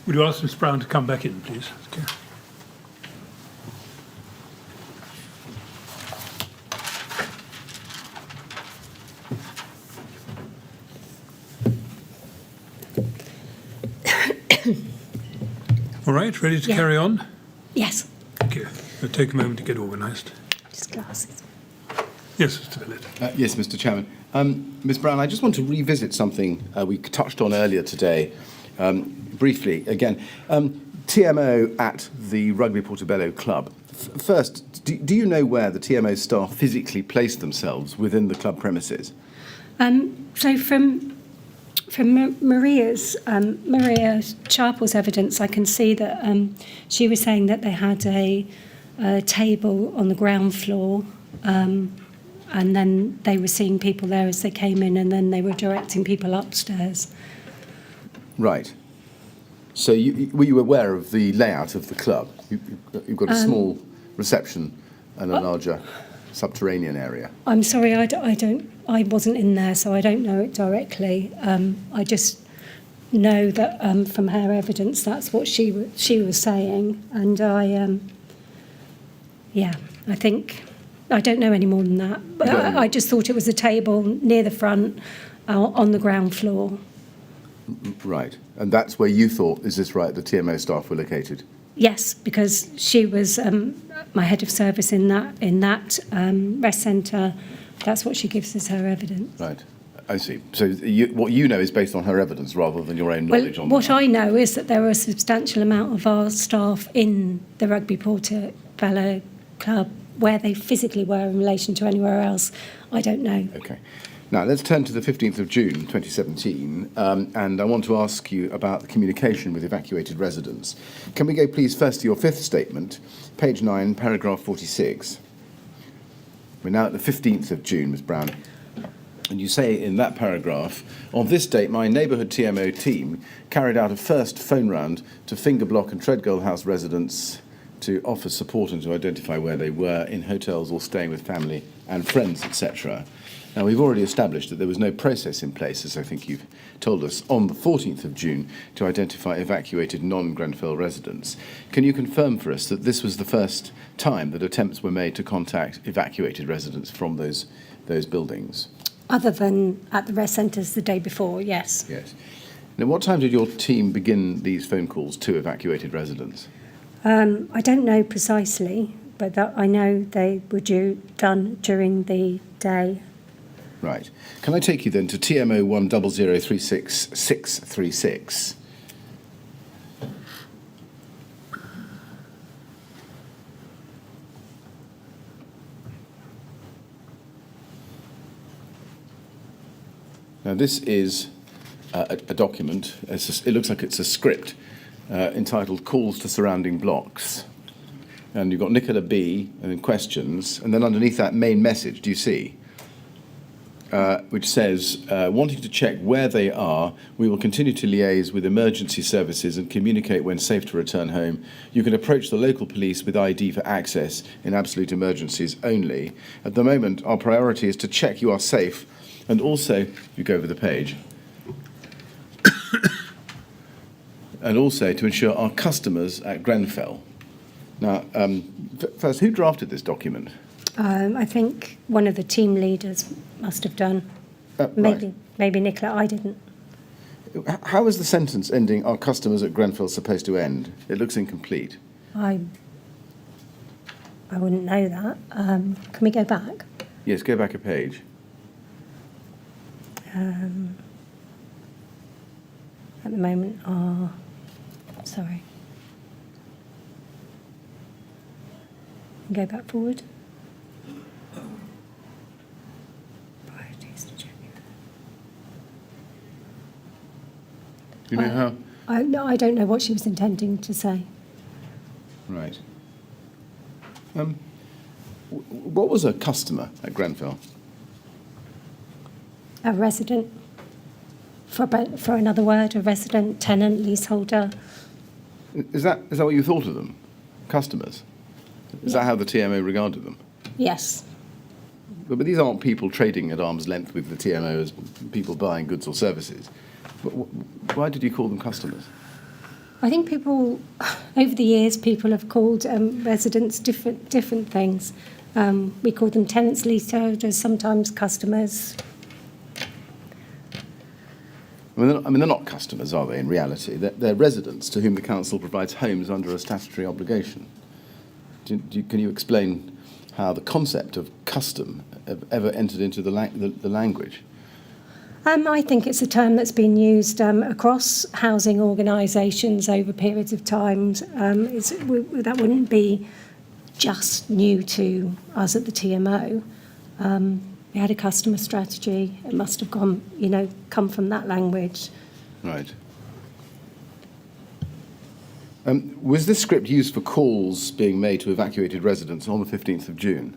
Would you ask Ms Brown to come back in, please? Okay. All right, ready to carry on? Yes. Thank you. It'll take a moment to get organised. Just glasses. Yes, Mr. Bennett. Yes, Mr. Chairman. Ms Brown, I just want to revisit something we touched on earlier today, briefly again. TMO at the Rugby Portobello Club. First, do you know where the TMO staff physically placed themselves within the club premises? So from Maria Sharple's evidence, I can see that she was saying that they had a table on the ground floor, and then they were seeing people there as they came in, and then they were directing people upstairs. Right. So were you aware of the layout of the club? You've got a small reception and a larger subterranean area. I'm sorry, I wasn't in there, so I don't know it directly. I just know that from her evidence, that's what she was saying, and I think I don't know any more than that. But I just thought it was a table near the front, on the ground floor. Right, and that's where you thought, is this right, the TMO staff were located? Yes, because she was my head of service in that rest centre. That's what she gives as her evidence. Right, I see. So what you know is based on her evidence rather than your own knowledge on that? What I know is that there were a substantial amount of our staff in the Rugby Portobello Club. Where they physically were in relation to anywhere else, I don't know. Okay. Now, let's turn to the 15th of June 2017, and I want to ask you about the communication with evacuated residents. Can we go, please, first to your fifth statement, page 9, paragraph 46. We're now at the 15th of June, Ms Brown, and you say in that paragraph, on this date, my neighbourhood TMO team carried out a first phone round to Finger Block and Treadgold House residents to offer support and to identify where they were in hotels or staying with family and friends, etc. Now, we've already established that there was no process in place, as I think you've told us, on the 14th of June to identify evacuated non-Grenfell residents. Can you confirm for us that this was the first time that attempts were made to contact evacuated residents from those buildings? Other than at the rest centres the day before, yes. Yes. Now, what time did your team begin these phone calls to evacuated residents? I don't know precisely, but I know they were done during the day. Right. Can I take you then to TMO 100366636? Now, this is a document. It looks like it's a script entitled Calls to Surrounding Blocks. And you've got Nicola B. and then questions. And then underneath that, main message, do you see? Which says, wanting to check where they are, we will continue to liaise with emergency services and communicate when safe to return home. You can approach the local police with ID for access in absolute emergencies only. At the moment, our priority is to check you are safe, and also, if you go over the page, and also to ensure our customers at Grenfell. Now, first, who drafted this document? I think one of the team leaders must have done. Right. Maybe Nicola, I didn't. How is the sentence ending, our customers at Grenfell, supposed to end? It looks incomplete. I wouldn't know that. Can we go back? Yes, go back a page. At the moment, sorry. Go back forward. Priorities to check. Do you know how? No, I don't know what she was intending to say. Right. What was a customer at Grenfell? A resident, for another word, a resident, tenant, leaseholder. Is that what you thought of them? Customers? Is that how the TMO regarded them? Yes. But these aren't people trading at arm's length with the TMO as people buying goods or services. Why did you call them customers? I think people, over the years, people have called residents different things. We call them tenants, leaseholders, sometimes customers. I mean, they're not customers, are they, in reality? They're residents to whom the council provides homes under a statutory obligation. Can you explain how the concept of custom ever entered into the language? I think it's a term that's been used across housing organisations over periods of time. That wouldn't be just new to us at the TMO. We had a customer strategy. It must have come from that language. Right. Was this script used for calls being made to evacuated residents on the 15th of June?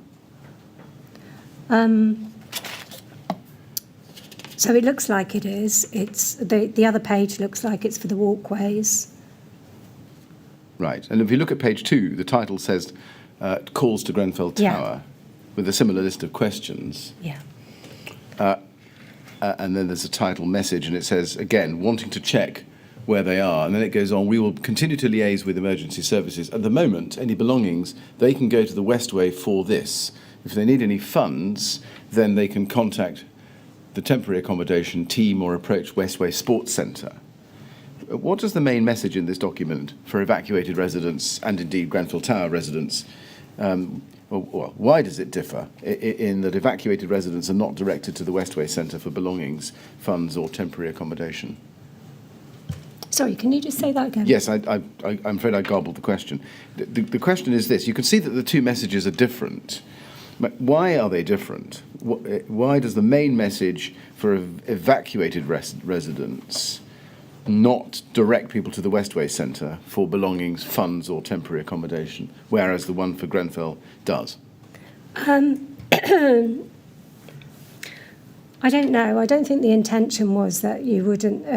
So it looks like it is. It's the other page looks like it's for the walkways. Right. And if you look at page 2, the title says calls to Grenfell Tower with a similar list of questions. Yeah. And then there's a title message, and it says, again, wanting to check where they are. And then it goes on, we will continue to liaise with emergency services. At the moment, any belongings, they can go to the Westway for this. If they need any funds, then they can contact the temporary accommodation team or approach Westway Sports Centre. What is the main message in this document for evacuated residents and indeed Grenfell Tower residents? Well, why does it differ in that evacuated residents are not directed to the Westway Centre for belongings, funds or temporary accommodation? Sorry, can you just say that again? Yes, I'm afraid I garbled the question. The question is this. You can see that the two messages are different. But why are they different? Why does the main message for evacuated residents not direct people to the Westway Centre for belongings, funds or temporary accommodation, whereas the one for Grenfell does? I don't know. I don't think the intention was that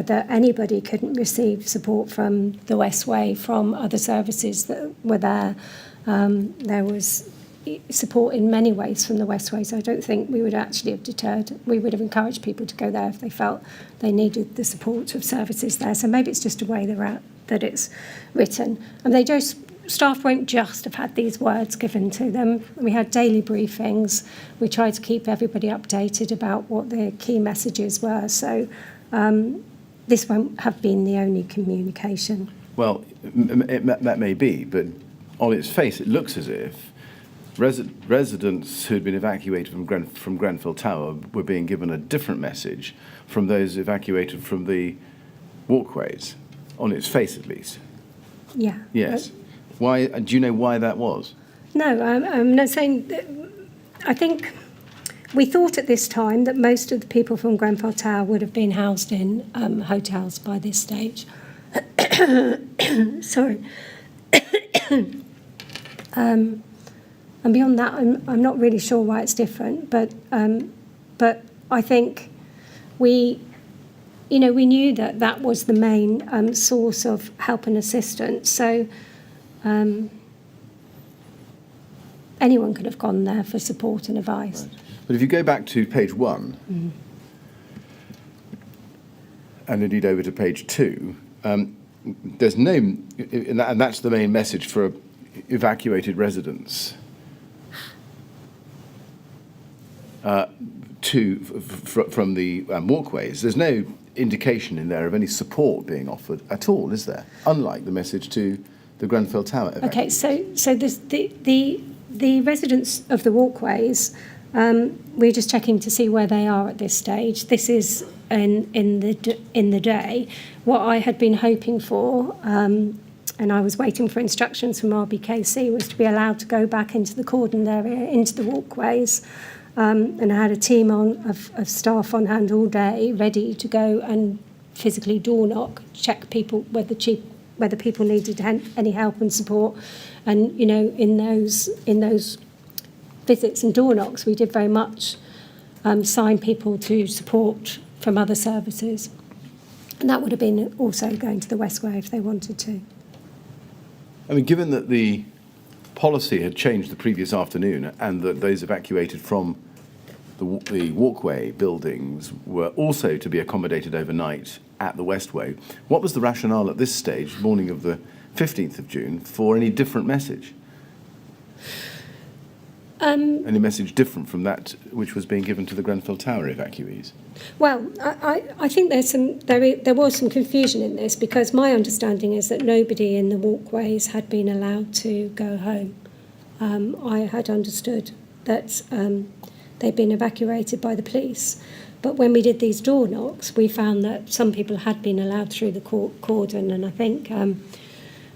that anybody couldn't receive support from the Westway from other services that were there. There was support in many ways from the Westway, so I don't think we would actually have deterred. We would have encouraged people to go there if they felt they needed the support of services there. So maybe it's just a way that it's written. And staff won't just have had these words given to them. We had daily briefings. We tried to keep everybody updated about what the key messages were. So this won't have been the only communication. Well, that may be, but on its face, it looks as if residents who'd been evacuated from Grenfell Tower were being given a different message from those evacuated from the walkways, on its face at least. Yeah. Yes. Why? Do you know why that was? No, I'm not saying that. I think we thought at this time that most of the people from Grenfell Tower would have been housed in hotels by this stage. Sorry. And beyond that, I'm not really sure why it's different. But I think we knew that was the main source of help and assistance. So. Anyone could have gone there for support and advice. Right. But if you go back to page 1, and indeed over to page 2, there's no, and that's the main message for evacuated residents from the walkways. There's no indication in there of any support being offered at all, is there? Unlike the message to the Grenfell Tower evacuation. Okay, so the residents of the walkways, we're just checking to see where they are at this stage. This is in the day. What I had been hoping for, and I was waiting for instructions from RBKC, was to be allowed to go back into the cordon area, into the walkways, and I had a team of staff on hand all day, ready to go and physically door knock, check people whether people needed any help and support. And in those visits and door knocks, we did very much sign people to support from other services, and that would have been also going to the Westway if they wanted to. I mean, given that the policy had changed the previous afternoon and that those evacuated from the walkway buildings were also to be accommodated overnight at the Westway. What was the rationale at this stage, morning of the 15th of June, for any different message? Any message different from that which was being given to the Grenfell Tower evacuees? Well, I think there was some confusion in this, because my understanding is that nobody in the walkways had been allowed to go home. I had understood that they'd been evacuated by the police. But when we did these door knocks, we found that some people had been allowed through the cordon, and I think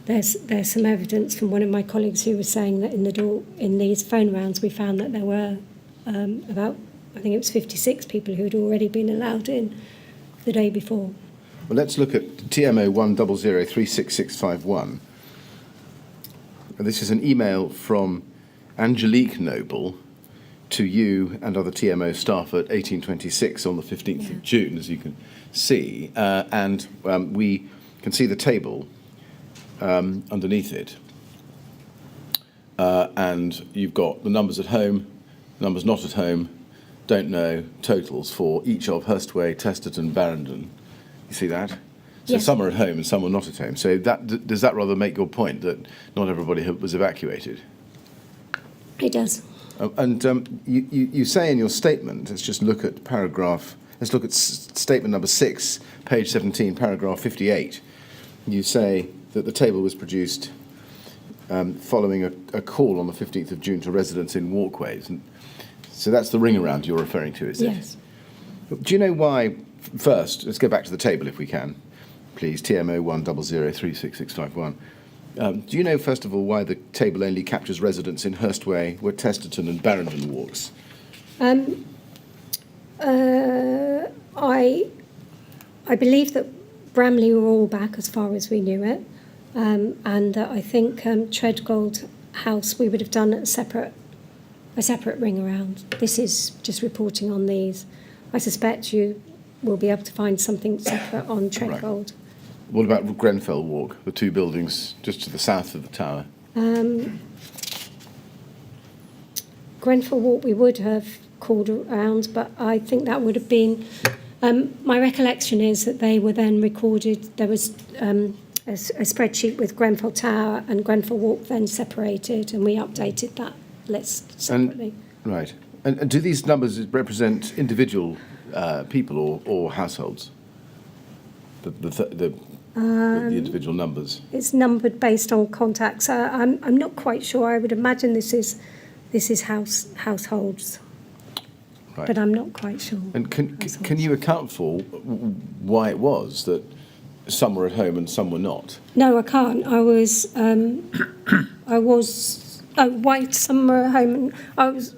there's some evidence from one of my colleagues who was saying that in these phone rounds we found that there were about, I think it was 56 people who had already been allowed in the day before. Well, let's look at TMO 100366651. This is an email from Angelique Noble to you and other TMO staff at 1826 on the 15th of June, as you can see. And we can see the table underneath it. And you've got the numbers at home, numbers not at home, don't know, totals for each of Hurstway, Testerton, Barrington. You see that? So yes. Some are at home and some are not at home. So does that rather make your point that not everybody was evacuated? It does. You say in your statement, let's just look at let's look at statement number 6, page 17, paragraph 58. You say that the table was produced following a call on the 15th of June to residents in walkways. And so that's the ring around you're referring to, is it? Yes. Do you know why, first, let's go back to the table if we can, please, TMO 100366651. Do you know, first of all, why the table only captures residents in Hurstway, Testerton and Barrington walks? I believe that Bramley were all back as far as we knew it, and I think Treadgold House we would have done a separate ring around. This is just reporting on these. I suspect you will be able to find something separate on Treadgold. Right. What about Grenfell Walk, the two buildings just to the south of the tower? Grenfell Walk we would have called around, but I think that would have been... my recollection is that they were then recorded. There was a spreadsheet with Grenfell Tower and Grenfell Walk then separated, and we updated that list separately. Right. And do these numbers represent individual people or households? The individual numbers. It's numbered based on contacts. I'm not quite sure. I would imagine this is households, Right. but I'm not quite sure. And can you account for why it was that some were at home and some were not? No, I can't. Why some were at home and I was.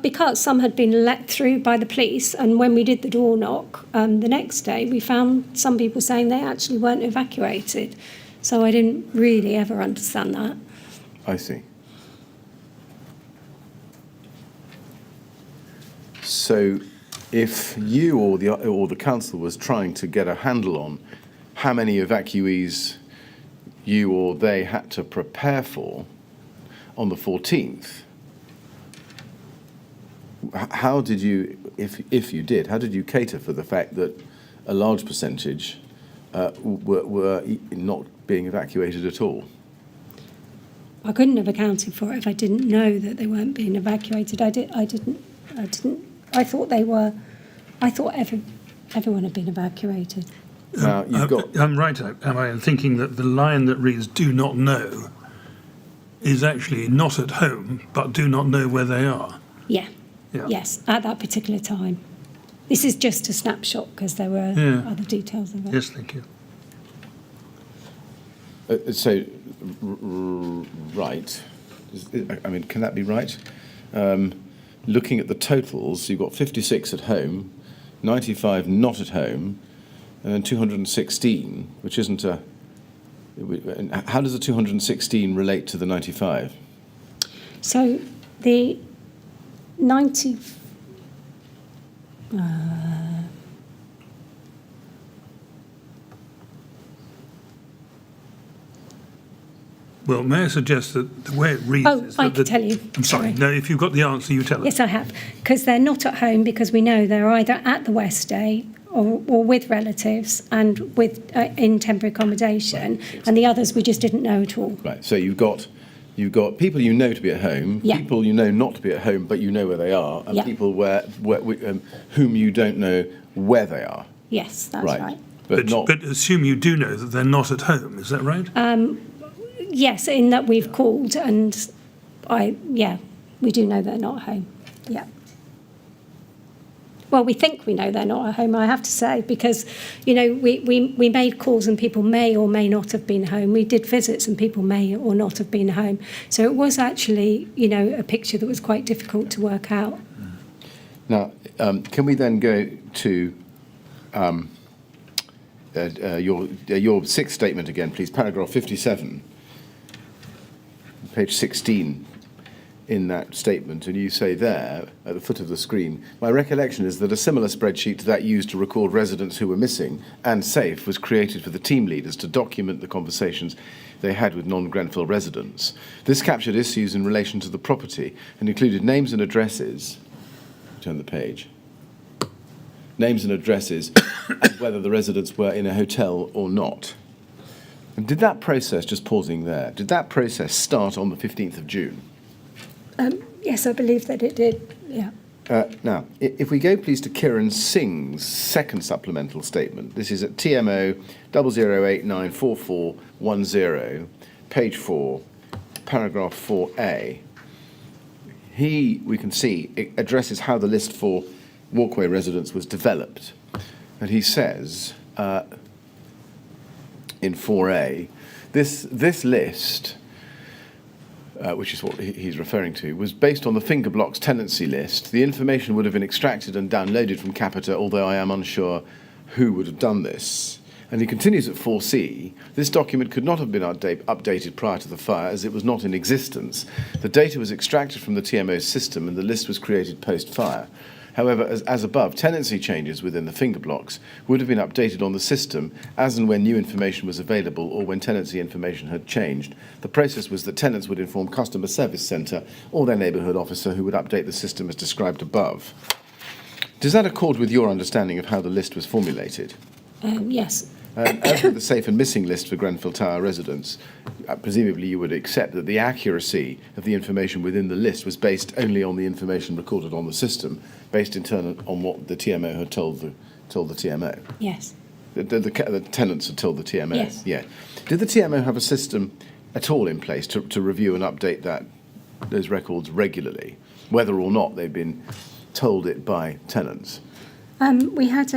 Because some had been let through by the police, and when we did the door knock the next day, we found some people saying they actually weren't evacuated. So I didn't really ever understand that. I see. So if you or the council was trying to get a handle on how many evacuees you or they had to prepare for on the 14th, how did you, if you did, how did you cater for the fact that a large percentage were not being evacuated at all? I couldn't have accounted for it if I didn't know that they weren't being evacuated. I didn't. I thought they were. I thought everyone had been evacuated. Now you've got. I'm right, am I, in thinking that the line that reads "do not know" is actually not at home, but do not know where they are? Yeah. Yeah. Yes, at that particular time. This is just a snapshot because there were other details of it. Yes, thank you. Right. I mean, can that be right? Looking at the totals, you've got 56 at home, 95 not at home, and then 216, which isn't a... How does the 216 relate to the 95? So the 90... Well, may I suggest that the way it reads Oh, is I that can tell you. I'm sorry. Sorry. No, if you've got the answer, you tell us. Yes, I have. Because they're not at home, because we know they're either at the West Day or with relatives and with in temporary accommodation, and the others we just didn't know at all. Right. So you've got people you know to be at home, Yeah. people you know not to be at home, but you know where they are, and Yeah. people whom you don't know where they are. Yes, that's right. But assume you do know that they're not at home. Is that right? Yes, in that we've called, and we do know they're not at home. Yeah. Well, we think we know they're not at home, I have to say, because, we made calls and people may or may not have been home. We did visits and people may or not have been home. So it was actually, a picture that was quite difficult to work out. Now, can we then go to your sixth statement again, please, paragraph 57, page 16 in that statement, and you say there, at the foot of the screen, my recollection is that a similar spreadsheet to that used to record residents who were missing and safe was created for the team leaders to document the conversations they had with non-Grenfell residents. This captured issues in relation to the property and included names and addresses. Turn the page. Names and addresses, and whether the residents were in a hotel or not. And did that process, just pausing there, did that process start on the 15th of June? Yes, I believe that it did, yeah. Now, if we go, please, to Kieran Singh's second supplemental statement. This is at TMO 00894410, page 4, paragraph 4A. We can see, it addresses how the list for walkway residents was developed. And he says, in 4A, this list, which is what he's referring to, was based on the Finger Blocks tenancy list. The information would have been extracted and downloaded from Capita, although I am unsure who would have done this. And he continues at 4C, this document could not have been updated prior to the fire as it was not in existence. The data was extracted from the TMO system and the list was created post-fire. However, as above, tenancy changes within the Finger Blocks would have been updated on the system as and when new information was available or when tenancy information had changed. The process was that tenants would inform customer service centre or their neighbourhood officer who would update the system as described above. Does that accord with your understanding of how the list was formulated? Yes. As with the safe and missing list for Grenfell Tower residents, presumably you would accept that the accuracy of the information within the list was based only on the information recorded on the system, based in turn on what the TMO had told the TMO. Yes. The tenants had told the TMO. Yes. Yeah. Did the TMO have a system at all in place to review and update those records regularly, whether or not they've been told it by tenants? We had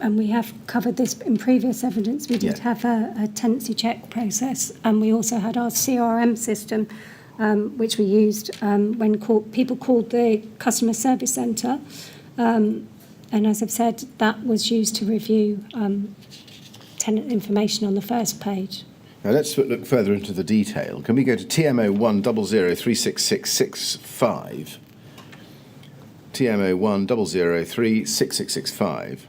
and we have covered this in previous evidence, we did have a tenancy check process, and we also had our CRM system, which we used when people called the customer service centre. And as I've said, that was used to review tenant information on the first page. Now let's look further into the detail. Can we go to TMO 100366665? TMO 100366665.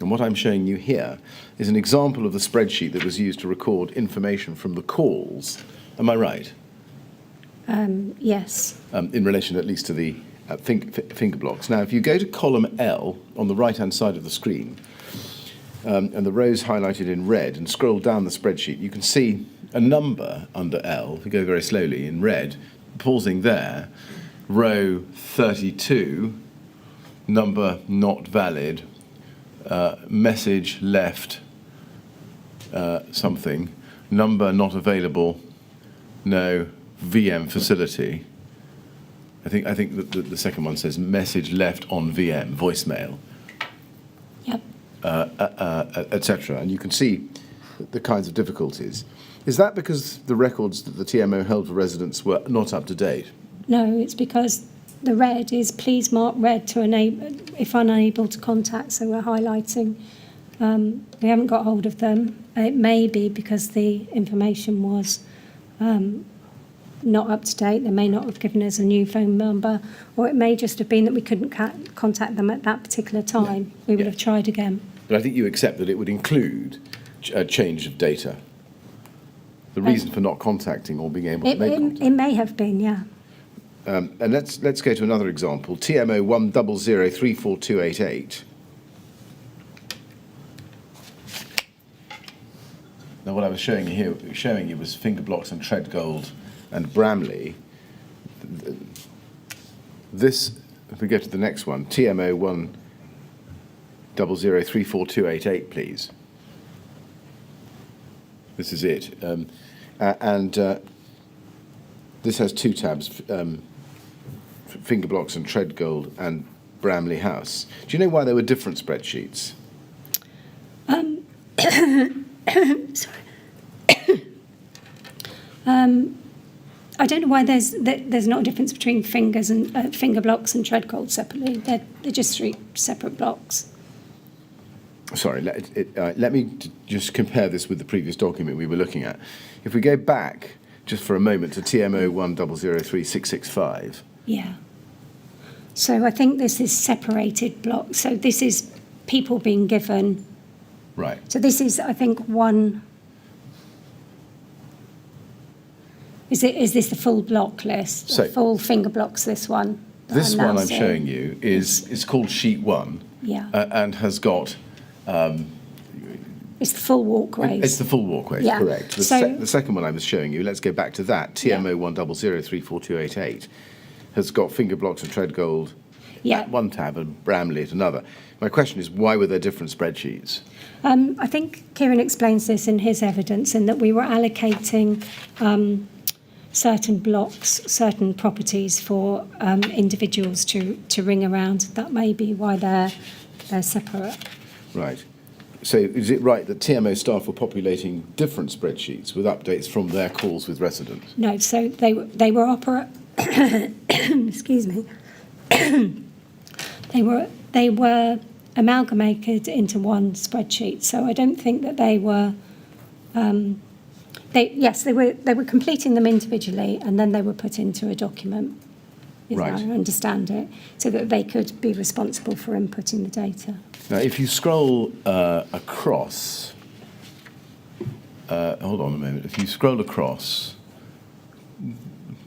And what I'm showing you here is an example of the spreadsheet that was used to record information from the calls. Am I right? Yes. In relation at least to the finger blocks. Now, if you go to column L on the right-hand side of the screen, and the rows highlighted in red, and scroll down the spreadsheet, you can see a number under L, if you go very slowly, in red, pausing there, row 32, number not valid, message left something, number not available, no VM facility. I think the second one says message left on VM, voicemail. Yep. Etc. And you can see the kinds of difficulties. Is that because the records that the TMO held for residents were not up to date? No, it's because the red is please mark red to enable if unable to contact, so we're highlighting. We haven't got hold of them. It may be because the information was not up to date. They may not have given us a new phone number, or it may just have been that we couldn't contact them at that particular time. Yeah. We would have tried again. But I think you accept that it would include a change of data. The reason for not contacting or being able to make contact. It may have been, yeah. And let's go to another example. TMO 100342888. Now, what I was showing you was finger blocks and Treadgold and Bramley. This, if we go to the next one, TMO 100342888, please. This is it. This has two tabs, finger blocks and Treadgold and Bramley House. Do you know why there were different spreadsheets? Sorry. I don't know why there's not a difference between fingers and finger blocks and Treadgold separately. They're just three separate blocks. Sorry, let me just compare this with the previous document we were looking at. If we go back just for a moment to TMO 1003665. Yeah. So I think this is separated blocks. So this is people being given. Right. So this is, I think, one. Is this the full block list? So, full finger blocks, this one? This one I'm showing you is called Sheet 1. Yeah. And has got... it's the full walkways. It's the full walkways, yeah. Correct. The second one I was showing you, let's go back to that, TMO 100342888, has got finger blocks and Treadgold at one tab and Bramley at another. My question is, why were there different spreadsheets? I think Kieran explains this in his evidence, in that we were allocating certain blocks, certain properties for individuals to ring around. That may be why they're separate. Right. So is it right that TMO staff were populating different spreadsheets with updates from their calls with residents? No, so they were excuse me. they were amalgamated into one spreadsheet. So I don't think that they were. They were completing them individually, and then they were put into a document, as I understand it, so that they could be responsible for inputting the data. Now, if you scroll across, hold on a moment. If you scroll across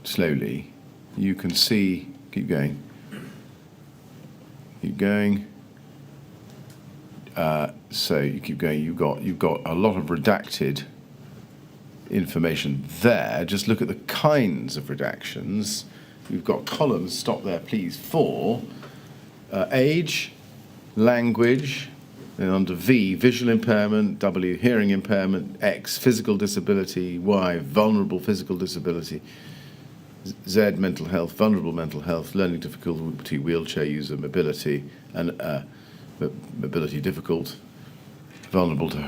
slowly, you can see. Keep going. Keep going. So you keep going. You've got a lot of redacted information there. Just look at the kinds of redactions. You've got columns, stop there please, for age, language, then under V, visual impairment, W, hearing impairment, X, physical disability, Y, vulnerable physical disability, Z, mental health, vulnerable mental health, learning difficulty, wheelchair user, mobility, and mobility difficult, vulnerable to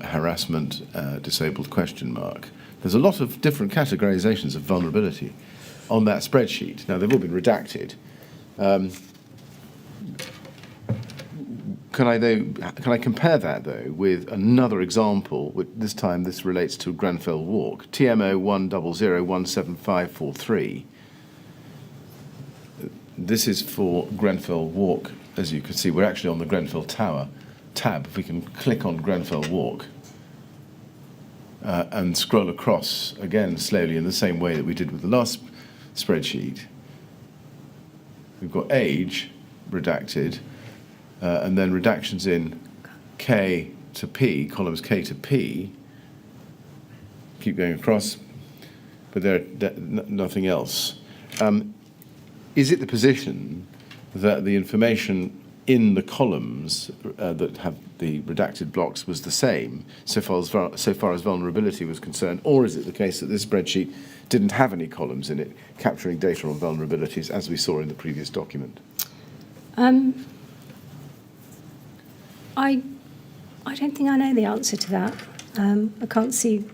harassment, disabled question mark. There's a lot of different categorizations of vulnerability on that spreadsheet. Now, they've all been redacted. Can I compare that, though, with another example? This time this relates to Grenfell Walk, TMO 100017543. This is for Grenfell Walk. As you can see, we're actually on the Grenfell Tower tab. If we can click on Grenfell Walk and scroll across again slowly in the same way that we did with the last spreadsheet, we've got age redacted, and then redactions in K to P, columns K to P. Keep going across, but there nothing else. Is it the position that the information in the columns that have the redacted blocks was the same so far as vulnerability was concerned, or is it the case that this spreadsheet didn't have any columns in it capturing data on vulnerabilities as we saw in the previous document? I don't think I know the answer to that. I can't see.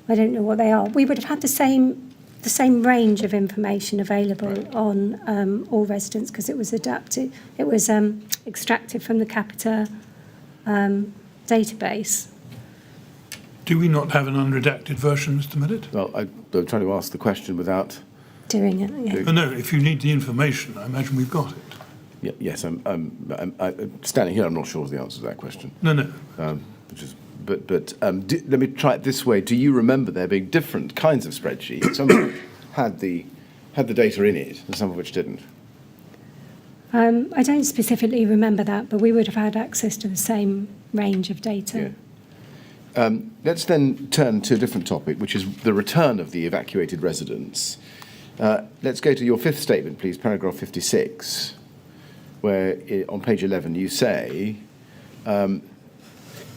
I don't know what they are. We would have had the same range of information available on all residents, because it was adapted. It was extracted from the Capita database. Do we not have an unredacted version, Mr. Millett? Well, I'm trying to ask the question without doing it. Yeah. Oh, no, if you need the information, I imagine we've got it. Yes, I'm standing here. I'm not sure of the answer to that question. No. let me try it this way. Do you remember there being different kinds of spreadsheets? Some of which had the data in it, and some of which didn't. I don't specifically remember that, but we would have had access to the same range of data. Yeah. Let's then turn to a different topic, which is the return of the evacuated residents. Let's go to your fifth statement, please, paragraph 56, where on page 11 you say,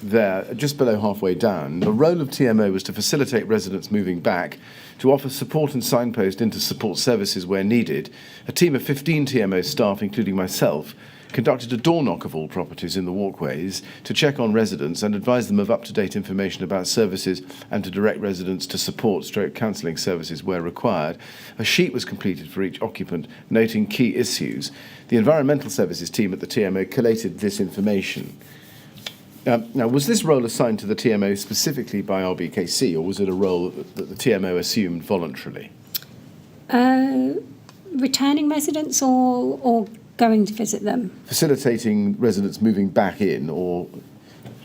there, just below halfway down, the role of TMO was to facilitate residents moving back, to offer support and signpost into support services where needed. A team of 15 TMO staff, including myself, conducted a door knock of all properties in the walkways to check on residents and advise them of up-to-date information about services and to direct residents to support/counselling services where required. A sheet was completed for each occupant, noting key issues. The environmental services team at the TMO collated this information. Now, was this role assigned to the TMO specifically by RBKC, or was it a role that the TMO assumed voluntarily? Returning residents or going to visit them? Facilitating residents moving back in, or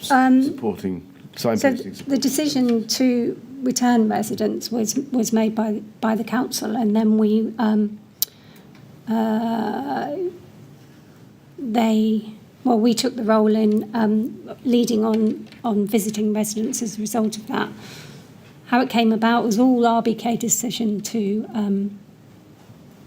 supporting signposting? So the decision to return residents was made by the council, and then we took the role in leading on visiting residents as a result of that. How it came about was all RBK decision to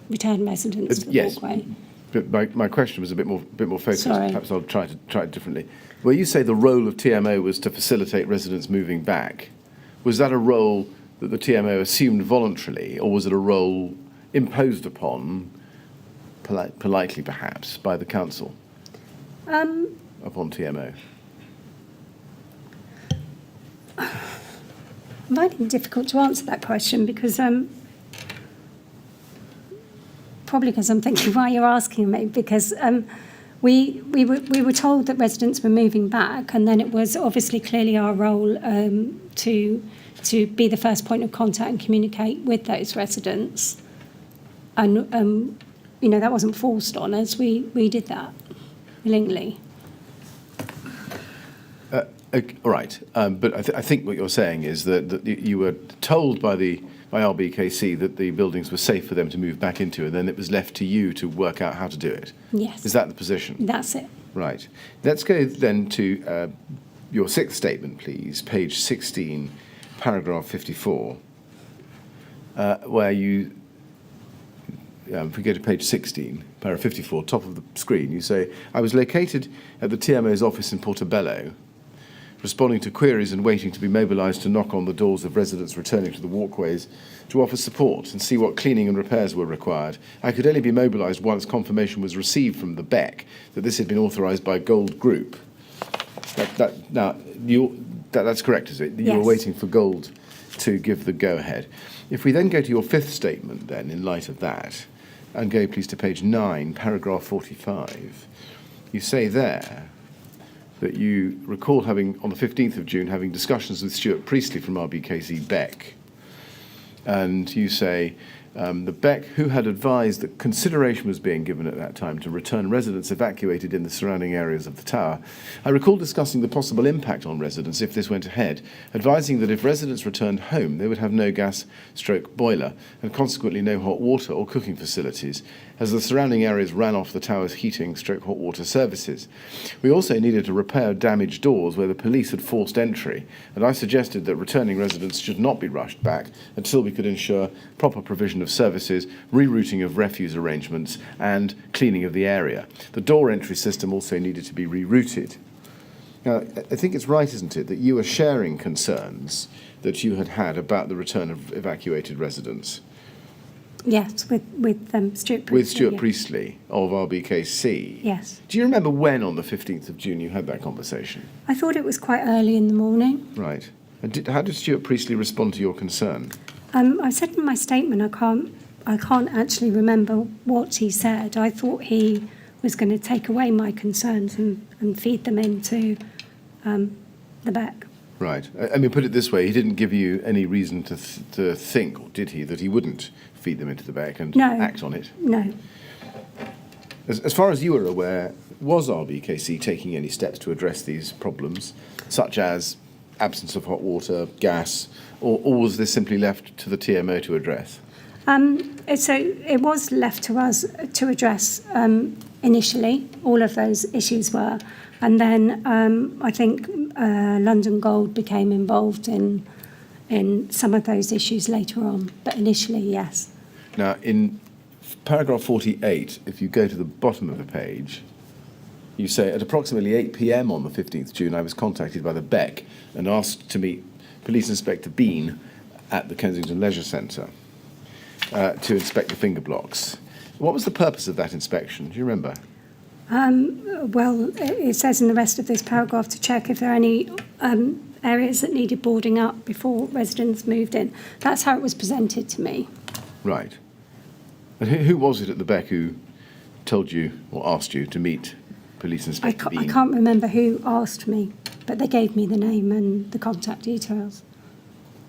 return residents to the yes, walkway. but my question was a bit more focused. Sorry. Perhaps I'll try it differently. Where you say the role of TMO was to facilitate residents moving back, was that a role that the TMO assumed voluntarily, or was it a role imposed upon, politely perhaps, by the council? Upon TMO? I'm finding it difficult to answer that question because probably because I'm thinking why you're asking me, because we were told that residents were moving back, and then it was obviously clearly our role to be the first point of contact and communicate with those residents, and that wasn't forced on us. We did that willingly. All right, but I think what you're saying is that you were told by RBKC that the buildings were safe for them to move back into, and then it was left to you to work out how to do it. Yes. Is that the position? That's it. Right. Let's go then to your sixth statement, please, page 16, paragraph 54, where you, if we go to page 16, paragraph 54, top of the screen, you say, I was located at the TMO's office in Portobello, responding to queries and waiting to be mobilised to knock on the doors of residents returning to the walkways to offer support and see what cleaning and repairs were required. I could only be mobilised once confirmation was received from the BEC that this had been authorised by Gold Group. That's correct, is it? Yes. You were waiting for Gold to give the go-ahead. If we then go to your fifth statement then, in light of that, and go please to page 9, paragraph 45, you say there that you recall having, on the 15th of June, having discussions with Stuart Priestley from RBKC BEC. And you say, the BEC, who had advised that consideration was being given at that time to return residents evacuated in the surrounding areas of the tower. I recall discussing the possible impact on residents if this went ahead, advising that if residents returned home, they would have no gas/boiler and consequently no hot water or cooking facilities, as the surrounding areas ran off the tower's heating/hot water services. We also needed to repair damaged doors where the police had forced entry, and I suggested that returning residents should not be rushed back until we could ensure proper provision of services, rerouting of refuse arrangements, and cleaning of the area. The door entry system also needed to be rerouted. Now, I think it's right, isn't it, that you are sharing concerns that you had about the return of evacuated residents? Yes, with Stuart Priestley. With Stuart Priestley of RBKC? Yes. Do you remember when on the 15th of June you had that conversation? I thought it was quite early in the morning. Right. And how did Stuart Priestley respond to your concern? I said in my statement I can't actually remember what he said. I thought he was going to take away my concerns and feed them into the BEC. Right. I mean, put it this way, he didn't give you any reason to think, or did he, that he wouldn't feed them into the BEC and act on it? No. As far as you were aware, was RBKC taking any steps to address these problems, such as absence of hot water, gas, or was this simply left to the TMO to address? So it was left to us to address initially. All of those issues were. And then I think London Gold became involved in some of those issues later on. But initially, yes. Now, in paragraph 48, if you go to the bottom of the page, you say, at approximately 8 p.m. on the 15th June, I was contacted by the Beck and asked to meet Police Inspector Bean at the Kensington Leisure Centre to inspect the finger blocks. What was the purpose of that inspection? Do you remember? Well, it says in the rest of this paragraph to check if there are any areas that needed boarding up before residents moved in. That's how it was presented to me. Right. And who was it at the Beck who told you or asked you to meet Police Inspector Bean? I can't remember who asked me, but they gave me the name and the contact details.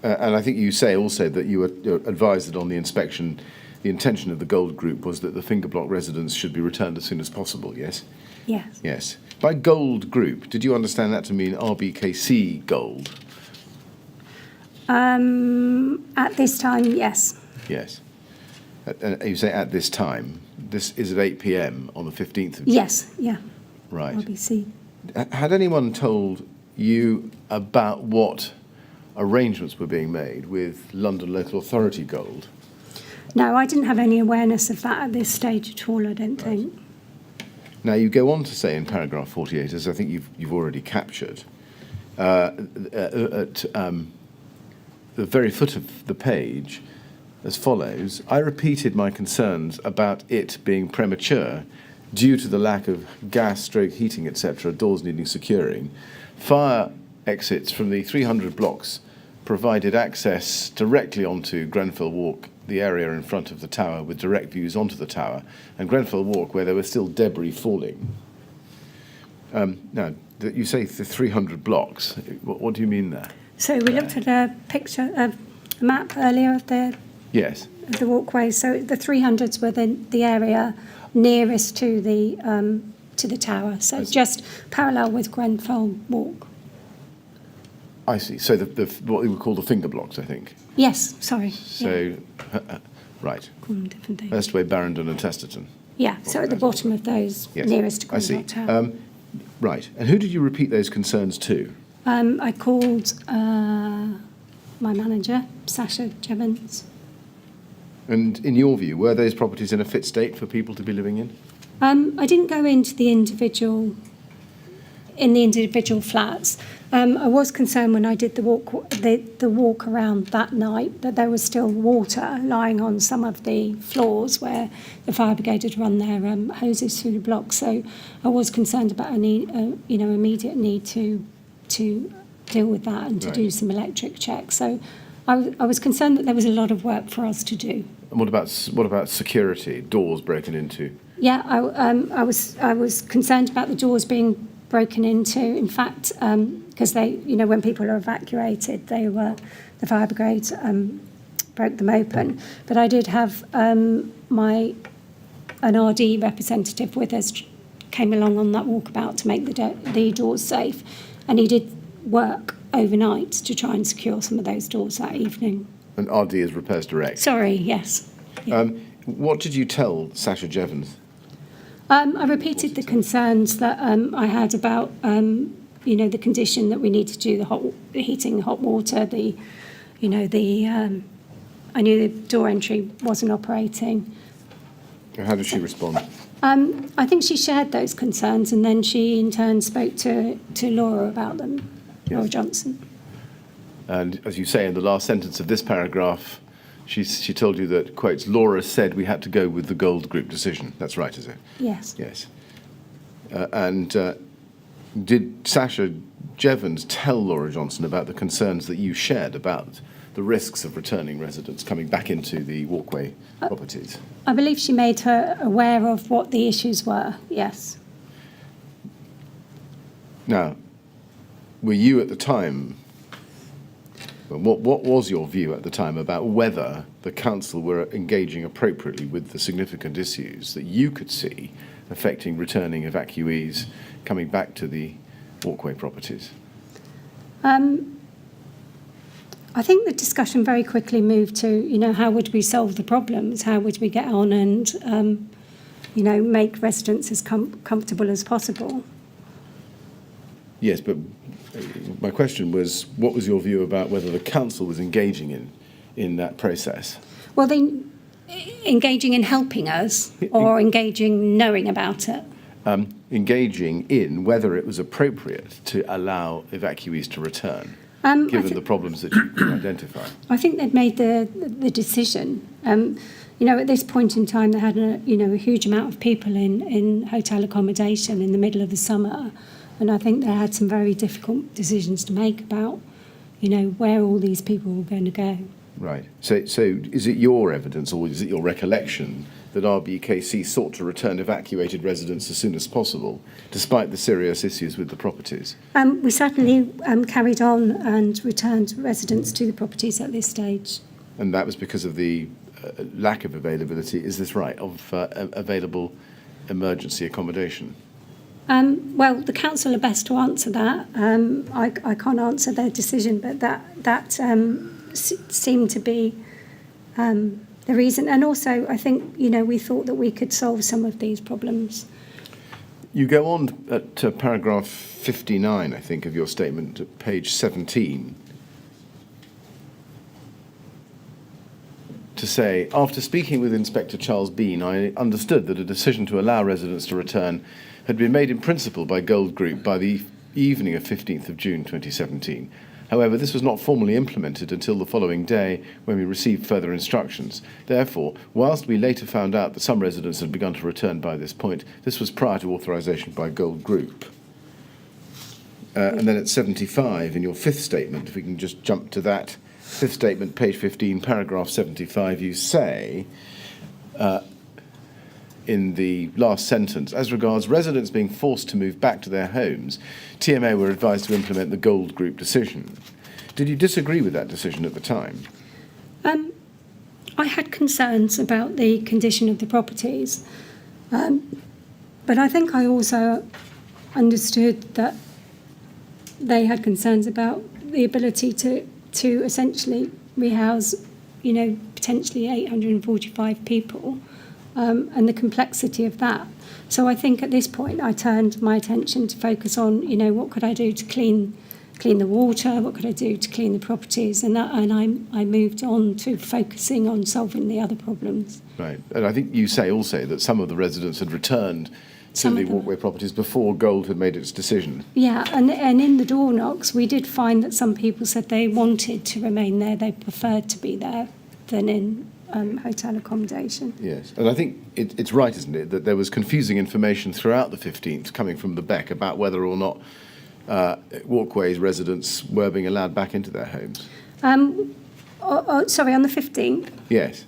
And I think you say also that you were advised that on the inspection, the intention of the Gold Group was that the finger block residents should be returned as soon as possible, yes? Yes. Yes. By Gold Group, did you understand that to mean RBKC Gold? At this time, yes. Yes. And you say at this time. This is at 8 p.m. on the 15th of June? Yes, yeah. Right. RBC. Had anyone told you about what arrangements were being made with London Local Authority Gold? No, I didn't have any awareness of that at this stage at all, I don't think. Now, you go on to say in paragraph 48, as I think you've already captured, at the very foot of the page, as follows: I repeated my concerns about it being premature due to the lack of gas, heating, etc., doors needing securing. Fire exits from the 300 blocks provided access directly onto Grenfell Walk, the area in front of the tower with direct views onto the tower, and Grenfell Walk where there was still debris falling. Now, you say the 300 blocks. What do you mean there? So we looked at a picture, a map earlier of the Yes. walkway. So the 300s were the area nearest to the tower. So just parallel with Grenfell Walk. I see. So the what we would call the finger blocks, I think. Yes, sorry. So, right. Call them different things. Hurstway, Barrington and Testerton. Yeah, so at the bottom of those, Yes. nearest to I see. Grenfell Tower. Right. And who did you repeat those concerns to? I called my manager, Sasha Jevons. And in your view, were those properties in a fit state for people to be living in? I didn't go into the individual flats. I was concerned when I did the walk around that night that there was still water lying on some of the floors where the fire brigade had run their hoses through the block. So I was concerned about any immediate need to deal with that and to do some electric checks. So I was concerned that there was a lot of work for us to do. And what about security? Doors broken into? Yeah, I was concerned about the doors being broken into. In fact, because they, when people are evacuated, the fire brigade broke them open. But I did have an RD representative with us, came along on that walkabout to make the doors safe, and he did work overnight to try and secure some of those doors that evening. And RD is Repairs Direct? Sorry, yes. Yeah. What did you tell Sasha Jevons? I repeated the concerns that I had about, the condition that we need to do the heating, hot water, I knew the door entry wasn't operating. How did she respond? I think she shared those concerns, and then she in turn spoke to Laura about them, yes. Laura Johnson. And as you say in the last sentence of this paragraph, she told you that, quotes, Laura said we had to go with the Gold Group decision. That's right, is it? Yes. Yes. Did Sasha Jevons tell Laura Johnson about the concerns that you shared about the risks of returning residents coming back into the walkway properties? I believe she made her aware of what the issues were, yes. Now, were you at the time, what was your view at the time about whether the council were engaging appropriately with the significant issues that you could see affecting returning evacuees coming back to the walkway properties? I think the discussion very quickly moved to, how would we solve the problems? How would we get on and, make residents as comfortable as possible? Yes, but my question was, what was your view about whether the council was engaging in that process? Well, engaging in helping us or engaging knowing about it? Engaging in whether it was appropriate to allow evacuees to return, given the problems that you can identify. I think they'd made the decision. At this point in time, they had a huge amount of people in hotel accommodation in the middle of the summer, and I think they had some very difficult decisions to make about, where all these people were going to go. Right. So is it your evidence or is it your recollection that RBKC sought to return evacuated residents as soon as possible, despite the serious issues with the properties? We certainly carried on and returned residents to the properties at this stage. And that was because of the lack of availability, is this right, of available emergency accommodation? Well, the council are best to answer that. I can't answer their decision, but that seemed to be the reason. And also, I think, we thought that we could solve some of these problems. You go on to paragraph 59, I think, of your statement, at page 17, to say, after speaking with Inspector Charles Bean, I understood that a decision to allow residents to return had been made in principle by Gold Group by the evening of 15th of June 2017. However, this was not formally implemented until the following day when we received further instructions. Therefore, whilst we later found out that some residents had begun to return by this point, this was prior to authorisation by Gold Group. And then at 75, in your fifth statement, if we can just jump to that, fifth statement, page 15, paragraph 75, you say, in the last sentence, as regards residents being forced to move back to their homes, TMA were advised to implement the Gold Group decision. Did you disagree with that decision at the time? I had concerns about the condition of the properties, but I think I also understood that they had concerns about the ability to essentially rehouse, potentially 845 people. And the complexity of that. So I think at this point I turned my attention to focus on, what could I do to clean the water, what could I do to clean the properties, and I moved on to focusing on solving the other problems. Right, and I think you say also that some of the residents had returned to the walkway properties before Gold had made its decision. Yeah, and in the door knocks we did find that some people said they wanted to remain there, they preferred to be there than in hotel accommodation. Yes, and I think it's right, isn't it, that there was confusing information throughout the 15th coming from the Beck about whether or not walkways residents were being allowed back into their homes. Sorry, on the 15th? Yes.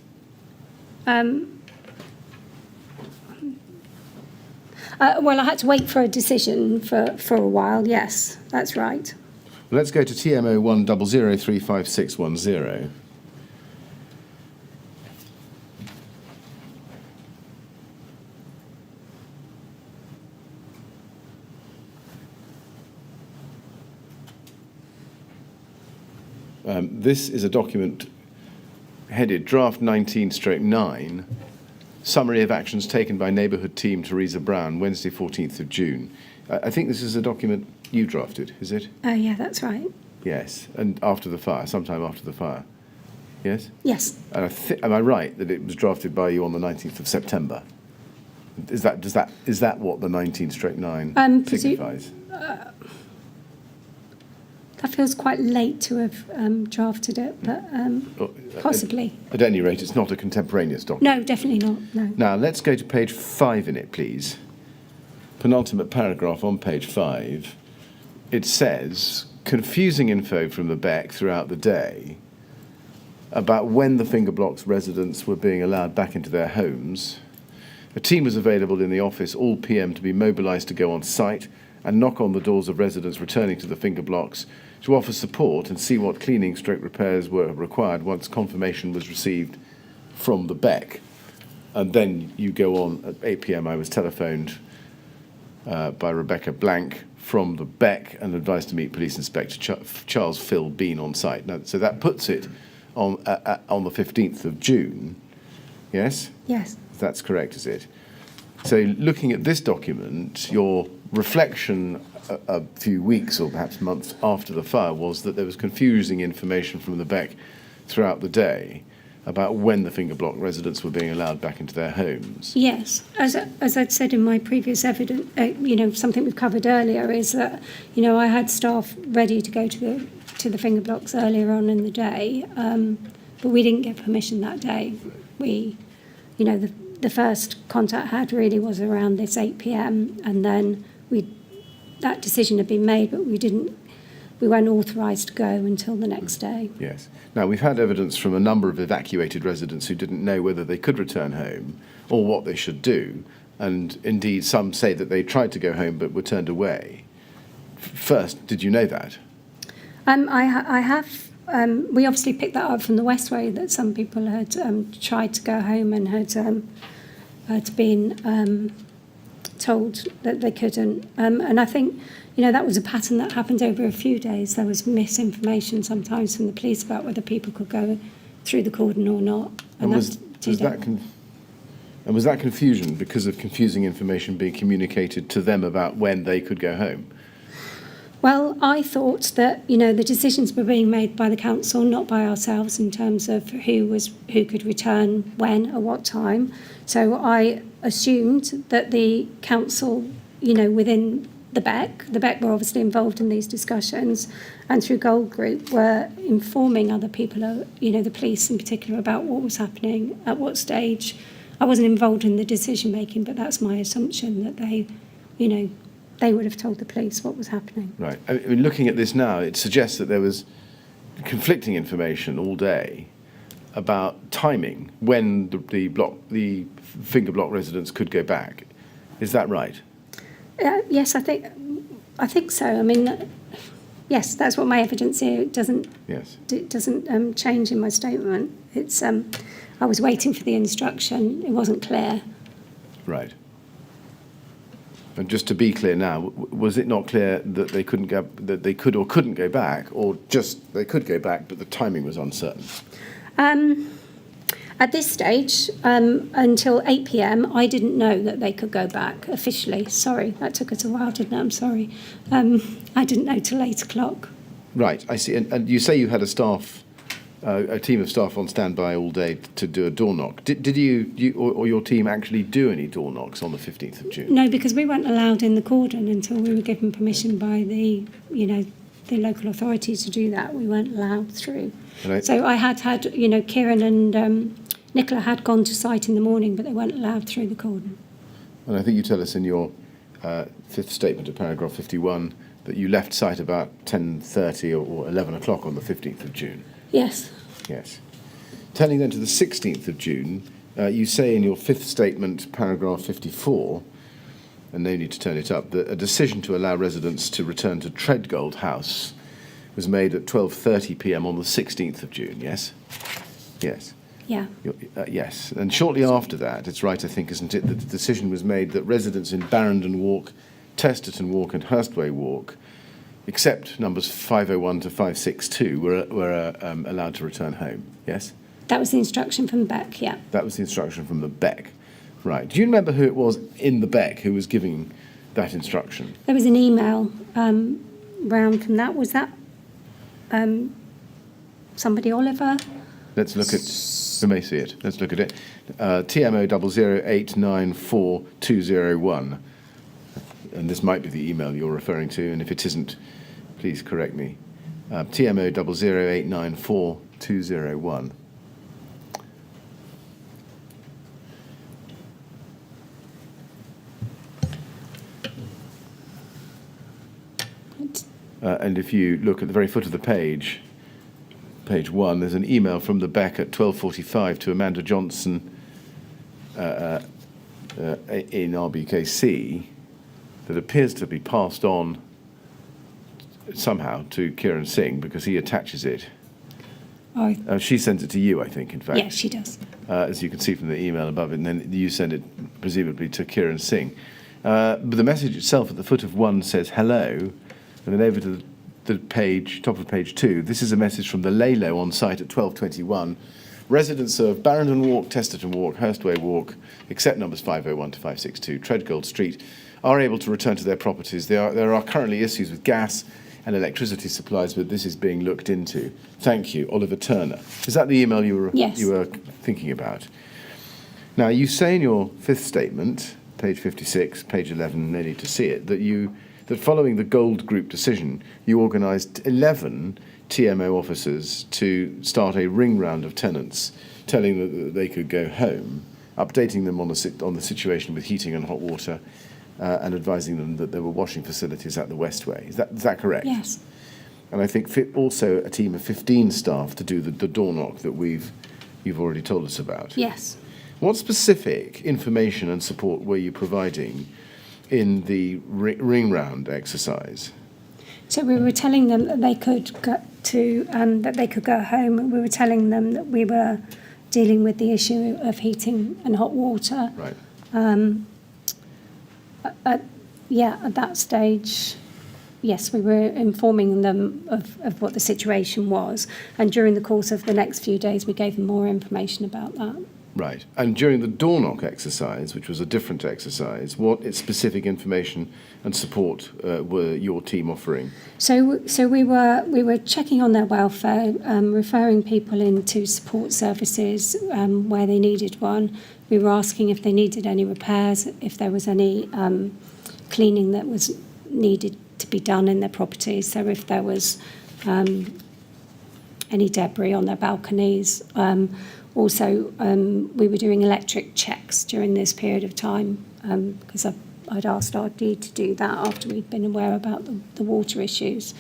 Well, I had to wait for a decision for a while, yes, that's right. Well, let's go to TMO 100355610. This is a document headed Draft 19/9, Summary of Actions Taken by Neighbourhood Team Teresa Brown, Wednesday 14th of June. I think this is a document you drafted, is it? Yeah, that's right. Yes, and after the fire, sometime after the fire. Yes? Yes. And am I right that it was drafted by you on the 19th of September? Is that what the 19/9 signifies? That feels quite late to have drafted it, but possibly. At any rate, it's not a contemporaneous document. No, definitely not, no. Now, let's go to page 5 in it, please. Penultimate paragraph on page 5. It says, confusing info from the Beck throughout the day about when the Finger Blocks residents were being allowed back into their homes. A team was available in the office all PM to be mobilised to go on site and knock on the doors of residents returning to the Finger Blocks to offer support and see what cleaning/repairs were required once confirmation was received from the Beck. And then you go on at 8 PM I was telephoned by Rebecca Blank from the Beck and advised to meet Police Inspector Charles Phil Bean on site. Now, so that puts it on the 15th of June, yes? Yes. That's correct, is it? So looking at this document, your reflection a few weeks or perhaps months after the fire was that there was confusing information from the Beck throughout the day about when the finger block residents were being allowed back into their homes. Yes, as I'd said in my previous evidence, something we've covered earlier is that, I had staff ready to go to the finger blocks earlier on in the day, but we didn't get permission that day. We, the first contact I had really was around this 8 p.m. and then that decision had been made, but we weren't authorised to go until the next day. Yes. Now, we've had evidence from a number of evacuated residents who didn't know whether they could return home or what they should do, and indeed some say that they tried to go home but were turned away. First, did you know that? I have. We obviously picked that up from the Westway that some people had tried to go home and had been told that they couldn't. And I think, that was a pattern that happened over a few days. There was misinformation sometimes from the police about whether people could go through the cordon or not. And was that confusion because of confusing information being communicated to them about when they could go home? Well, I thought that, the decisions were being made by the council, not by ourselves, in terms of who could return when, at what time. So I assumed that the council, within the Beck were obviously involved in these discussions, and through Gold Group were informing other people, the police in particular, about what was happening, at what stage. I wasn't involved in the decision making, but that's my assumption that they would have told the police what was happening. Right. I mean, looking at this now, it suggests that there was conflicting information all day about timing when the finger block residents could go back. Is that right? Yes, I think so. I mean, yes, that's what my evidence here. It doesn't change in my statement. It's I was waiting for the instruction. It wasn't clear. Right. And just to be clear now, was it not clear that they could or couldn't go back, or just they could go back, but the timing was uncertain? At this stage, until 8 p.m, I didn't know that they could go back officially. Sorry, that took us a while, didn't it? I'm sorry. I didn't know till 8 o'clock. Right, I see. And you say you had a team of staff on standby all day to do a door knock. Did you or your team actually do any door knocks on the 15th of June? No, because we weren't allowed in the cordon until we were given permission by the local authorities to do that. We weren't allowed through. So I had Kieran and Nicola had gone to site in the morning, but they weren't allowed through the cordon. And I think you tell us in your fifth statement of paragraph 51 that you left site about 10:30 or 11 o'clock on the 15th of June. Yes. Yes. Turning then to the 16th of June, you say in your fifth statement, paragraph 54, and no need to turn it up, that a decision to allow residents to return to Treadgold House was made at 12:30 p.m. on the 16th of June, yes? Yes. Yeah. Yes. And shortly after that, it's right, I think, isn't it, that the decision was made that residents in Barrendon Walk, Testerton Walk and Hurstway Walk, except numbers 501 to 562, were allowed to return home, yes? That was the instruction from Beck, yeah. That was the instruction from the Beck. Right. Do you remember who it was in the Beck who was giving that instruction? There was an email round from that. Was that somebody, Oliver? Let's look at, we may see it. Let's look at it. TMO 00894-201. And this might be the email you're referring to, and if it isn't, please correct me. TMO 00894-201. And if you look at the very foot of the page, page 1, there's an email from the Beck at 12:45 to Amanda Johnson in RBKC that appears to be passed on somehow to Kieran Singh because he attaches it. She sends it to you, I think, in fact. Yes, she does. As you can see from the email above it, and then you send it presumably to Kieran Singh. But the message itself at the foot of 1 says hello, and then over to the page, top of page 2, this is a message from the Lalo on site at 12:21. Residents of Barrington Walk, Testerton Walk, Hurstway Walk, except numbers 501 to 562, Treadgold Street, are able to return to their properties. There are currently issues with gas and electricity supplies, but this is being looked into. Thank you, Oliver Turner. Is that the email you were thinking about? Now, you say in your fifth statement, page 56, page 11, no need to see it, that following the Gold Group decision, you organised 11 TMO officers to start a ring round of tenants, telling them that they could go home, updating them on the situation with heating and hot water, and advising them that there were washing facilities at the Westway. Is that correct? Yes. And I think also a team of 15 staff to do the door knock that you've already told us about. Yes. What specific information and support were you providing in the ring round exercise? So we were telling them that they could go home. We were telling them that we were dealing with the issue of heating and hot water. Right. At that stage, yes, we were informing them of what the situation was. And during the course of the next few days, we gave them more information about that. Right. And during the door knock exercise, which was a different exercise, what specific information and support were your team offering? So we were checking on their welfare, referring people into support services where they needed one. We were asking if they needed any repairs, if there was any cleaning that was needed to be done in their properties. So if there was any debris on their balconies. Also, we were doing electric checks during this period of time because I'd asked RD to do that after we'd been aware about the water issues.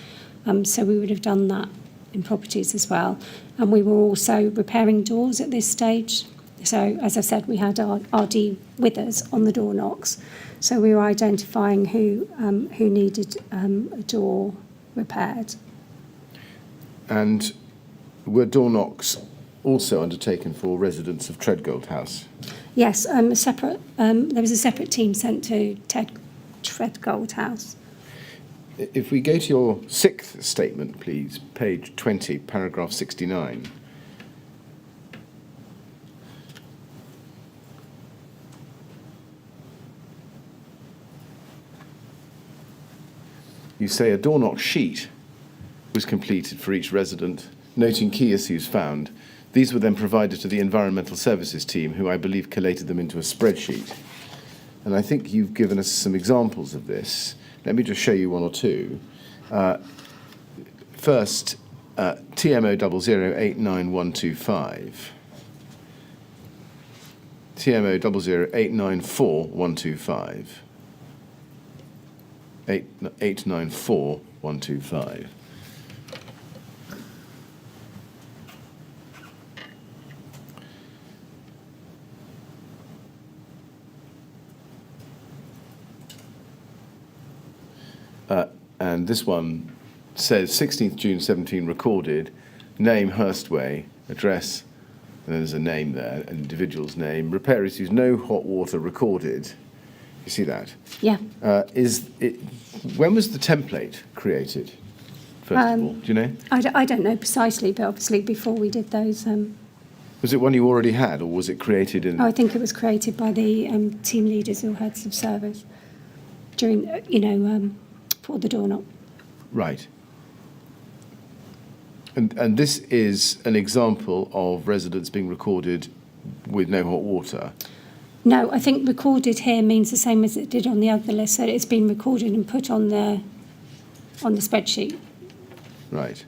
So we would have done that in properties as well. And we were also repairing doors at this stage. So, as I said, we had our RD with us on the door knocks. So we were identifying who needed a door repaired. And were door knocks also undertaken for residents of Treadgold House? Yes, there was a separate team sent to Treadgold House. If we go to your sixth statement, please, page 20, paragraph 69. You say a door knock sheet was completed for each resident, noting key issues found. These were then provided to the Environmental Services team, who I believe collated them into a spreadsheet. And I think you've given us some examples of this. Let me just show you one or two. First, TMO 0089125. TMO 00894 125. And this one says 16th June 17 recorded, name Hurstway, address, and there's a name there, an individual's name, repair issues, no hot water recorded. You see that? Yeah. When was the template created, first of all? Do you know? I don't know precisely, but obviously before we did those... Was it one you already had, or was it created in... I think it was created by the team leaders or heads of service during, for the door knock. Right. And this is an example of residents being recorded with no hot water? No, I think recorded here means the same as it did on the other list, so it's been recorded and put on the spreadsheet. Right.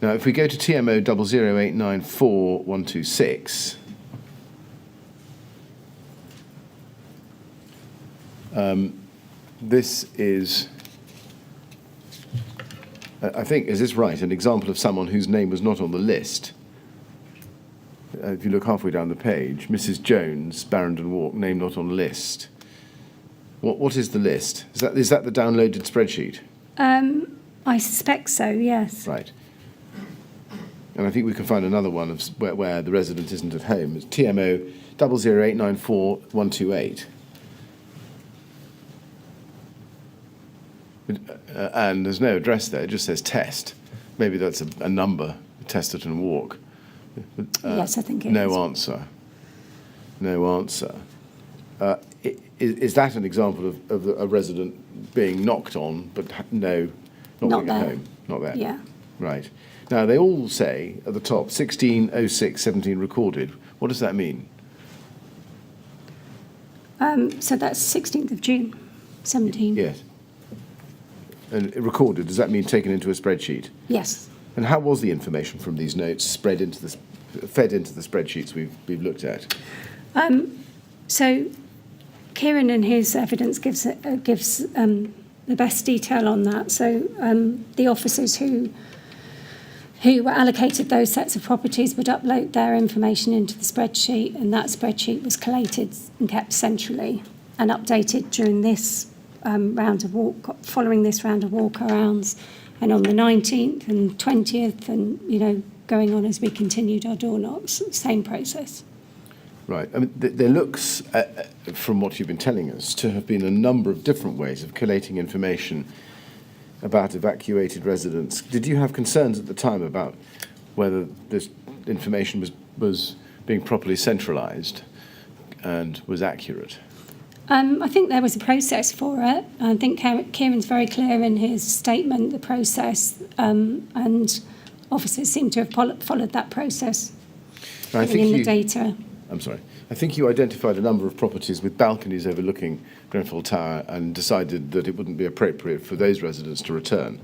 Now, if we go to TMO 00894 126, this is, I think, is this right, an example of someone whose name was not on the list? If you look halfway down the page, Mrs. Jones, Barrington Walk, name not on list. What is the list? Is that the downloaded spreadsheet? I suspect so, yes. Right. And I think we can find another one of where the resident isn't at home. It's TMO 00894 128. And there's no address there, it just says test. Maybe that's a number, Testerton and Walk. Yes, I think it is. No answer. No answer. Is that an example of a resident being knocked on, but not going there. home? Not there. Yeah. Right. Now, they all say at the top, 16/06/17 recorded. What does that mean? So that's 16th of June, 17. Yes. And recorded, does that mean taken into a spreadsheet? Yes. And how was the information from these notes fed into the spreadsheets we've looked at? So Kieran in his evidence gives the best detail on that. So the officers who were allocated those sets of properties would upload their information into the spreadsheet, and that spreadsheet was collated and kept centrally and updated during this following this round of walkarounds, and on the 19th and 20th, and going on as we continued our door knocks, same process. Right. I mean, there looks, from what you've been telling us, to have been a number of different ways of collating information about evacuated residents. Did you have concerns at the time about whether this information was being properly centralised and was accurate? I think there was a process for it. I think Kieran's very clear in his statement, the process, and officers seem to have followed that process in the data. I'm sorry. I think you identified a number of properties with balconies overlooking Grenfell Tower and decided that it wouldn't be appropriate for those residents to return.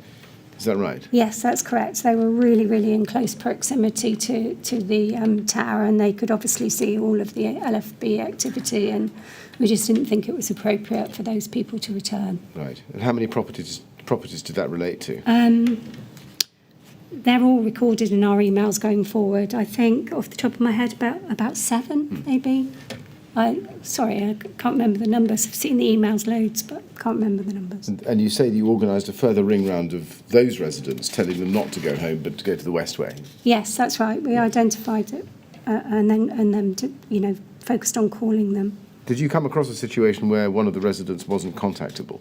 Is that right? Yes, that's correct. They were really, really in close proximity to the tower, and they could obviously see all of the LFB activity, and we just didn't think it was appropriate for those people to return. Right. And how many properties did that relate to? They're all recorded in our emails going forward. I think, off the top of my head, about 7, maybe. Sorry, I can't remember the numbers. I've seen the emails loads, but can't remember the numbers. And you say that you organised a further ring round of those residents, telling them not to go home, but to go to the Westway. Yes, that's right. We identified it, and then focused on calling them. Did you come across a situation where one of the residents wasn't contactable,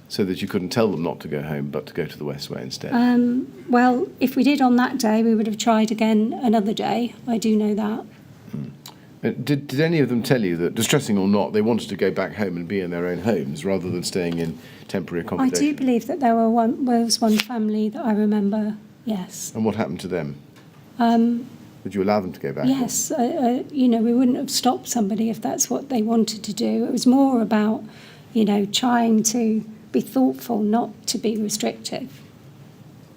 so that you couldn't tell them not to go home, but to go to the Westway instead? Well, if we did on that day, we would have tried again another day. I do know that. Did any of them tell you that, distressing or not, they wanted to go back home and be in their own homes rather than staying in temporary accommodation? I do believe that there was one family that I remember, yes. And what happened to them? Did you allow them to go back? Yes. We wouldn't have stopped somebody if that's what they wanted to do. It was more about, trying to be thoughtful, not to be restrictive.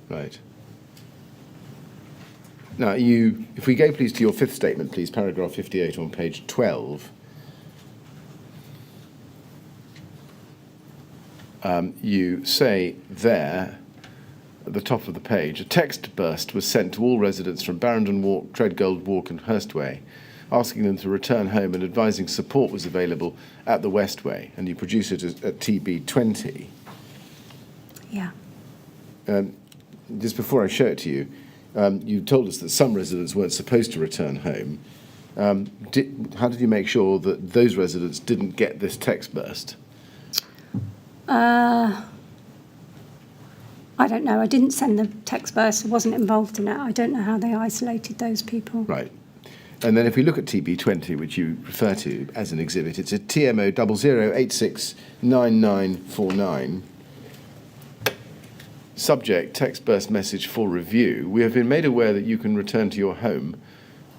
Right. Now, if we go, please, to your fifth statement, please, paragraph 58 on page 12. You say there, at the top of the page, a text burst was sent to all residents from Barrington Walk, Treadgold Walk and Hurstway, asking them to return home and advising support was available at the Westway, and you produce it at TB20. Yeah. Just before I show it to you, you told us that some residents weren't supposed to return home. How did you make sure that those residents didn't get this text burst? I don't know. I didn't send the text burst. I wasn't involved in it. I don't know how they isolated those people. Right. And then if we look at TB20, which you refer to as an exhibit, it's a TMO 00869949. Subject, text burst message for review. We have been made aware that you can return to your home.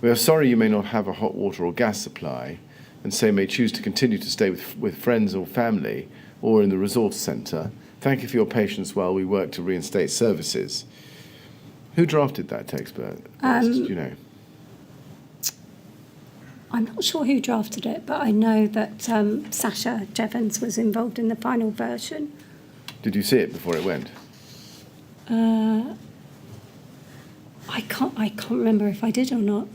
We are sorry you may not have a hot water or gas supply, and so may choose to continue to stay with friends or family or in the resource centre. Thank you for your patience while we work to reinstate services. Who drafted that text burst? Do you know? I'm not sure who drafted it, but I know that Sasha Jevons was involved in the final version. Did you see it before it went? I can't remember if I did or not.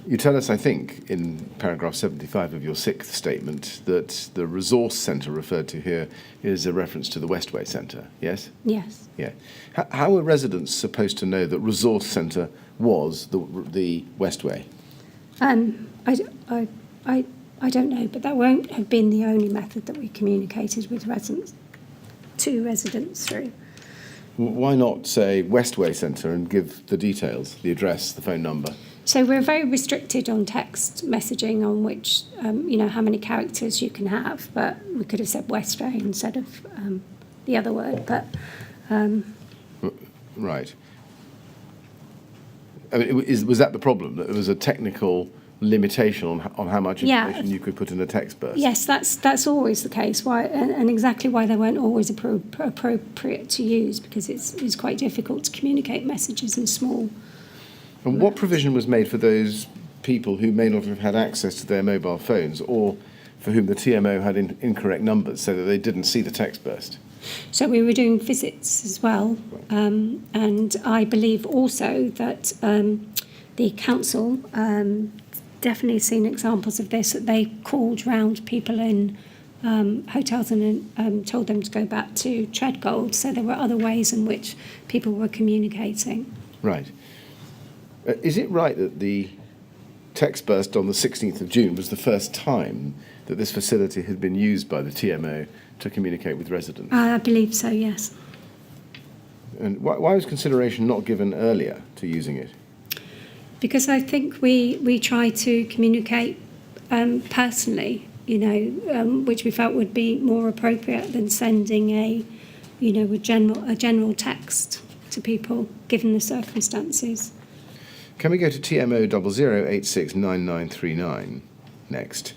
You tell us, I think, in paragraph 75 of your sixth statement, that the resource centre referred to here is a reference to the Westway Centre, yes? Yes. Yeah. How are residents supposed to know that resource centre was the Westway? I don't know, but that won't have been the only method that we communicated with residents. 2 residents through. Why not say Westway Centre and give the details, the address, the phone number? So we're very restricted on text messaging on which, how many characters you can have, but we could have said Westway instead of the other word, but... Right. I mean, was that the problem, that there was a technical limitation on how much information you could put in a text burst? Yes, that's always the case. Why, and exactly why they weren't always appropriate to use, because it's quite difficult to communicate messages in small. And what provision was made for those people who may not have had access to their mobile phones, or for whom the TMO had incorrect numbers, so that they didn't see the text burst? So we were doing visits as well, and I believe also that the council definitely seen examples of this, that they called round people in hotels and told them to go back to Treadgold. So there were other ways in which people were communicating. Right. Is it right that the text burst on the 16th of June was the first time that this facility had been used by the TMO to communicate with residents? I believe so, yes. And why was consideration not given earlier to using it? Because I think we try to communicate personally, which we felt would be more appropriate than sending a general text to people, given the circumstances. Can we go to TMO 00869939 next?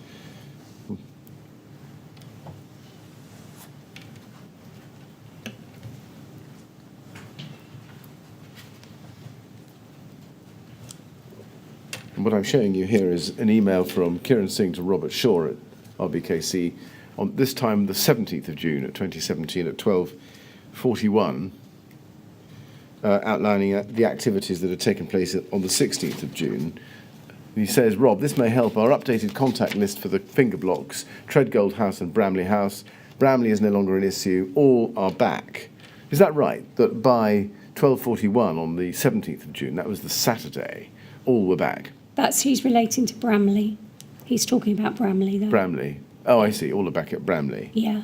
And what I'm showing you here is an email from Kieran Singh to Robert Shaw at RBKC on this time the 17th of June at 2017 at 12:41, outlining the activities that had taken place on the 16th of June. He says, Rob, this may help our updated contact list for the finger blocks, Treadgold House and Bramley House. Bramley is no longer an issue. All are back. Is that right, that by 12:41 on the 17th of June, that was the Saturday, all were back? He's relating to Bramley. He's talking about Bramley, though. Bramley. Oh, I see. All are back at Bramley. Yeah.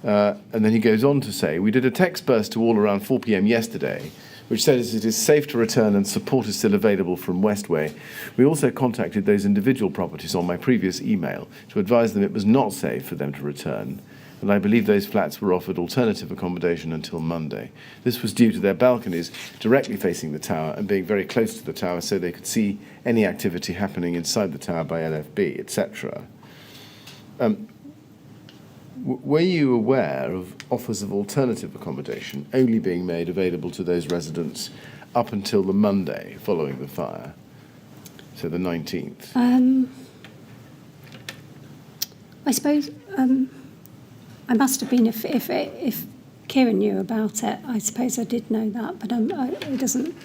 And then he goes on to say, we did a text burst to all around 4 p.m. yesterday, which says it is safe to return and support is still available from Westway. We also contacted those individual properties on my previous email to advise them it was not safe for them to return, and I believe those flats were offered alternative accommodation until Monday. This was due to their balconies directly facing the tower and being very close to the tower so they could see any activity happening inside the tower by LFB, etc. Were you aware of offers of alternative accommodation only being made available to those residents up until the Monday following the fire, so the 19th? I suppose I must have been, if Kieran knew about it, I suppose I did know that, but it doesn't.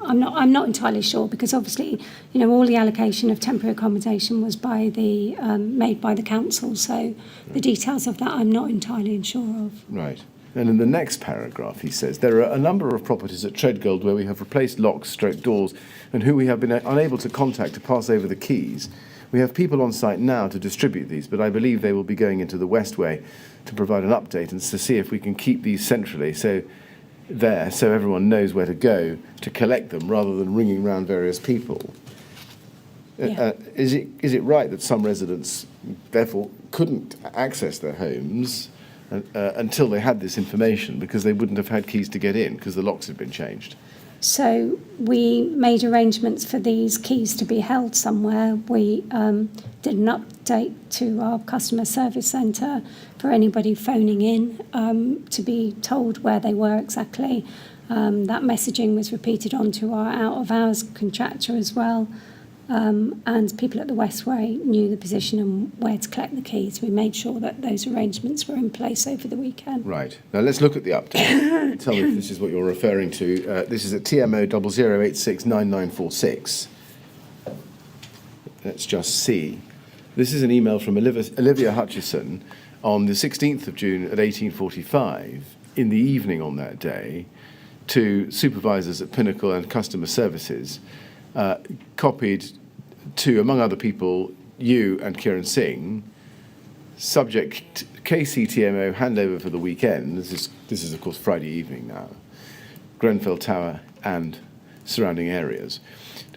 I'm not entirely sure, because obviously, all the allocation of temporary accommodation was made by the council, so the details of that I'm not entirely sure of. Right. And in the next paragraph, he says, there are a number of properties at Treadgold where we have replaced locks, doors, and who we have been unable to contact to pass over the keys. We have people on site now to distribute these, but I believe they will be going into the Westway to provide an update and to see if we can keep these centrally, so everyone knows where to go to collect them, rather than ringing round various people. Yeah. Is it right that some residents therefore couldn't access their homes until they had this information, because they wouldn't have had keys to get in because the locks had been changed? So we made arrangements for these keys to be held somewhere. We did an update to our customer service centre for anybody phoning in to be told where they were exactly. That messaging was repeated onto our out-of-hours contractor as well. And people at the Westway knew the position and where to collect the keys. We made sure that those arrangements were in place over the weekend. Right. Now let's look at the update. Tell me if this is what you're referring to. This is at TMO 00869946. Let's just see. This is an email from Olivia Hutchison on the 16th of June at 18:45 in the evening on that day to supervisors at Pinnacle and Customer Services. Copied to, among other people, you and Kieran Singh, Subject KCTMO handover for the weekend. This is of course Friday evening now. Grenfell Tower and surrounding areas.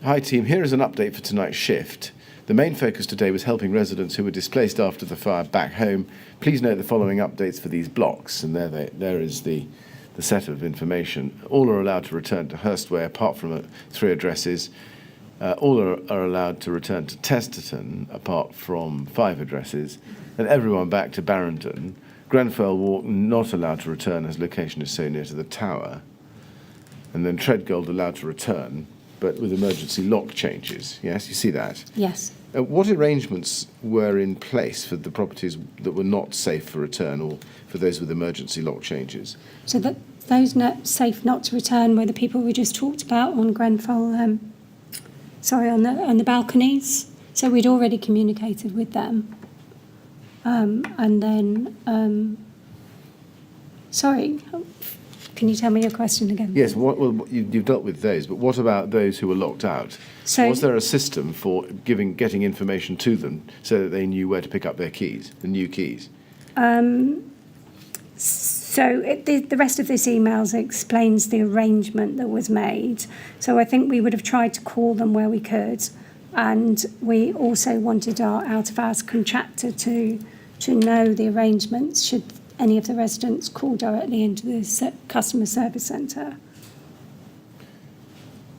Hi team, here is an update for tonight's shift. The main focus today was helping residents who were displaced after the fire back home. Please note the following updates for these blocks, and there is the set of information. All are allowed to return to Hurstway apart from 3 addresses. All are allowed to return to Testerton apart from 5 addresses, and everyone back to Barrington. Grenfell Walk not allowed to return as location is so near to the tower. And then Treadgold allowed to return, but with emergency lock changes. Yes, you see that? Yes. What arrangements were in place for the properties that were not safe for return, or for those with emergency lock changes? So that those not safe not to return were the people we just talked about on Grenfell, on the balconies. So we'd already communicated with them. And then, sorry, can you tell me your question again? Yes, you've dealt with those, but what about those who were locked out? So, was there a system for getting information to them so that they knew where to pick up their keys, the new keys? the rest of this email explains the arrangement that was made. So I think we would have tried to call them where we could, and we also wanted our out-of-hours contractor to know the arrangements should any of the residents call directly into the customer service centre.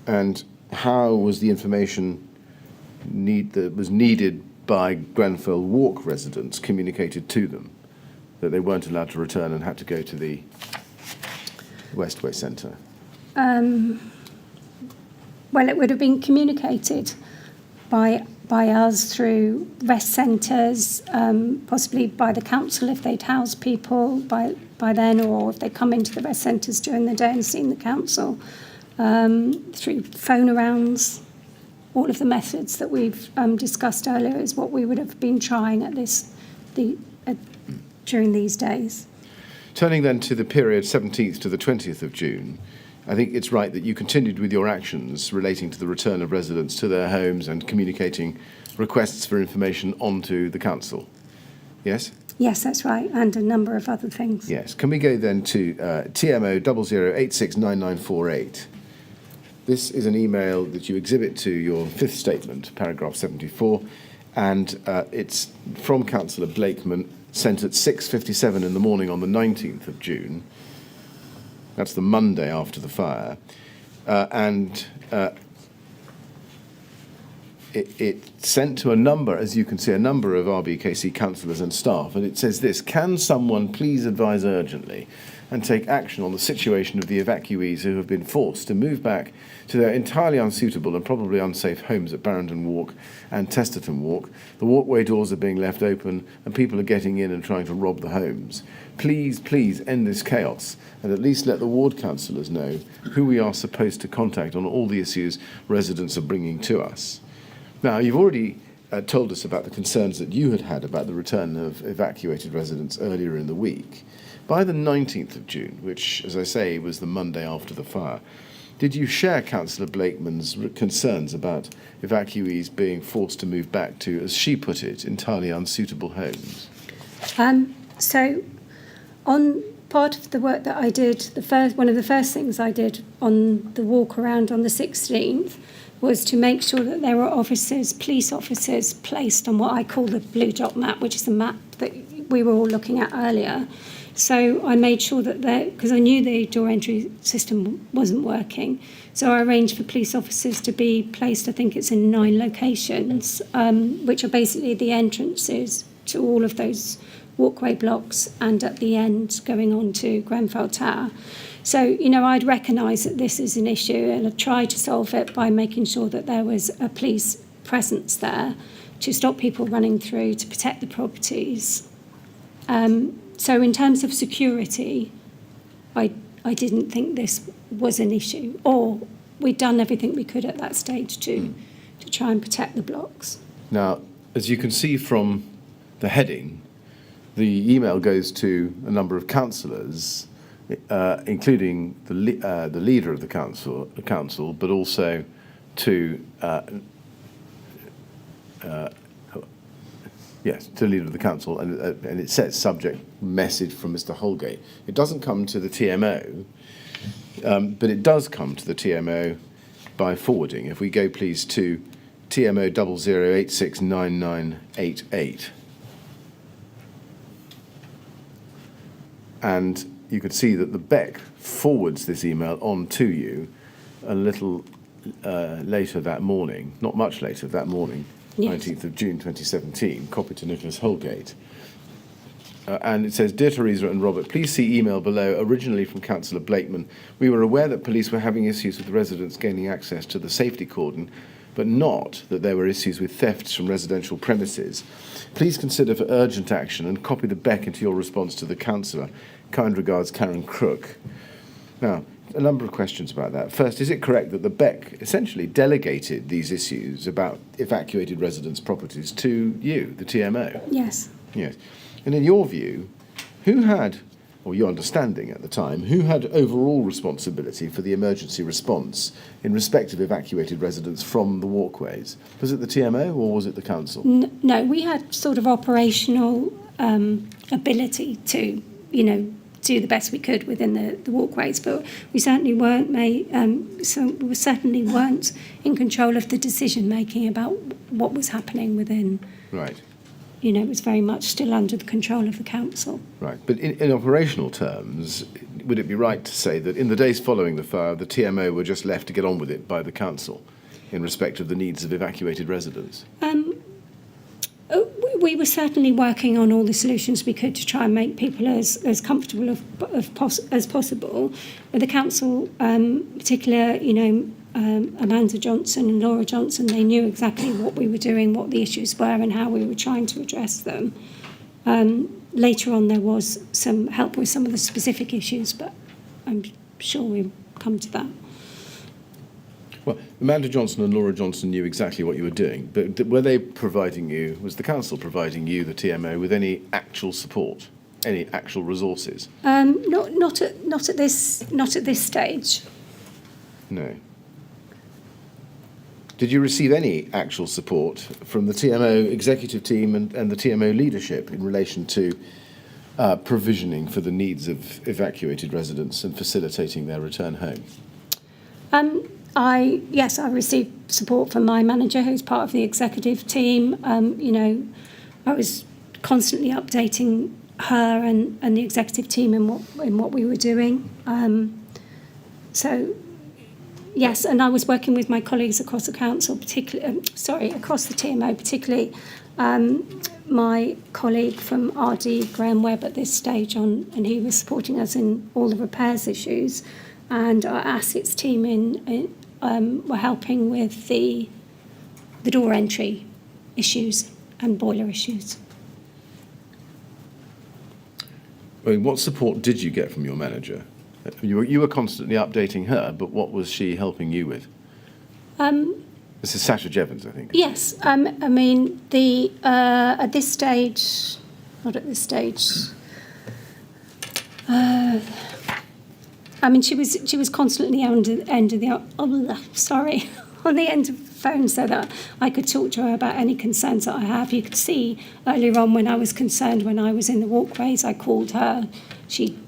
And how was the information that was needed by Grenfell Walk residents communicated to them, that they weren't allowed to return and had to go to the Westway Centre? Well, it would have been communicated by us through rest centres, possibly by the council if they'd house people by then, or if they come into the rest centres during the day and seen the council, through phone arounds. All of the methods that we've discussed earlier is what we would have been trying at during these days. Turning then to the period 17th to the 20th of June, I think it's right that you continued with your actions relating to the return of residents to their homes and communicating requests for information onto the council. Yes? Yes, that's right, and a number of other things. Yes. Can we go then to TMO 00869948? This is an email that you exhibit to your 5th statement, paragraph 74, and it's from Councillor Blakeman, sent at 6:57 in the morning on the 19th of June. That's the Monday after the fire. It sent to a number, as you can see, a number of RBKC councillors and staff, and it says this: can someone please advise urgently and take action on the situation of the evacuees who have been forced to move back to their entirely unsuitable and probably unsafe homes at Barrington Walk and Testerton Walk? The walkway doors are being left open and people are getting in and trying to rob the homes. Please end this chaos and at least let the ward councillors know who we are supposed to contact on all the issues residents are bringing to us. Now, you've already told us about the concerns that you had about the return of evacuated residents earlier in the week. By the 19th of June, which, as I say, was the Monday after the fire, did you share Councillor Blakeman's concerns about evacuees being forced to move back to, as she put it, entirely unsuitable homes? So, on part of the work that I did, one of the first things I did on the walk around on the 16th was to make sure that there were police officers placed on what I call the blue dot map, which is the map that we were all looking at earlier. So I made sure that because I knew the door entry system wasn't working, so I arranged for police officers to be placed, I think it's in 9 locations, which are basically the entrances to all of those walkway blocks and at the end going on to Grenfell Tower. So, I'd recognise that this is an issue and I'd try to solve it by making sure that there was a police presence there to stop people running through, to protect the properties. So in terms of security, I didn't think this was an issue, or we'd done everything we could at that stage to try and protect the blocks. Now, as you can see from the heading, the email goes to a number of councillors, including the leader of the council, but also to Yes, to the leader of the council, and it says subject message from Mr. Holgate. It doesn't come to the TMO, but it does come to the TMO by forwarding. If we go, please, to TMO 00869988. And you could see that the BEC forwards this email on to you a little later that morning, not much later that morning, Yes. 19th of June 2017, copied to Nicholas Holgate. And it says, Dear Teresa and Robert, please see email below, originally from Councillor Blakeman. We were aware that police were having issues with residents gaining access to the safety cordon, but not that there were issues with thefts from residential premises. Please consider for urgent action and copy the BEC into your response to the councillor. Kind regards, Karen Crook. Now, a number of questions about that. First, is it correct that the BEC essentially delegated these issues about evacuated residents' properties to you, the TMO? Yes. Yes. And in your view, who had, or your understanding at the time, who had overall responsibility for the emergency response in respect of evacuated residents from the walkways? Was it the TMO or was it the council? No, we had sort of operational ability to, do the best we could within the walkways, but we certainly weren't we certainly weren't in control of the decision making about what was happening within. Right. It was very much still under the control of the council. Right. But in operational terms, would it be right to say that in the days following the fire, the TMO were just left to get on with it by the council in respect of the needs of evacuated residents? We were certainly working on all the solutions we could to try and make people as comfortable as possible. But the council, particularly, Amanda Johnson and Laura Johnson, they knew exactly what we were doing, what the issues were and how we were trying to address them. Later on there was some help with some of the specific issues, but I'm sure we'll come to that. Well, Amanda Johnson and Laura Johnson knew exactly what you were doing, but were they providing you, was the council providing you, the TMO, with any actual support, any actual resources? Not at this stage. No. Did you receive any actual support from the TMO executive team and the TMO leadership in relation to provisioning for the needs of evacuated residents and facilitating their return home? I received support from my manager, who's part of the executive team. I was constantly updating her and the executive team in what we were doing. Yes, and I was working with my colleagues across the council, across the TMO, particularly my colleague from RD, Graham Webb, at this stage and he was supporting us in all the repairs issues, and our assets team were helping with the door entry issues and boiler issues. I mean, what support did you get from your manager? You were constantly updating her, but what was she helping you with? This is Sasha Jevons, I think. Yes, at this stage, not at this stage. She was constantly on the end of on the end of the phone so that I could talk to her about any concerns that I have. You could see earlier on when I was concerned, when I was in the walkways, I called her. She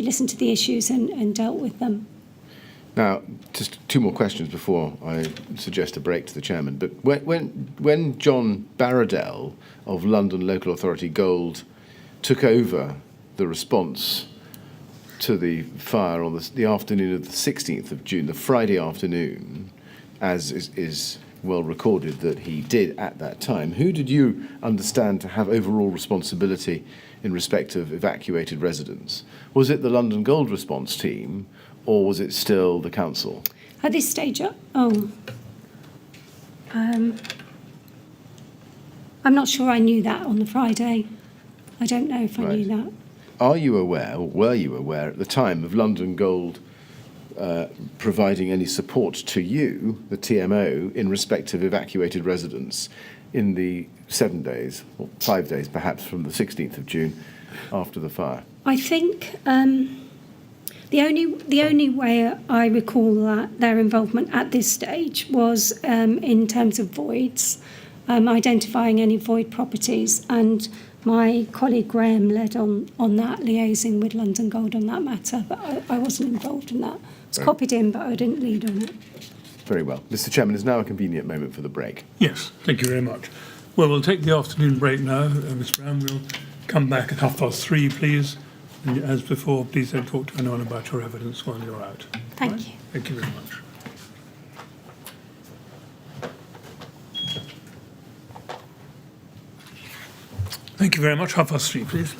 listened to the issues and dealt with them. Now, just two more questions before I suggest a break to the chairman. But when John Barradell of London Local Authority Gold took over the response to the fire on the afternoon of the 16th of June, the Friday afternoon, as is well recorded that he did at that time, who did you understand to have overall responsibility in respect of evacuated residents? Was it the London Gold response team, or was it still the council? At this stage, I'm not sure I knew that on the Friday. I don't know if I knew that. Are you aware, or were you aware at the time of London Gold providing any support to you, the TMO, in respect of evacuated residents in the 7 days, or 5 days perhaps, from the 16th of June after the fire? I think the only way I recall that their involvement at this stage was in terms of voids. identifying any void properties, and my colleague Graham led on that, liaising with London Gold on that matter, but I wasn't involved in that. I was copied in, but I didn't lead on it. Very well. Mr. Chairman, is now a convenient moment for the break. Yes, thank you very much. Well, we'll take the afternoon break now. Ms. Brown, we'll come back at 3:30, please. And as before, please don't talk to anyone about your evidence while you're out. Thank you. Thank you very much. Thank you very much. 3:30, please.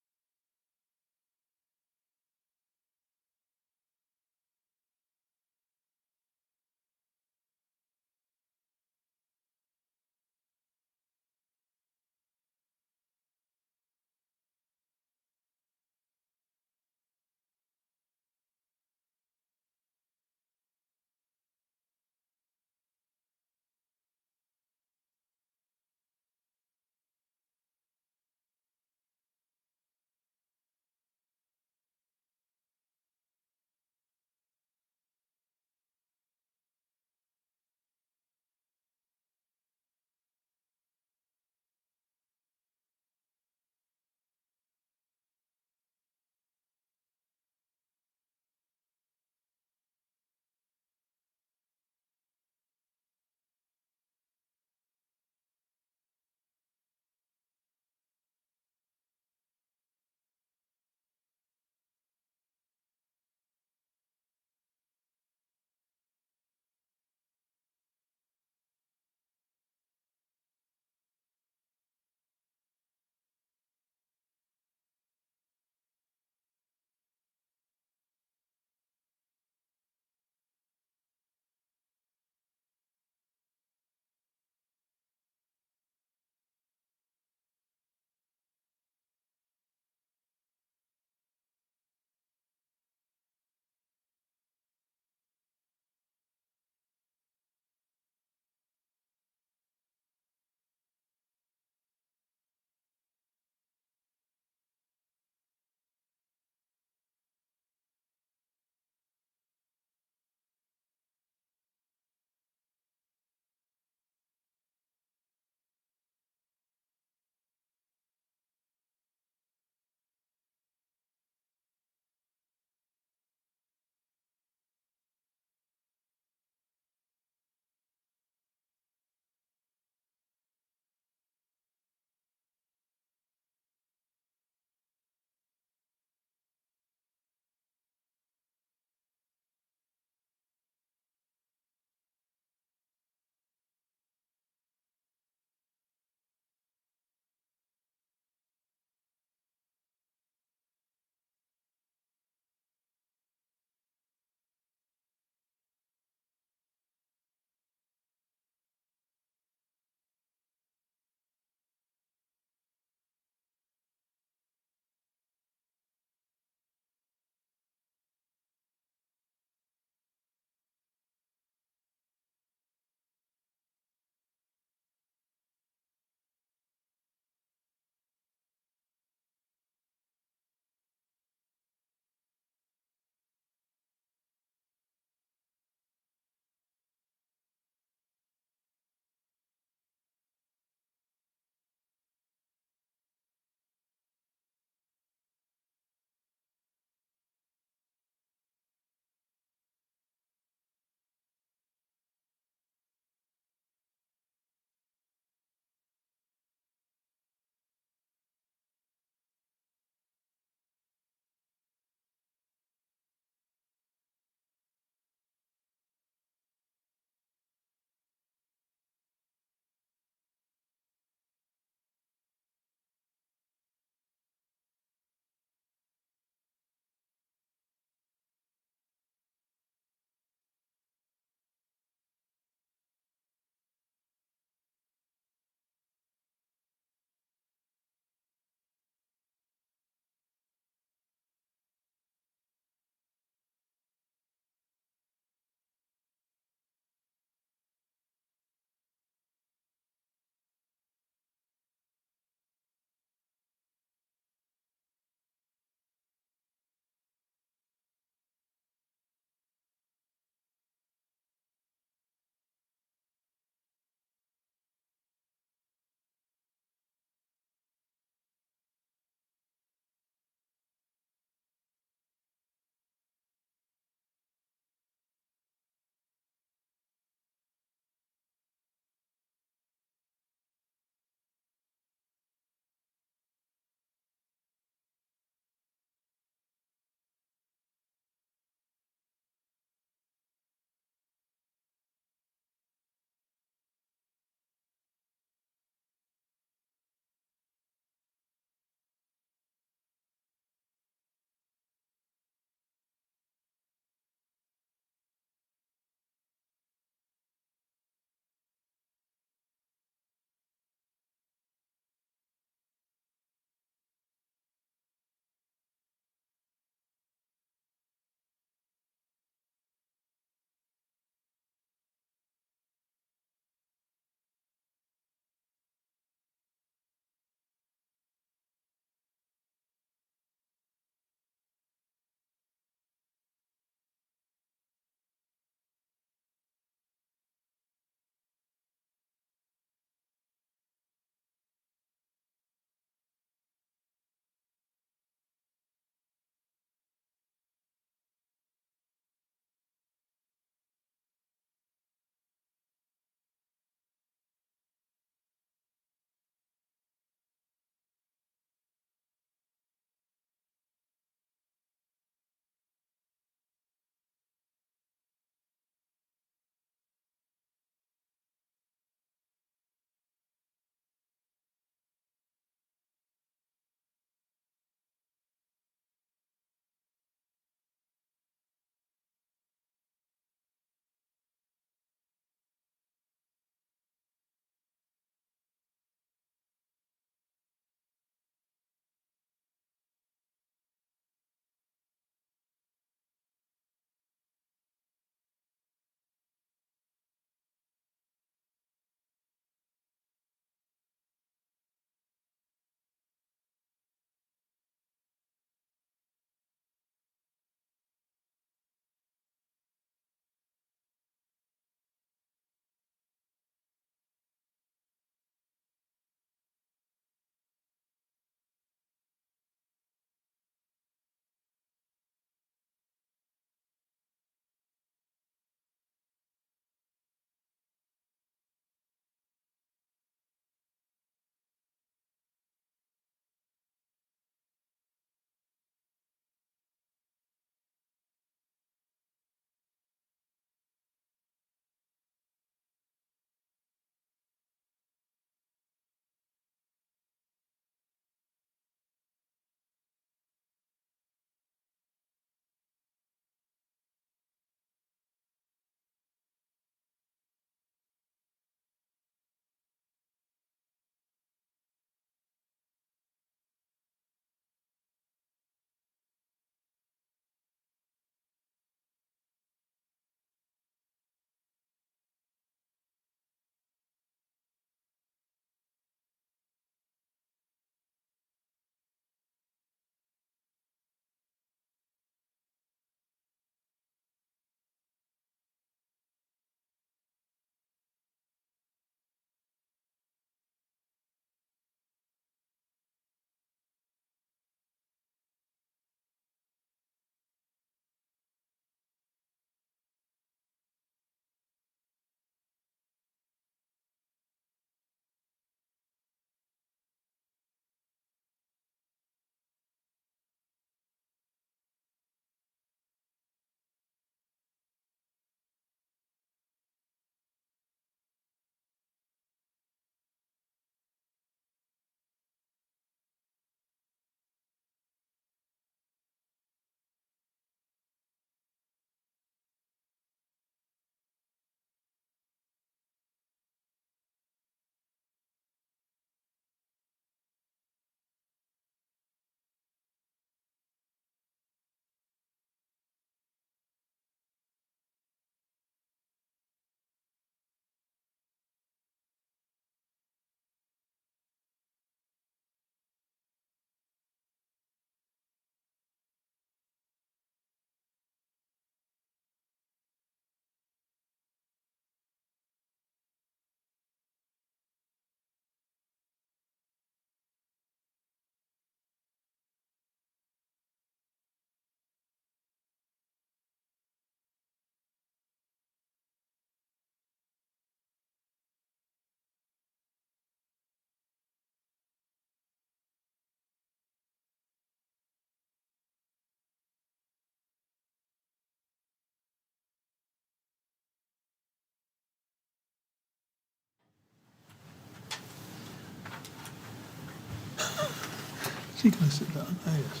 he going to sit down? Oh, yes.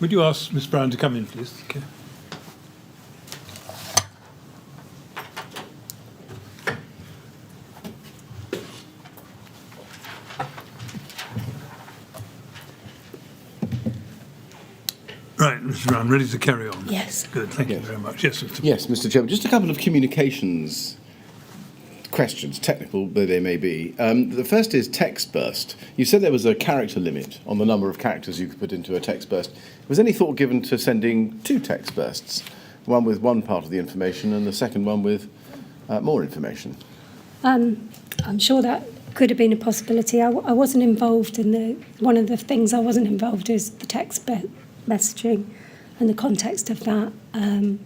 Would you ask Miss Brown to come in, please? Okay. Right, Mrs. Brown, ready to carry on? Yes. Good, thank you very much. Yes, Mr. Yes, Mr. Chairman, just a couple of communications questions, technical though they may be. The first is text burst. You said there was a character limit on the number of characters you could put into a text burst. Was any thought given to sending two text bursts, one with one part of the information and the second one with more information? I'm sure that could have been a possibility. I wasn't involved in one of the things I wasn't involved is the text messaging and the context of that. I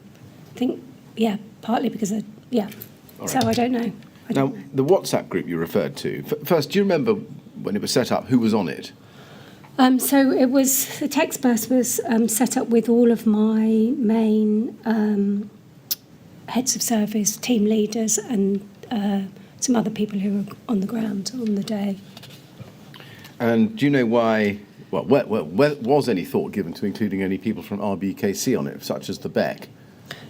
think, yeah, partly because of, yeah. All right. So I don't know. Now, the WhatsApp group you referred to, first, do you remember when it was set up, who was on it? So the text burst was set up with all of my main heads of service, team leaders, and some other people who were on the ground on the day. And do you know why, was any thought given to including any people from RBKC on it, such as the Beck?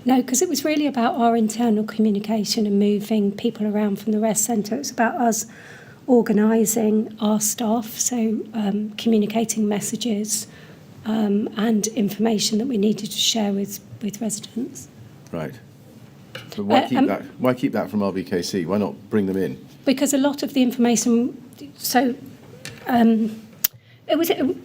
No, because it was really about our internal communication and moving people around from the rest centre. It was about us organising our staff, so communicating messages and information that we needed to share with residents. Right. But why keep that from RBKC? Why not bring them in? Because a lot of the information,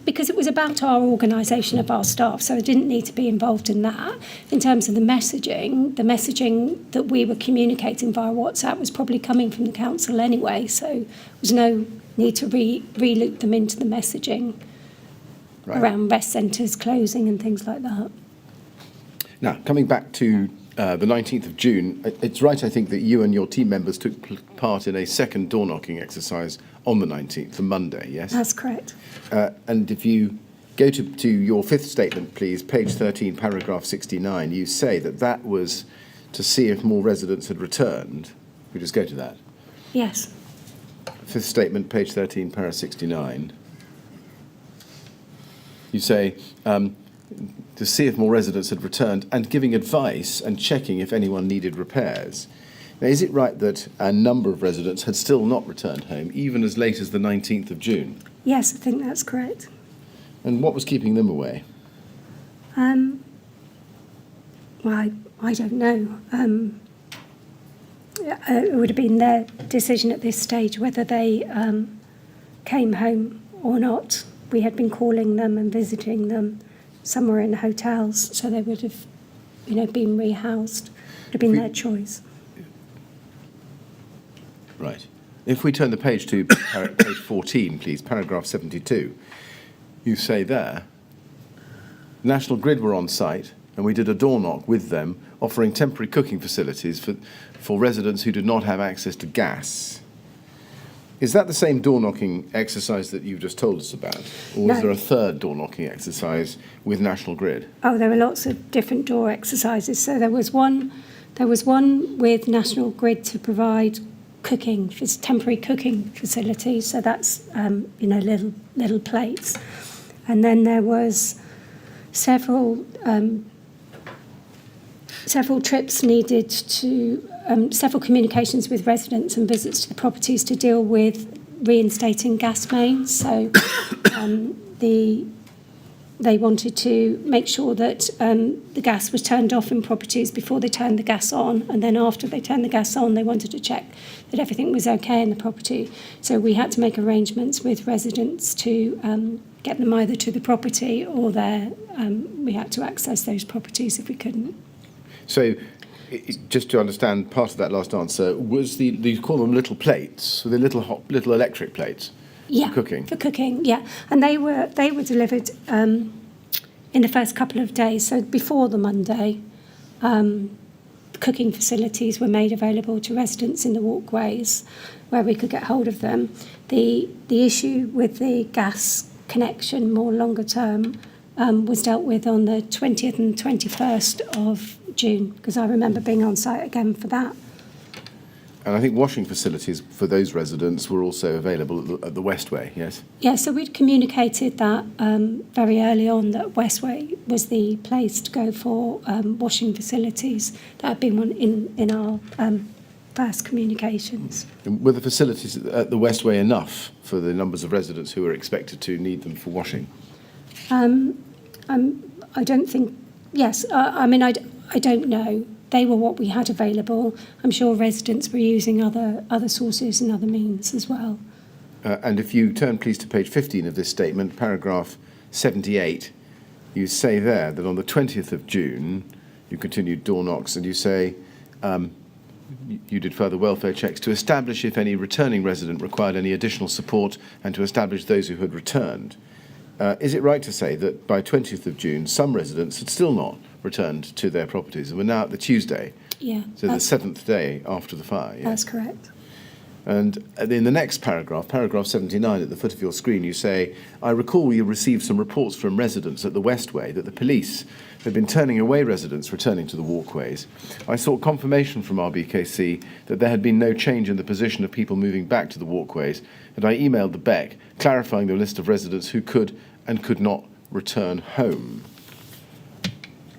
because it was about our organisation of our staff, so I didn't need to be involved in that. In terms of the messaging that we were communicating via WhatsApp was probably coming from the council anyway, so there was no need to re-loop them into the messaging around rest centres closing and things like that. Now, coming back to the 19th of June, it's right, I think, that you and your team members took part in a second door-knocking exercise on the 19th, the Monday, yes? That's correct. And if you go to your fifth statement, please, page 13, paragraph 69, you say that was to see if more residents had returned. We just go to that. Yes. Fifth statement, page 13, paragraph 69. You say, to see if more residents had returned and giving advice and checking if anyone needed repairs. Now, is it right that a number of residents had still not returned home, even as late as the 19th of June? Yes, I think that's correct. And what was keeping them away? Well, I don't know. It would have been their decision at this stage whether they came home or not. We had been calling them and visiting them. Some were in hotels, so they would have, been rehoused. It would have been their choice. Right. If we turn the page to page 14, please, paragraph 72, you say there, National Grid were on site and we did a door knock with them, offering temporary cooking facilities for residents who did not have access to gas. Is that the same door-knocking exercise that you've just told us about? Or was there a third door-knocking exercise with National Grid? Oh, there were lots of different door exercises. So there was one with National Grid to provide cooking, temporary cooking facilities. So that's, little plates. And then there was several trips needed to, several communications with residents and visits to the properties to deal with reinstating gas mains. So they wanted to make sure that the gas was turned off in properties before they turned the gas on, and then after they turned the gas on, they wanted to check that everything was okay in the property. So we had to make arrangements with residents to get them either to the property or we had to access those properties if we couldn't. So, just to understand part of that last answer, was you call them little plates, the little electric plates? Yeah, for cooking. For cooking, yeah, and they were delivered in the first couple of days. So before the Monday, cooking facilities were made available to residents in the walkways where we could get hold of them. The issue with the gas connection, more longer term, was dealt with on the 20th and 21st of June, because I remember being on site again for that. And I think washing facilities for those residents were also available at the Westway, yes? Yeah, so we'd communicated that very early on that Westway was the place to go for washing facilities. That had been one in our first communications. And were the facilities at the Westway enough for the numbers of residents who were expected to need them for washing? I don't think, yes, I mean, I don't know. They were what we had available. I'm sure residents were using other sources and other means as well. And if you turn, please, to page 15 of this statement, paragraph 78, you say there that on the 20th of June, you continued door knocks, and you say you did further welfare checks to establish if any returning resident required any additional support and to establish those who had returned. Is it right to say that by 20th of June, some residents had still not returned to their properties and we're now at the Tuesday? Yeah. So the 7th day after the fire. Yes? That's correct. And in the next paragraph, paragraph 79 at the foot of your screen, you say, I recall you received some reports from residents at the Westway that the police had been turning away residents returning to the walkways. I sought confirmation from RBKC that there had been no change in the position of people moving back to the walkways, and I emailed the BEC clarifying the list of residents who could and could not return home.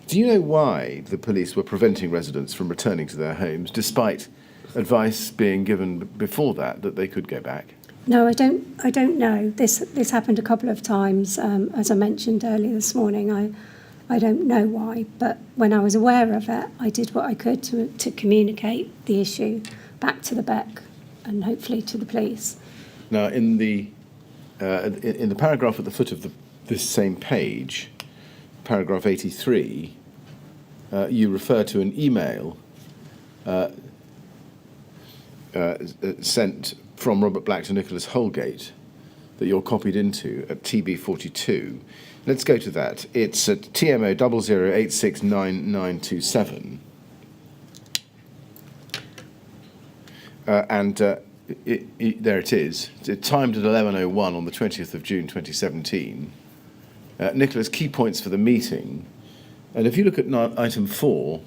Do you know why the police were preventing residents from returning to their homes, despite advice being given before that they could go back? No, I don't know. This happened a couple of times, as I mentioned earlier this morning. I don't know why, but when I was aware of it, I did what I could to communicate the issue back to the BEC and hopefully to the police. Now, in the paragraph at the foot of this same page, paragraph 83, you refer to an email sent from Robert Black to Nicholas Holgate that you're copied into at TB42. Let's go to that. It's at TMO 00869927. There it is. It's timed at 11:01 on the 20th of June 2017. Nicholas, key points for the meeting. And if you look at item 4,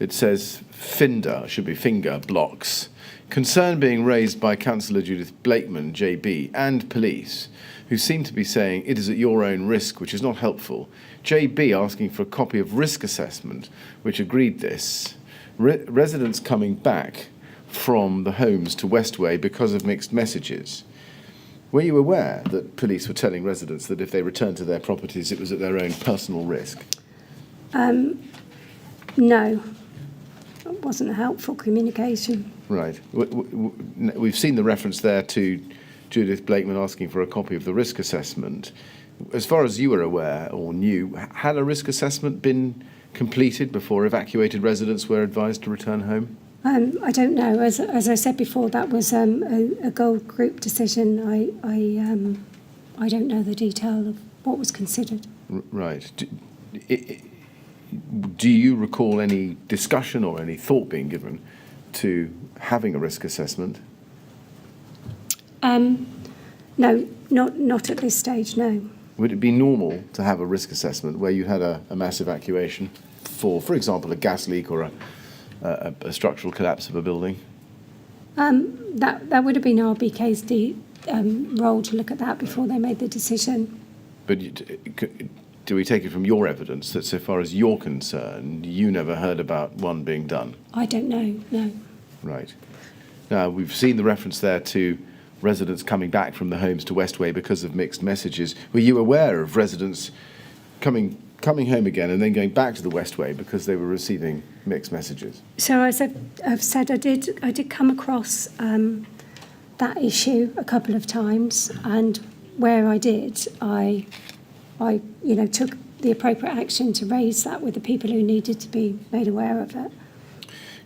it says finger blocks. Concern being raised by Councillor Judith Blakeman, JB, and police, who seem to be saying it is at your own risk, which is not helpful. JB asking for a copy of risk assessment, which agreed this. Residents coming back from the homes to Westway because of mixed messages. Were you aware that police were telling residents that if they returned to their properties, it was at their own personal risk? No, it wasn't a helpful communication. Right. We've seen the reference there to Judith Blakeman asking for a copy of the risk assessment. As far as you were aware or knew, had a risk assessment been completed before evacuated residents were advised to return home? I don't know. As I said before, that was a gold group decision. I don't know the detail of what was considered. Right. Do you recall any discussion or any thought being given to having a risk assessment? No, not at this stage, no. Would it be normal to have a risk assessment where you had a mass evacuation for example, a gas leak or a structural collapse of a building? That would have been RBK's role to look at that before they made the decision. But do we take it from your evidence that so far as you're concerned, you never heard about one being done? I don't know, no. Right. Now, we've seen the reference there to residents coming back from the homes to Westway because of mixed messages. Were you aware of residents coming home again and then going back to the Westway because they were receiving mixed messages? So as I've said, I did come across that issue a couple of times, and where I did, I took the appropriate action to raise that with the people who needed to be made aware of it.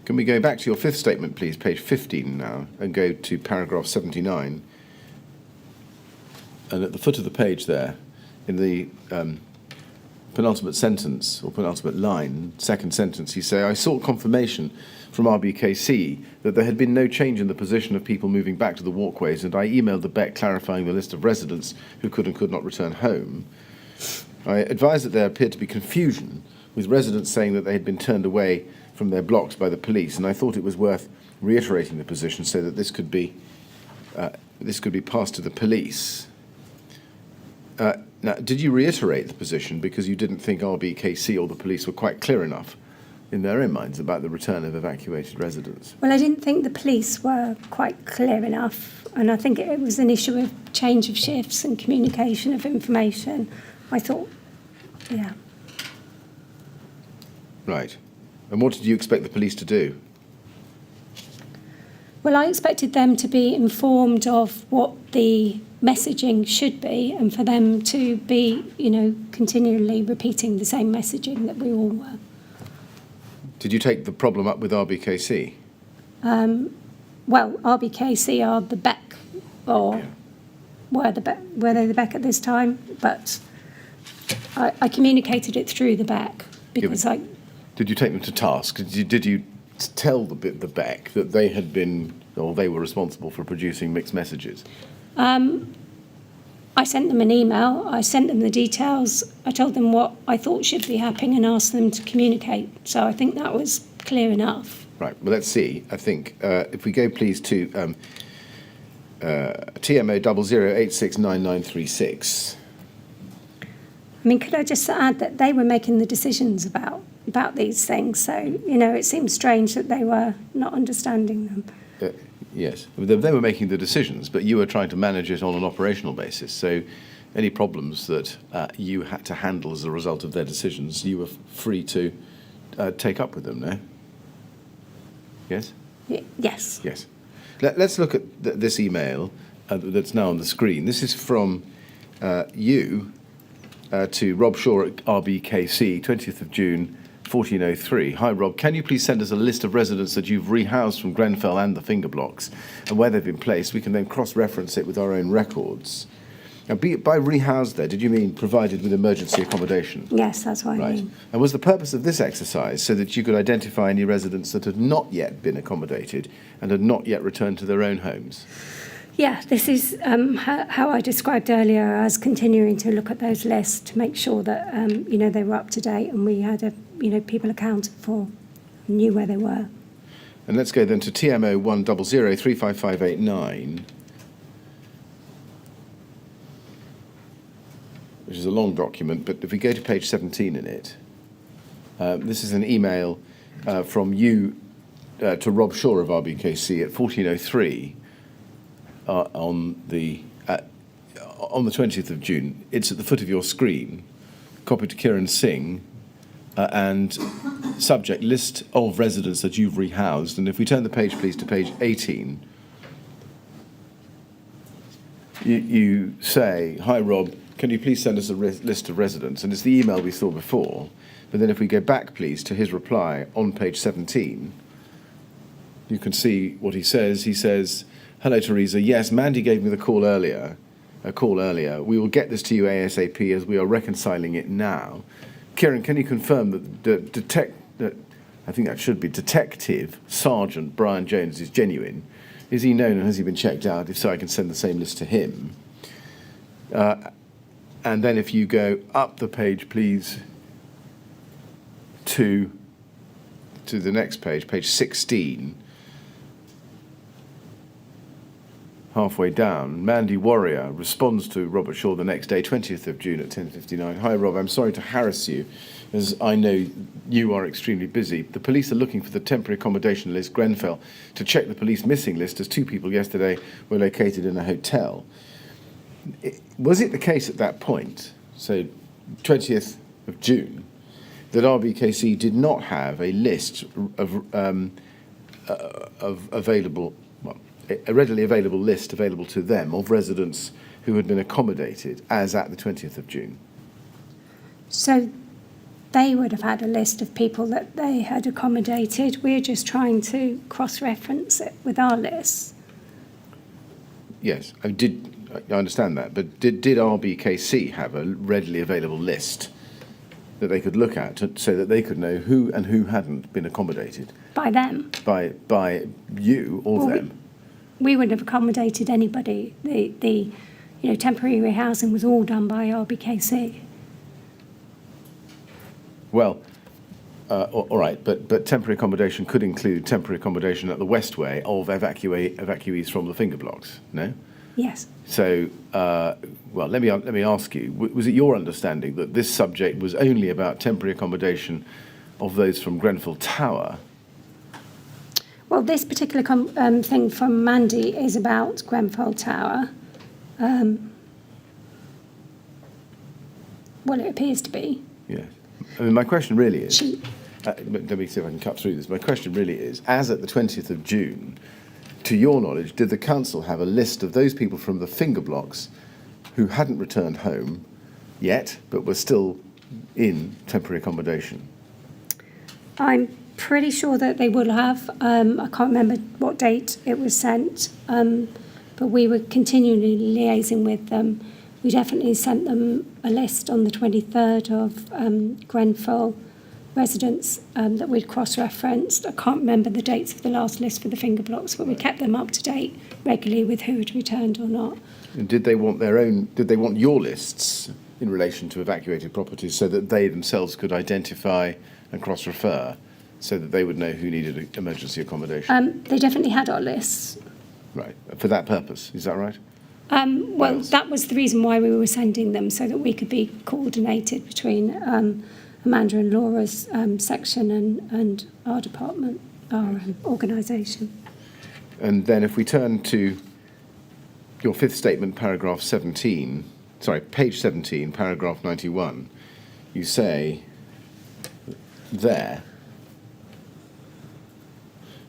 Can we go back to your fifth statement, please, page 15 now, and go to paragraph 79? And at the foot of the page there, in the penultimate sentence, or penultimate line, second sentence, you say, I sought confirmation from RBKC that there had been no change in the position of people moving back to the walkways, and I emailed the BEC clarifying the list of residents who could and could not return home. I advised that there appeared to be confusion, with residents saying that they had been turned away from their blocks by the police, and I thought it was worth reiterating the position so that this could be passed to the police. Now, did you reiterate the position because you didn't think RBKC or the police were quite clear enough in their own minds about the return of evacuated residents? Well, I didn't think the police were quite clear enough, and I think it was an issue of change of shifts and communication of information. I thought, yeah. Right. And what did you expect the police to do? Well, I expected them to be informed of what the messaging should be and for them to be, continually repeating the same messaging that we all were. Did you take the problem up with RBKC? Well, RBKC are the BEC, or were they the BEC at this time? But I communicated it through the BEC because Did you take them to task? Did you tell the BEC that they had been, or they were responsible for producing mixed messages? I sent them an email. I sent them the details. I told them what I thought should be happening and asked them to communicate. So I think that was clear enough. Right. Well, let's see. I think if we go, please, to TMO 00869936. I mean, could I just add that they were making the decisions about these things? So, it seems strange that they were not understanding them. Yes, they were making the decisions, but you were trying to manage it on an operational basis. So any problems that you had to handle as a result of their decisions, you were free to take up with them, no? Yes? Yes. Yes. Let's look at this email that's now on the screen. This is from you to Rob Shaw at RBKC, 20th of June, 1403. Hi, Rob. Can you please send us a list of residents that you've rehoused from Grenfell and the finger blocks and where they've been placed? We can then cross-reference it with our own records. Now, by rehoused there, did you mean provided with emergency accommodation? Yes, that's what I mean. And was the purpose of this exercise so that you could identify any residents that had not yet been accommodated and had not yet returned to their own homes? Yeah, this is how I described earlier as continuing to look at those lists to make sure that, they were up to date and we had, people accounted for, knew where they were. And let's go then to TMO 100355589, which is a long document, but if we go to page 17 in it, this is an email from you to Rob Shaw of RBKC at 1403. On the 20th of June. It's at the foot of your screen, copied to Kiran Singh, and subject list of residents that you've rehoused. And if we turn the page, please, to page 18, you say, hi, Rob, can you please send us a list of residents? And it's the email we saw before. But then if we go back, please, to his reply on page 17, you can see what he says. He says, hello, Teresa. Yes, Mandy gave me a call earlier. We will get this to you ASAP as we are reconciling it now. Kieran, can you confirm that I think that should be Detective Sergeant Brian Jones is genuine? Is he known and has he been checked out? If so, I can send the same list to him. And then if you go up the page, please, to the next page, page 16, halfway down, Mandy Warrior responds to Robert Shaw the next day, 20th of June at 10:59. Hi, Rob, I'm sorry to harass you, as I know you are extremely busy. The police are looking for the temporary accommodation list, Grenfell, to check the police missing list, as 2 people yesterday were located in a hotel. Was it the case at that point, so 20th of June, that RBKC did not have a list of available, a readily available list available to them of residents who had been accommodated as at the 20th of June? So they would have had a list of people that they had accommodated. We're just trying to cross-reference it with our lists. Yes, I understand that, but did RBKC have a readily available list that they could look at so that they could know who and who hadn't been accommodated? By them? By you or them? We wouldn't have accommodated anybody. The temporary rehousing was all done by RBKC. Well, All right, but temporary accommodation could include temporary accommodation at the Westway of evacuees from the finger blocks, no? Yes. So, well, let me ask you: was it your understanding that this subject was only about temporary accommodation of those from Grenfell Tower? Well, this particular thing from Mandy is about Grenfell Tower. Well, it appears to be. Yes. I mean, my question really is. Let me see if I can cut through this. My question really is: as at the 20th of June, to your knowledge, did the council have a list of those people from the finger blocks who hadn't returned home yet, but were still in temporary accommodation? I'm pretty sure that they would have. I can't remember what date it was sent, but we were continually liaising with them. We definitely sent them a list on the 23rd of Grenfell residents that we'd cross-referenced. I can't remember the dates of the last list for the finger blocks, but we kept them up to date regularly with who had returned or not. And did they want their own? Did they want your lists in relation to evacuated properties so that they themselves could identify and cross-refer, so that they would know who needed emergency accommodation? They definitely had our lists. Right, for that purpose, is that right? Well, that was the reason why we were sending them, so that we could be coordinated between Amanda and Laura's section and our department, our organisation. And then if we turn to your fifth statement, paragraph 17, sorry, page 17, paragraph 91, you say there,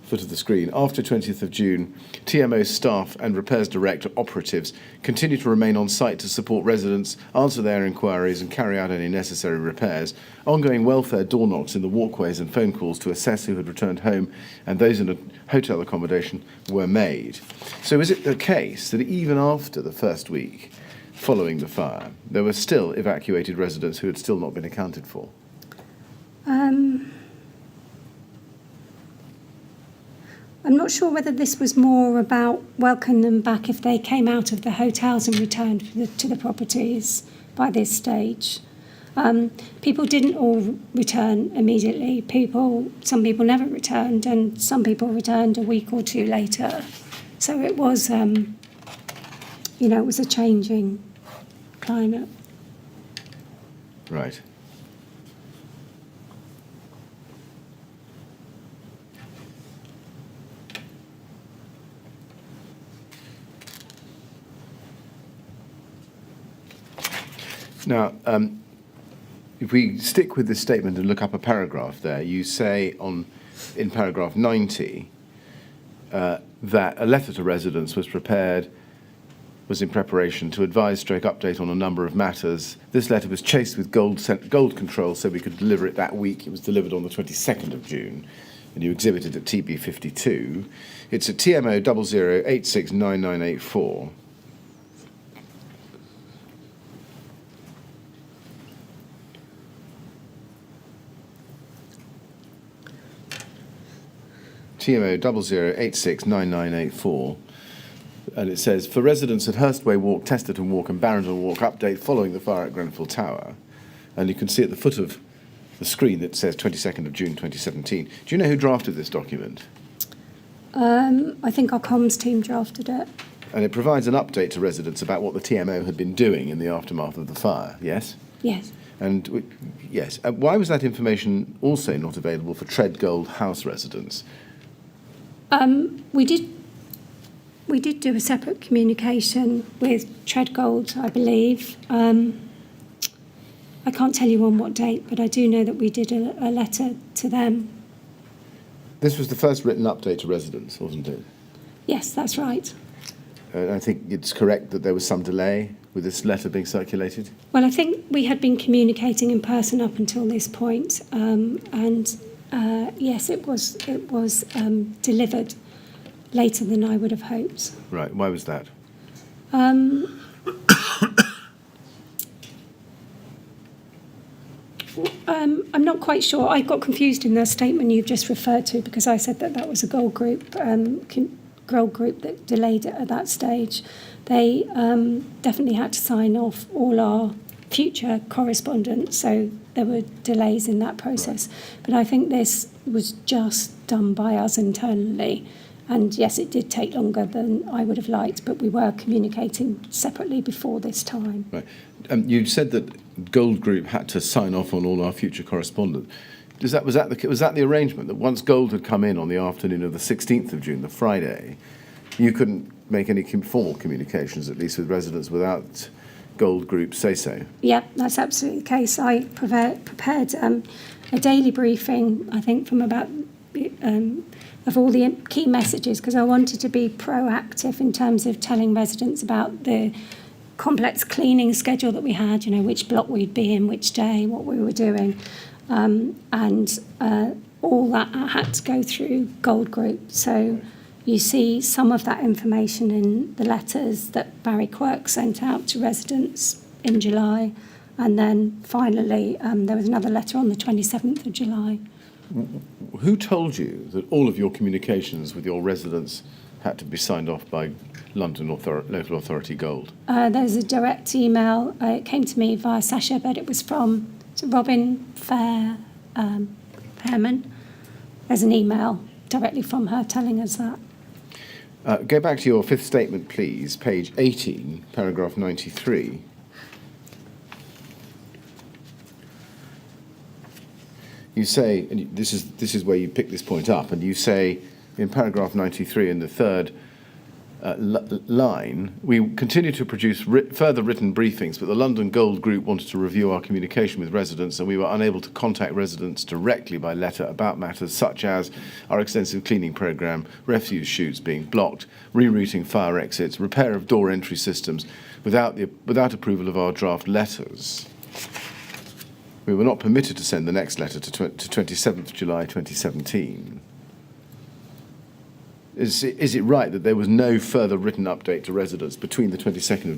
foot of the screen, after 20th of June, TMO staff and repairs director operatives continue to remain on site to support residents, answer their inquiries and carry out any necessary repairs. Ongoing welfare door knocks in the walkways and phone calls to assess who had returned home and those in a hotel accommodation were made. So is it the case that even after the first week following the fire, there were still evacuated residents who had still not been accounted for? I'm not sure whether this was more about welcoming them back if they came out of the hotels and returned to the properties by this stage. People didn't all return immediately. Some people never returned, and some people returned a week or two later. So it was, it was a changing climate. Right. Now, if we stick with this statement and look up a paragraph there, you say in paragraph 90 that a letter to residents was in preparation to advise / update on a number of matters. This letter was chased with gold control so we could deliver it that week. It was delivered on the 22nd of June, and you exhibited at TB 52. It's at TMO 00869984. TMO 00869984, and it says, for residents at Hurstway Walk, Testerton Walk and Barrington Walk, update following the fire at Grenfell Tower. And you can see at the foot of the screen that says 22nd of June 2017. Do you know who drafted this document? I think our comms team drafted it. And it provides an update to residents about what the TMO had been doing in the aftermath of the fire, yes? Yes. And yes, why was that information also not available for Treadgold House residents? We did do a separate communication with Treadgold, I believe. I can't tell you on what date, but I do know that we did a letter to them. This was the first written update to residents, wasn't it? Yes, that's right. I think it's correct that there was some delay with this letter being circulated. Well, I think we had been communicating in person up until this point, and yes, it was delivered later than I would have hoped. Right. Why was that? I'm not quite sure. I got confused in the statement you've just referred to because I said that was a gold group that delayed it at that stage. They definitely had to sign off all our future correspondence, so there were delays in that process. But I think this was just done by us internally. And yes, it did take longer than I would have liked, but we were communicating separately before this time. Right. You said that Gold Group had to sign off on all our future correspondence. Was that the arrangement, that once Gold had come in on the afternoon of the 16th of June, the Friday, you couldn't make any formal communications, at least with residents, without Gold Group say so? Yeah, that's absolutely the case. I prepared a daily briefing, I think, from about of all the key messages, because I wanted to be proactive in terms of telling residents about the complex cleaning schedule that we had, which block we'd be in, which day, what we were doing. And all that had to go through Gold Group. So you see some of that information in the letters that Barry Quirk sent out to residents in July. And then finally, there was another letter on the 27th of July. Who told you that all of your communications with your residents had to be signed off by London Local Authority Gold? There's a direct email. It came to me via Sasha, but it was from Robin Fairman. There's an email directly from her telling us that. Go back to your fifth statement, please, page 18, paragraph 93. You say, and this is where you pick this point up, and you say in paragraph 93 in the third line, we continue to produce further written briefings, but the London Gold Group wanted to review our communication with residents, and we were unable to contact residents directly by letter about matters such as our extensive cleaning programme, refuse chutes being blocked, rerouting fire exits, repair of door entry systems, without approval of our draft letters. We were not permitted to send the next letter to 27th July 2017. Is it right that there was no further written update to residents between the 22nd of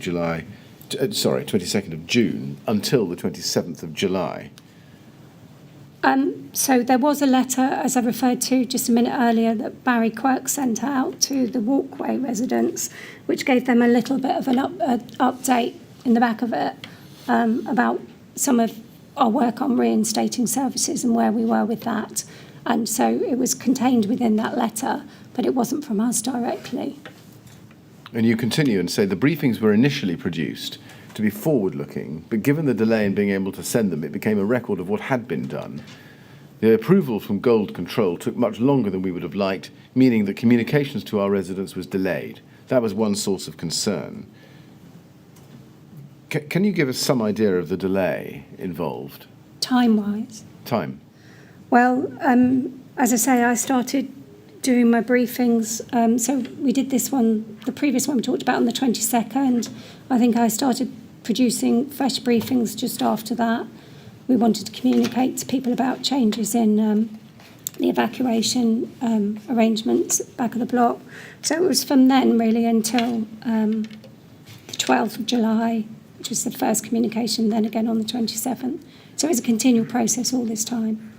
June until the 27th of July? So there was a letter, as I referred to just a minute earlier, that Barry Quirk sent out to the Walkway residents, which gave them a little bit of an update in the back of it about some of our work on reinstating services and where we were with that. And so it was contained within that letter, but it wasn't from us directly. And you continue and say the briefings were initially produced to be forward-looking, but given the delay in being able to send them, it became a record of what had been done. The approval from Gold Control took much longer than we would have liked, meaning that communications to our residents was delayed. That was one source of concern. Can you give us some idea of the delay involved? Time-wise? Time. Well, as I say, I started doing my briefings. So we did this one, the previous one we talked about on the 22nd. I think I started producing fresh briefings just after that. We wanted to communicate to people about changes in the evacuation arrangements back of the block. So it was from then really until the 12th of July, which was the first communication, then again on the 27th. So it was a continual process all this time.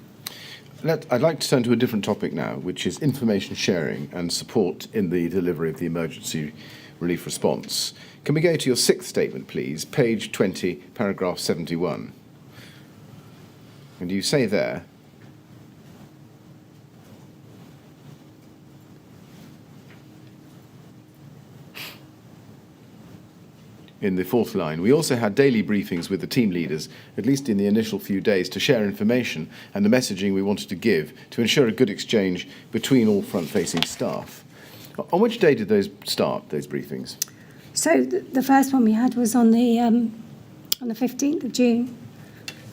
I'd like to turn to a different topic now, which is information sharing and support in the delivery of the emergency relief response. Can we go to your sixth statement, please, page 20, paragraph 71? And you say there, in the fourth line, we also had daily briefings with the team leaders, at least in the initial few days, to share information and the messaging we wanted to give to ensure a good exchange between all front-facing staff. On which day did those start, those briefings? So the first one we had was on the 15th of June,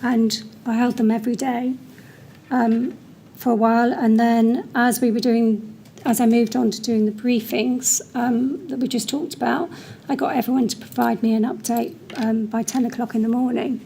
and I held them every day for a while, and then as I moved on to doing the briefings that we just talked about, I got everyone to provide me an update by 10 o'clock in the morning.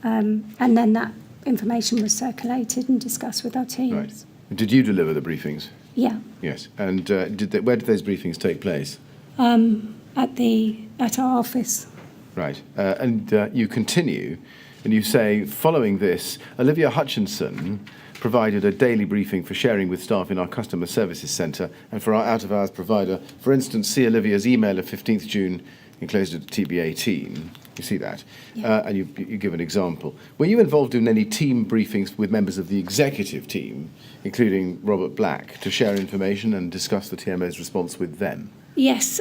And then that information was circulated and discussed with our teams. Right. Did you deliver the briefings? Yeah. Yes. And where did those briefings take place? At our office. Right. And you continue, and you say, following this, Olivia Hutchinson provided a daily briefing for sharing with staff in our customer services centre and for our out-of-hours provider. For instance, see Olivia's email of 15th June enclosed at TB18. You see that? Yeah. And you give an example. Were you involved in any team briefings with members of the executive team, including Robert Black, to share information and discuss the TMO's response with them? Yes,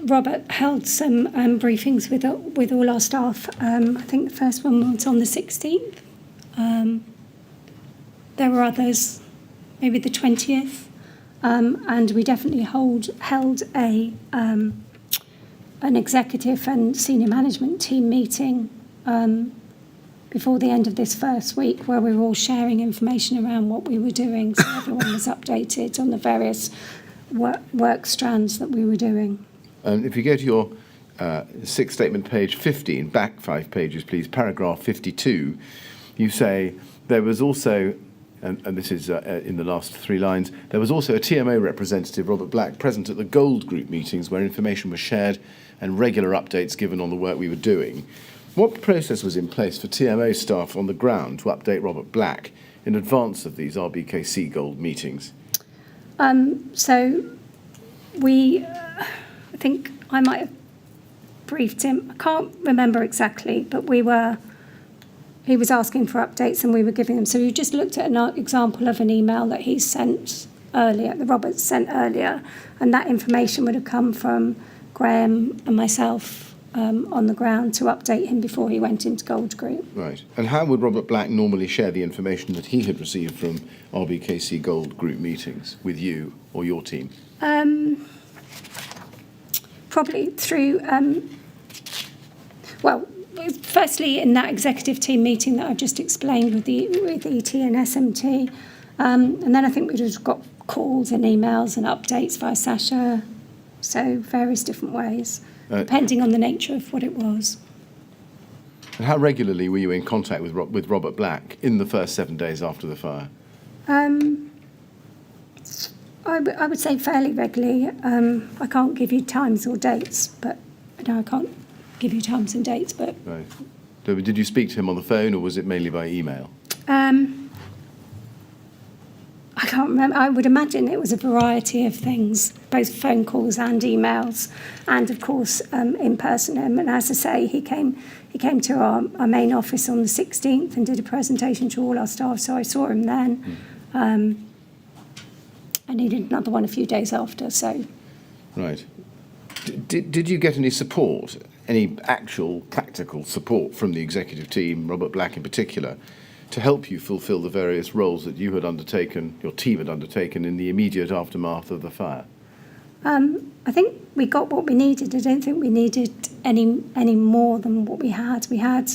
Robert held some briefings with all our staff. I think the first one was on the 16th. There were others, maybe the 20th. And we definitely held an executive and senior management team meeting before the end of this first week, where we were all sharing information around what we were doing, so everyone was updated on the various work strands that we were doing. If you go to your sixth statement, page 15, back 5 pages, please, paragraph 52, you say there was also, and this is in the last 3 lines, there was also a TMO representative, Robert Black, present at the Gold Group meetings where information was shared and regular updates given on the work we were doing. What process was in place for TMO staff on the ground to update Robert Black in advance of these RBKC Gold meetings? So I think I might have briefed him. I can't remember exactly, but he was asking for updates and we were giving them. So you just looked at an example of an email that he sent earlier, that Robert sent earlier, and that information would have come from Graham and myself on the ground to update him before he went into Gold Group. Right. And how would Robert Black normally share the information that he had received from RBKC Gold Group meetings with you or your team? Probably through, firstly in that executive team meeting that I've just explained with ET and SMT, and then I think we'd have got calls and emails and updates via Sasha, so various different ways, depending on the nature of what it was. And how regularly were you in contact with Robert Black in the first 7 days after the fire? I would say fairly regularly. I can't give you times or dates, but no, I can't give you times and dates. But right. So did you speak to him on the phone, or was it mainly by email? I can't remember. I would imagine it was a variety of things, both phone calls and emails, and of course in person. And as I say, he came to our main office on the 16th and did a presentation to all our staff. So I saw him then. And he did another one a few days after, so... Right. Did you get any support, any actual practical support from the executive team, Robert Black in particular, to help you fulfil the various roles that you had undertaken, your team had undertaken, in the immediate aftermath of the fire? I think we got what we needed. I don't think we needed any more than what we had. We had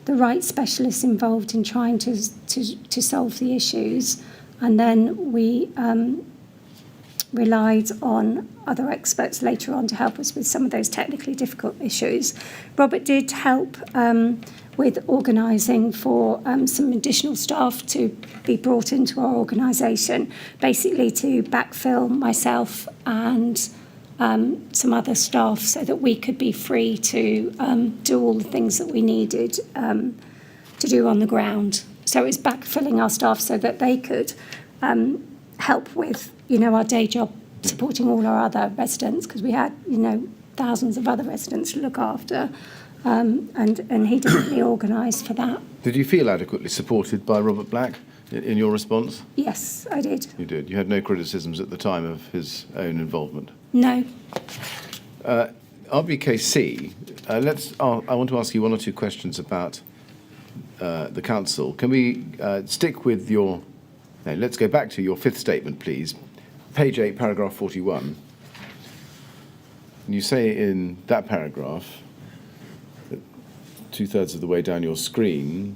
the right specialists involved in trying to solve the issues, and then we relied on other experts later on to help us with some of those technically difficult issues. Robert did help with organising for some additional staff to be brought into our organisation, basically to backfill myself and some other staff so that we could be free to do all the things that we needed to do on the ground. So it was backfilling our staff so that they could help with, our day job, supporting all our other residents, because we had, thousands of other residents to look after, and he definitely organised for that. Did you feel adequately supported by Robert Black in your response? Yes, I did. You did. You had no criticisms at the time of his own involvement? No. RBKC, I want to ask you 1 or 2 questions about the council. Can we stick with your... No, let's go back to your 5th statement, please. Page 8, paragraph 41. And you say in that paragraph, 2/3 of the way down your screen,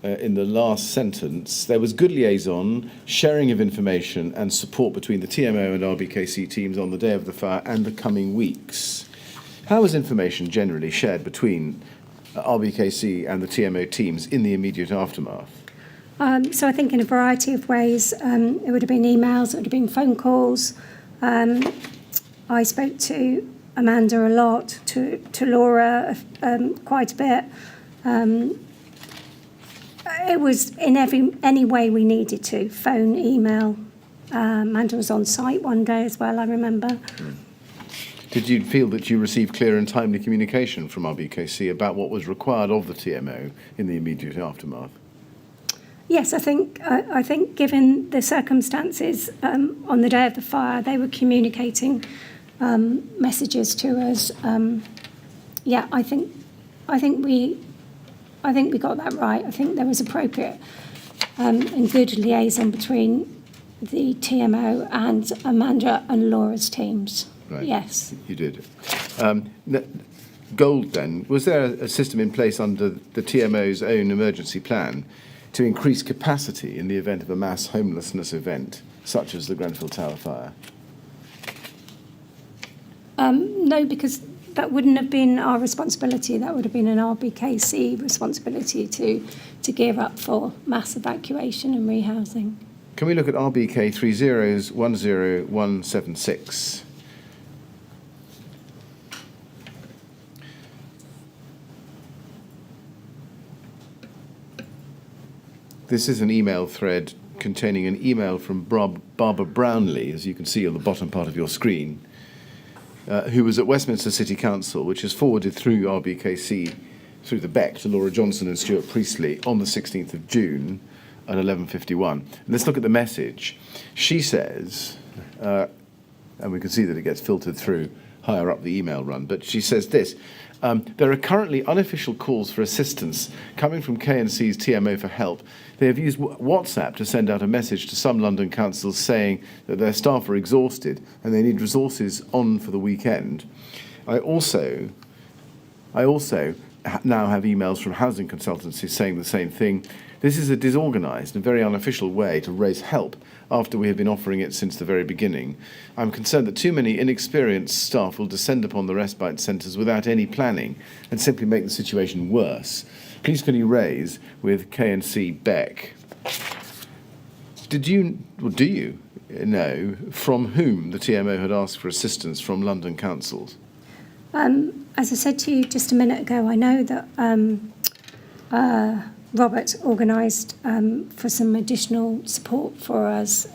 in the last sentence, there was good liaison, sharing of information and support between the TMO and RBKC teams on the day of the fire and the coming weeks. How was information generally shared between RBKC and the TMO teams in the immediate aftermath? So I think in a variety of ways. It would have been emails, it would have been phone calls. I spoke to Amanda a lot, to Laura quite a bit. It was in any way we needed to, phone, email. Amanda was on site one day as well, I remember. Did you feel that you received clear and timely communication from RBKC about what was required of the TMO in the immediate aftermath? Yes, I think given the circumstances on the day of the fire, they were communicating messages to us. I think we got that right. I think there was appropriate and good liaison between the TMO and Amanda and Laura's teams. Right. Yes. You did. Gold then, was there a system in place under the TMO's own emergency plan to increase capacity in the event of a mass homelessness event, such as the Grenfell Tower fire? No, because that wouldn't have been our responsibility. That would have been an RBKC responsibility to gear up for mass evacuation and rehousing. Can we look at RBK 3010176? This is an email thread containing an email from Barbara Brownlee, as you can see on the bottom part of your screen, who was at Westminster City Council, which is forwarded through RBKC, through the BEC, to Laura Johnson and Stuart Priestley on the 16th of June at 11:51. And let's look at the message. She says, and we can see that it gets filtered through higher up the email run, but she says this: there are currently unofficial calls for assistance coming from KNC's TMO for help. They have used WhatsApp to send out a message to some London councils saying that their staff are exhausted and they need resources on for the weekend. I also now have emails from housing consultancies saying the same thing. This is a disorganised and very unofficial way to raise help after we have been offering it since the very beginning. I'm concerned that too many inexperienced staff will descend upon the respite centres without any planning and simply make the situation worse. Please can you raise with KNC BEC? Do you know from whom the TMO had asked for assistance from London councils? As I said to you just a minute ago, I know that Robert organised for some additional support for us,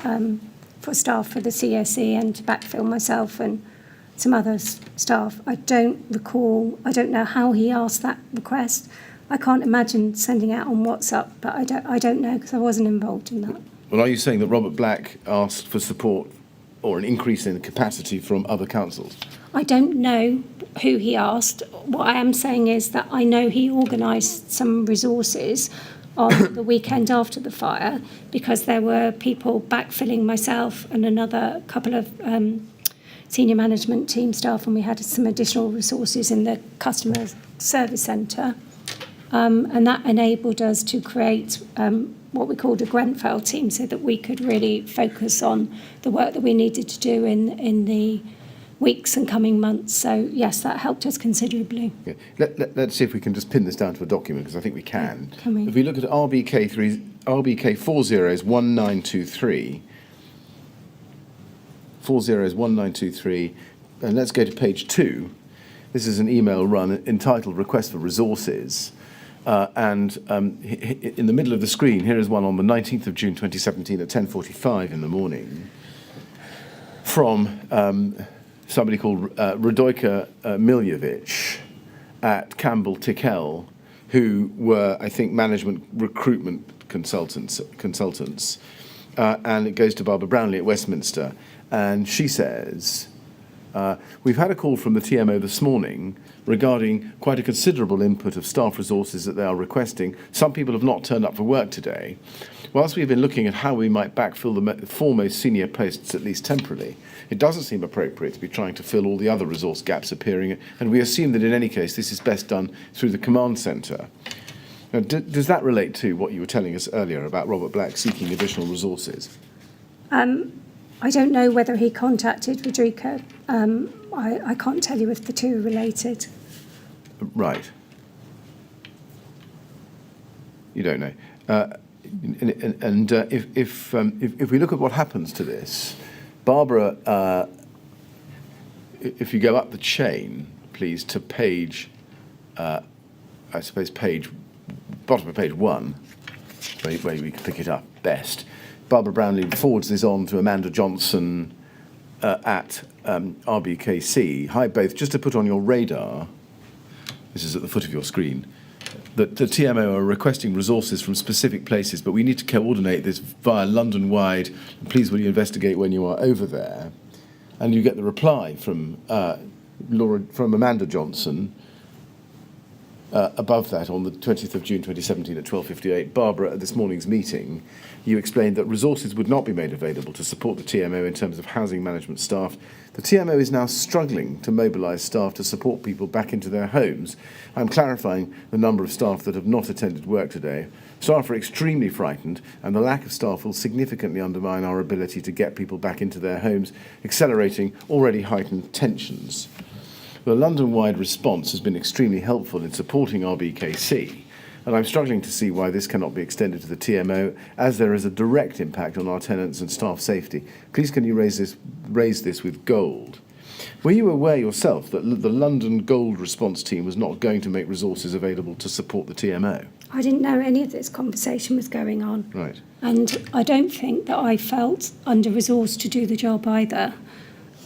for staff for the CSE and to backfill myself and some other staff. I don't know how he asked that request. I can't imagine sending out on WhatsApp, but I don't know because I wasn't involved in that. Well, are you saying that Robert Black asked for support or an increase in capacity from other councils? I don't know who he asked. What I am saying is that I know he organised some resources on the weekend after the fire because there were people backfilling myself and another couple of senior management team staff, and we had some additional resources in the customer service centre. And that enabled us to create what we called a Grenfell team so that we could really focus on the work that we needed to do in the weeks and coming months. So, yes, that helped us considerably. Yeah. Let's see if we can just pin this down to a document, because I think we can. Can we? If we look at RBK 40's1923, 40's1923, and let's go to page 2. This is an email run entitled Request for Resources. And in the middle of the screen, here is one on the 19th of June 2017 at 10:45 in the morning from somebody called Radoika Miljevic at Campbell Tickell, who were, I think, management recruitment consultants. And it goes to Barbara Brownlee at Westminster. And she says, we've had a call from the TMO this morning regarding quite a considerable input of staff resources that they are requesting. Some people have not turned up for work today. Whilst we've been looking at how we might backfill the foremost senior posts, at least temporarily, it doesn't seem appropriate to be trying to fill all the other resource gaps appearing, and we assume that in any case this is best done through the command centre. Now, does that relate to what you were telling us earlier about Robert Black seeking additional resources? I don't know whether he contacted Rodrigo. I can't tell you if the two are related. Right. You don't know. If we look at what happens to this, Barbara, if you go up the chain, please, to page, I suppose bottom of page 1, where we can pick it up best. Barbara Brownlee forwards this on to Amanda Johnson at RBKC. Hi both, just to put on your radar, this is at the foot of your screen, that the TMO are requesting resources from specific places, but we need to coordinate this via London-wide. Please will you investigate when you are over there? And you get the reply from Amanda Johnson above that on the 20th of June 2017 at 12:58. Barbara, at this morning's meeting, you explained that resources would not be made available to support the TMO in terms of housing management staff. The TMO is now struggling to mobilise staff to support people back into their homes. I'm clarifying the number of staff that have not attended work today. Staff are extremely frightened, and the lack of staff will significantly undermine our ability to get people back into their homes, accelerating already heightened tensions. The London-wide response has been extremely helpful in supporting RBKC, and I'm struggling to see why this cannot be extended to the TMO, as there is a direct impact on our tenants and staff safety. Please can you raise this with Gold? Were you aware yourself that the London Gold response team was not going to make resources available to support the TMO? I didn't know any of this conversation was going on. Right. And I don't think that I felt under-resourced to do the job either.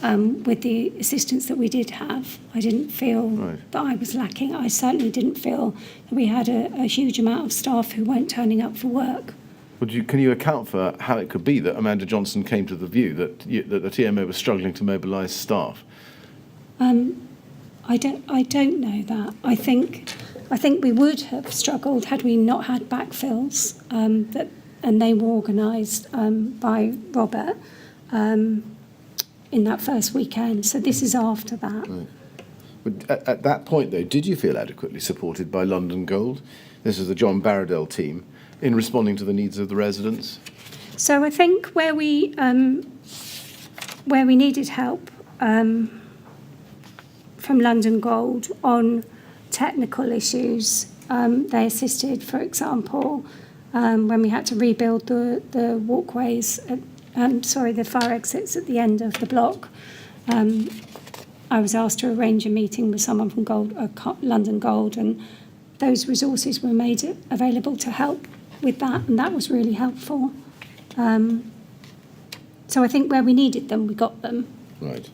With the assistance that we did have, I didn't feel that I was lacking. I certainly didn't feel that we had a huge amount of staff who weren't turning up for work. Can you account for how it could be that Amanda Johnson came to the view that the TMO was struggling to mobilise staff? I don't know that. I think we would have struggled had we not had backfills and they were organised by Robert. In that first weekend, so this is after that. Right. But at that point, though, did you feel adequately supported by London Gold? This is the John Barradell team in responding to the needs of the residents. So I think where we needed help from London Gold on technical issues, they assisted. For example, when we had to rebuild the walkways. The fire exits at the end of the block. I was asked to arrange a meeting with someone from London Gold, and those resources were made available to help with that, and that was really helpful. So I think where we needed them, we got them. Right.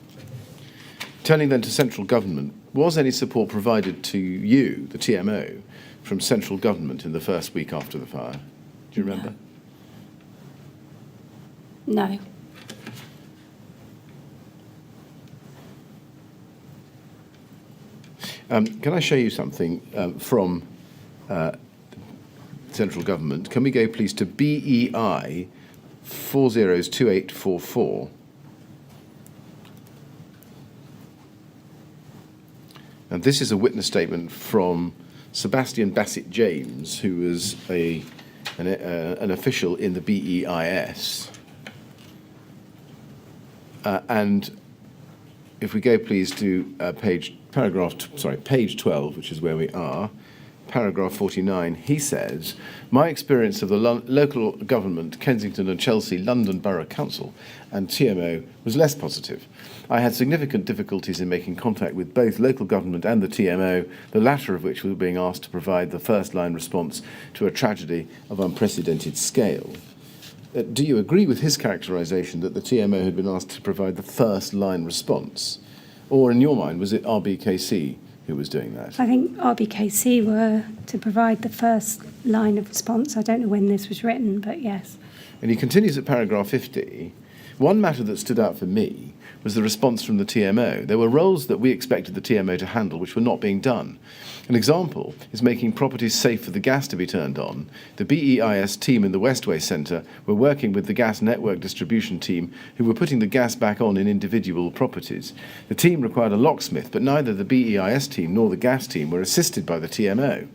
Turning then to central government, was any support provided to you, the TMO, from central government in the first week after the fire? Do you remember? No. Can I show you something from central government? Can we go, please, to BEI 402844? And this is a witness statement from Sebastian Bassett James, who was an official in the BEIS. And if we go, please, to page 12, which is where we are, paragraph 49, he says, my experience of the local government, Kensington and Chelsea, London Borough Council and TMO was less positive. I had significant difficulties in making contact with both local government and the TMO, the latter of which were being asked to provide the first-line response to a tragedy of unprecedented scale. Do you agree with his characterisation that the TMO had been asked to provide the first-line response? Or, in your mind, was it RBKC who was doing that? I think RBKC were to provide the first line of response. I don't know when this was written, but yes. And he continues at paragraph 50. One matter that stood out for me was the response from the TMO. There were roles that we expected the TMO to handle which were not being done. An example is making properties safe for the gas to be turned on. The BEIS team in the Westway Centre were working with the gas network distribution team who were putting the gas back on in individual properties. The team required a locksmith, but neither the BEIS team nor the gas team were assisted by the TMO.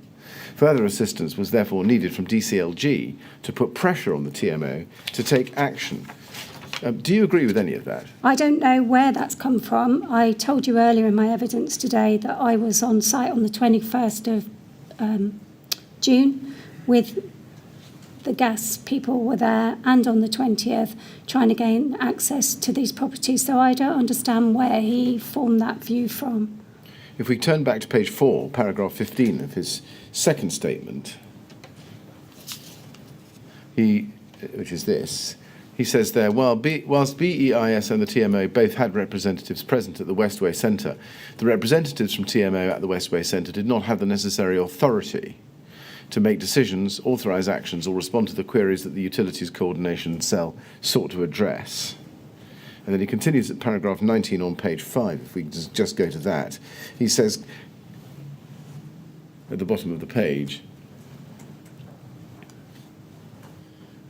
Further assistance was therefore needed from DCLG to put pressure on the TMO to take action. Do you agree with any of that? I don't know where that's come from. I told you earlier in my evidence today that I was on site on the 21st of June with the gas people were there, and on the 20th trying to gain access to these properties. So I don't understand where he formed that view from. If we turn back to page 4, paragraph 15 of his second statement, which is this. He says there, whilst BEIS and the TMO both had representatives present at the Westway Centre, the representatives from TMO at the Westway Centre did not have the necessary authority to make decisions, authorise actions, or respond to the queries that the Utilities Coordination Cell sought to address. And then he continues at paragraph 19 on page 5, if we just go to that. He says, at the bottom of the page,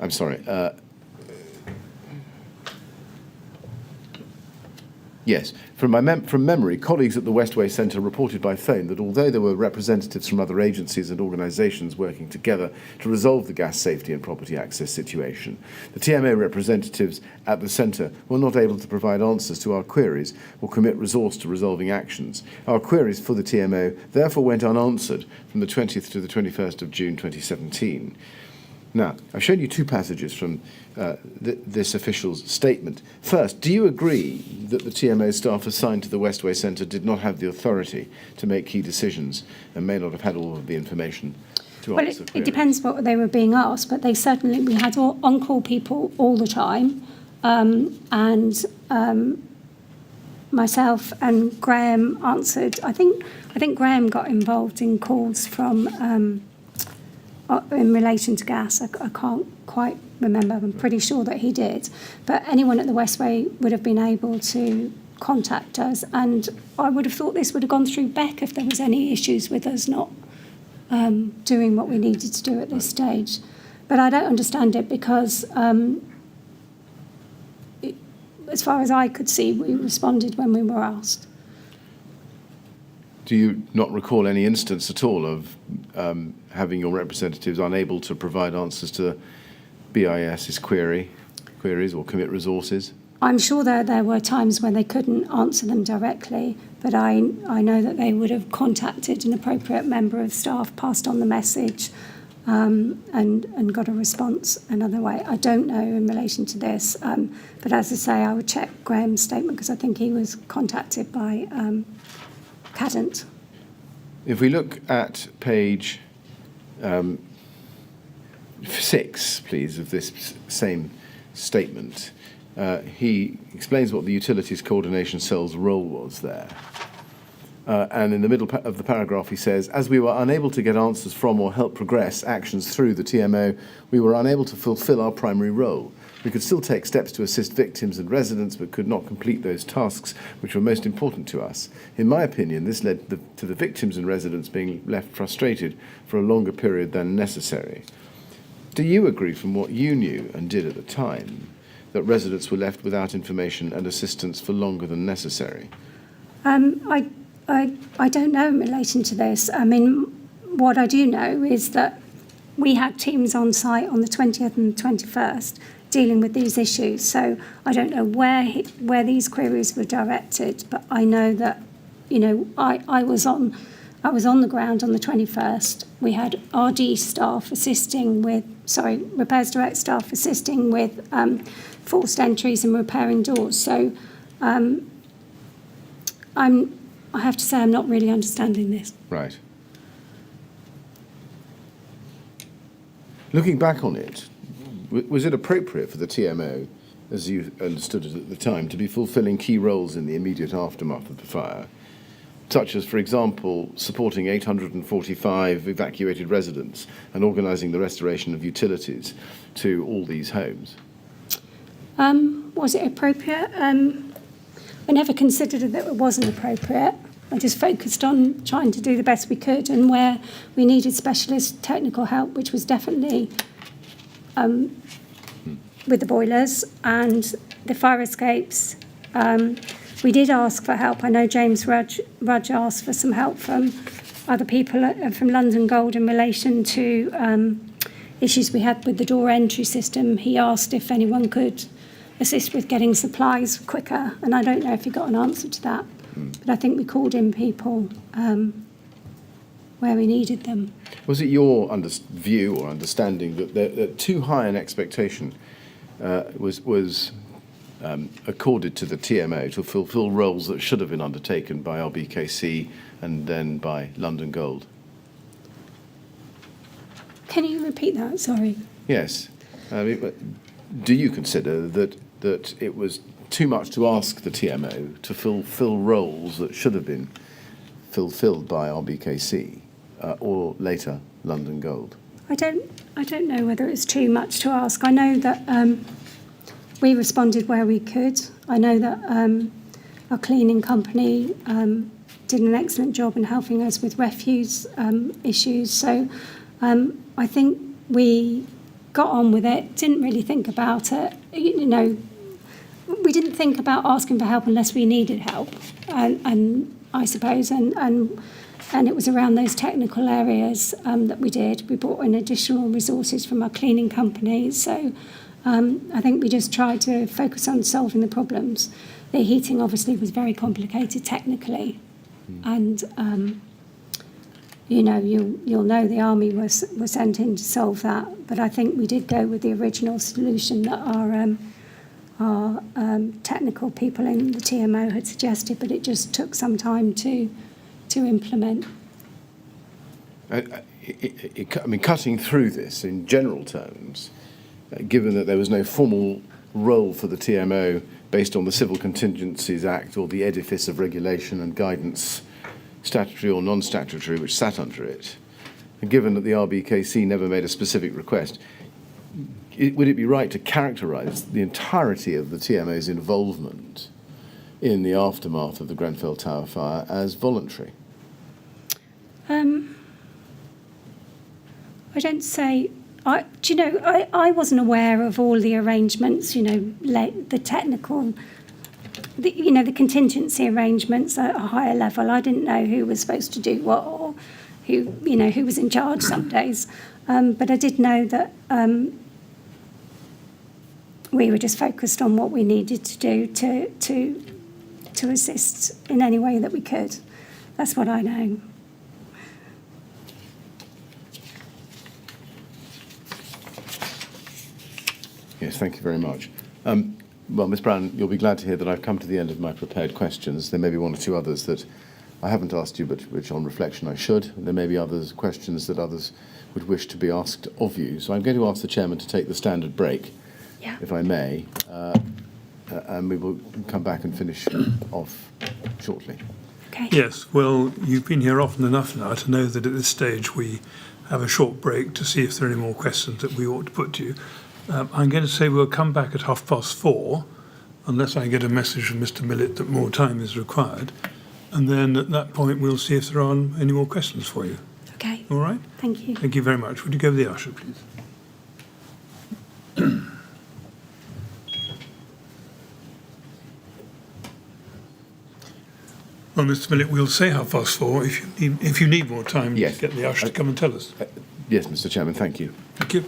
I'm sorry, yes, from memory, colleagues at the Westway Centre reported by phone that although there were representatives from other agencies and organisations working together to resolve the gas safety and property access situation, the TMO representatives at the centre were not able to provide answers to our queries or commit resource to resolving actions. Our queries for the TMO therefore went unanswered from the 20th to the 21st of June 2017. Now, I've shown you two passages from this official's statement. First, do you agree that the TMO staff assigned to the Westway Centre did not have the authority to make key decisions and may not have had all of the information to answer queries? It depends what they were being asked, but we had on-call people all the time, and myself and Graham answered. I think Graham got involved in calls from in relation to gas. I can't quite remember. I'm pretty sure that he did. But anyone at the Westway would have been able to contact us, and I would have thought this would have gone through Beck if there was any issues with us not doing what we needed to do at this stage. But I don't understand it because as far as I could see, we responded when we were asked. Do you not recall any instance at all of having your representatives unable to provide answers to BIS's queries or commit resources? I'm sure there were times when they couldn't answer them directly, but I know that they would have contacted an appropriate member of staff, passed on the message, and got a response another way. I don't know in relation to this, but as I say, I would check Graham's statement because I think he was contacted by Tenant. If we look at page 6, please, of this same statement, he explains what the Utilities Coordination Cell's role was there. And in the middle of the paragraph, he says, as we were unable to get answers from or help progress actions through the TMO, we were unable to fulfil our primary role. We could still take steps to assist victims and residents, but could not complete those tasks which were most important to us. In my opinion, this led to the victims and residents being left frustrated for a longer period than necessary. Do you agree, from what you knew and did at the time, that residents were left without information and assistance for longer than necessary? I don't know in relation to this. I mean, what I do know is that we had teams on site on the 20th and 21st dealing with these issues. So I don't know where these queries were directed, but I know that, you know, I was on the ground on the 21st. We had RD staff repairs direct staff assisting with forced entries and repairing doors. So I have to say I'm not really understanding this. Right. Looking back on it, was it appropriate for the TMO, as you understood it at the time, to be fulfilling key roles in the immediate aftermath of the fire, such as, for example, supporting 845 evacuated residents and organising the restoration of utilities to all these homes? Was it appropriate? I never considered that it wasn't appropriate. I just focused on trying to do the best we could, and where we needed specialist technical help, which was definitely with the boilers and the fire escapes. We did ask for help. I know James Rudge asked for some help from other people from London Gold in relation to issues we had with the door entry system. He asked if anyone could assist with getting supplies quicker, and I don't know if he got an answer to that. But I think we called in people where we needed them. Was it your view or understanding that too high an expectation was accorded to the TMO to fulfil roles that should have been undertaken by RBKC and then by London Gold? Can you repeat that? Sorry. Yes. do you consider that it was too much to ask the TMO to fulfil roles that should have been fulfilled by RBKC or later London Gold? I don't know whether it's too much to ask. I know that we responded where we could. I know that our cleaning company did an excellent job in helping us with refuse issues. So I think we got on with it, didn't really think about it. You know, we didn't think about asking for help unless we needed help. And I suppose, and it was around those technical areas that we did. We brought in additional resources from our cleaning companies. So I think we just tried to focus on solving the problems. The heating obviously was very complicated technically. And, you know, you'll know the army was sent in to solve that. But I think we did go with the original solution that our technical people in the TMO had suggested, but it just took some time to implement. I mean, cutting through this in general terms, given that there was no formal role for the TMO based on the Civil Contingencies Act or the edifice of regulation and guidance, statutory or non-statutory, which sat under it, and given that the RBKC never made a specific request, would it be right to characterise the entirety of the TMO's involvement in the aftermath of the Grenfell Tower fire as voluntary? I don't say. Do you know? I wasn't aware of all the arrangements. You know, the technical, the contingency arrangements at a higher level. I didn't know who was supposed to do what or who was in charge some days. But I did know that we were just focused on what we needed to do to assist in any way that we could. That's what I know. Yes, thank you very much. Well, Ms Brown, you'll be glad to hear that I've come to the end of my prepared questions. There may be one or two others that I haven't asked you, but which on reflection I should. There may be questions that others would wish to be asked of you. So I'm going to ask the Chairman to take the standard break, if I may, and we will come back and finish off shortly. Okay. Yes, well, you've been here often enough now to know that at this stage we have a short break to see if there are any more questions that we ought to put to you. I'm going to say we'll come back at 4:30, unless I get a message from Mr. Millett that more time is required. And then at that point, we'll see if there are any more questions for you. Okay. All right? Thank you. Thank you very much. Would you go with the usher, please? Well, Mr. Millett, we'll say 4:30. If you need more time, Yes. get the usher to come and tell us. Yes, Mr. Chairman, thank you. Thank you.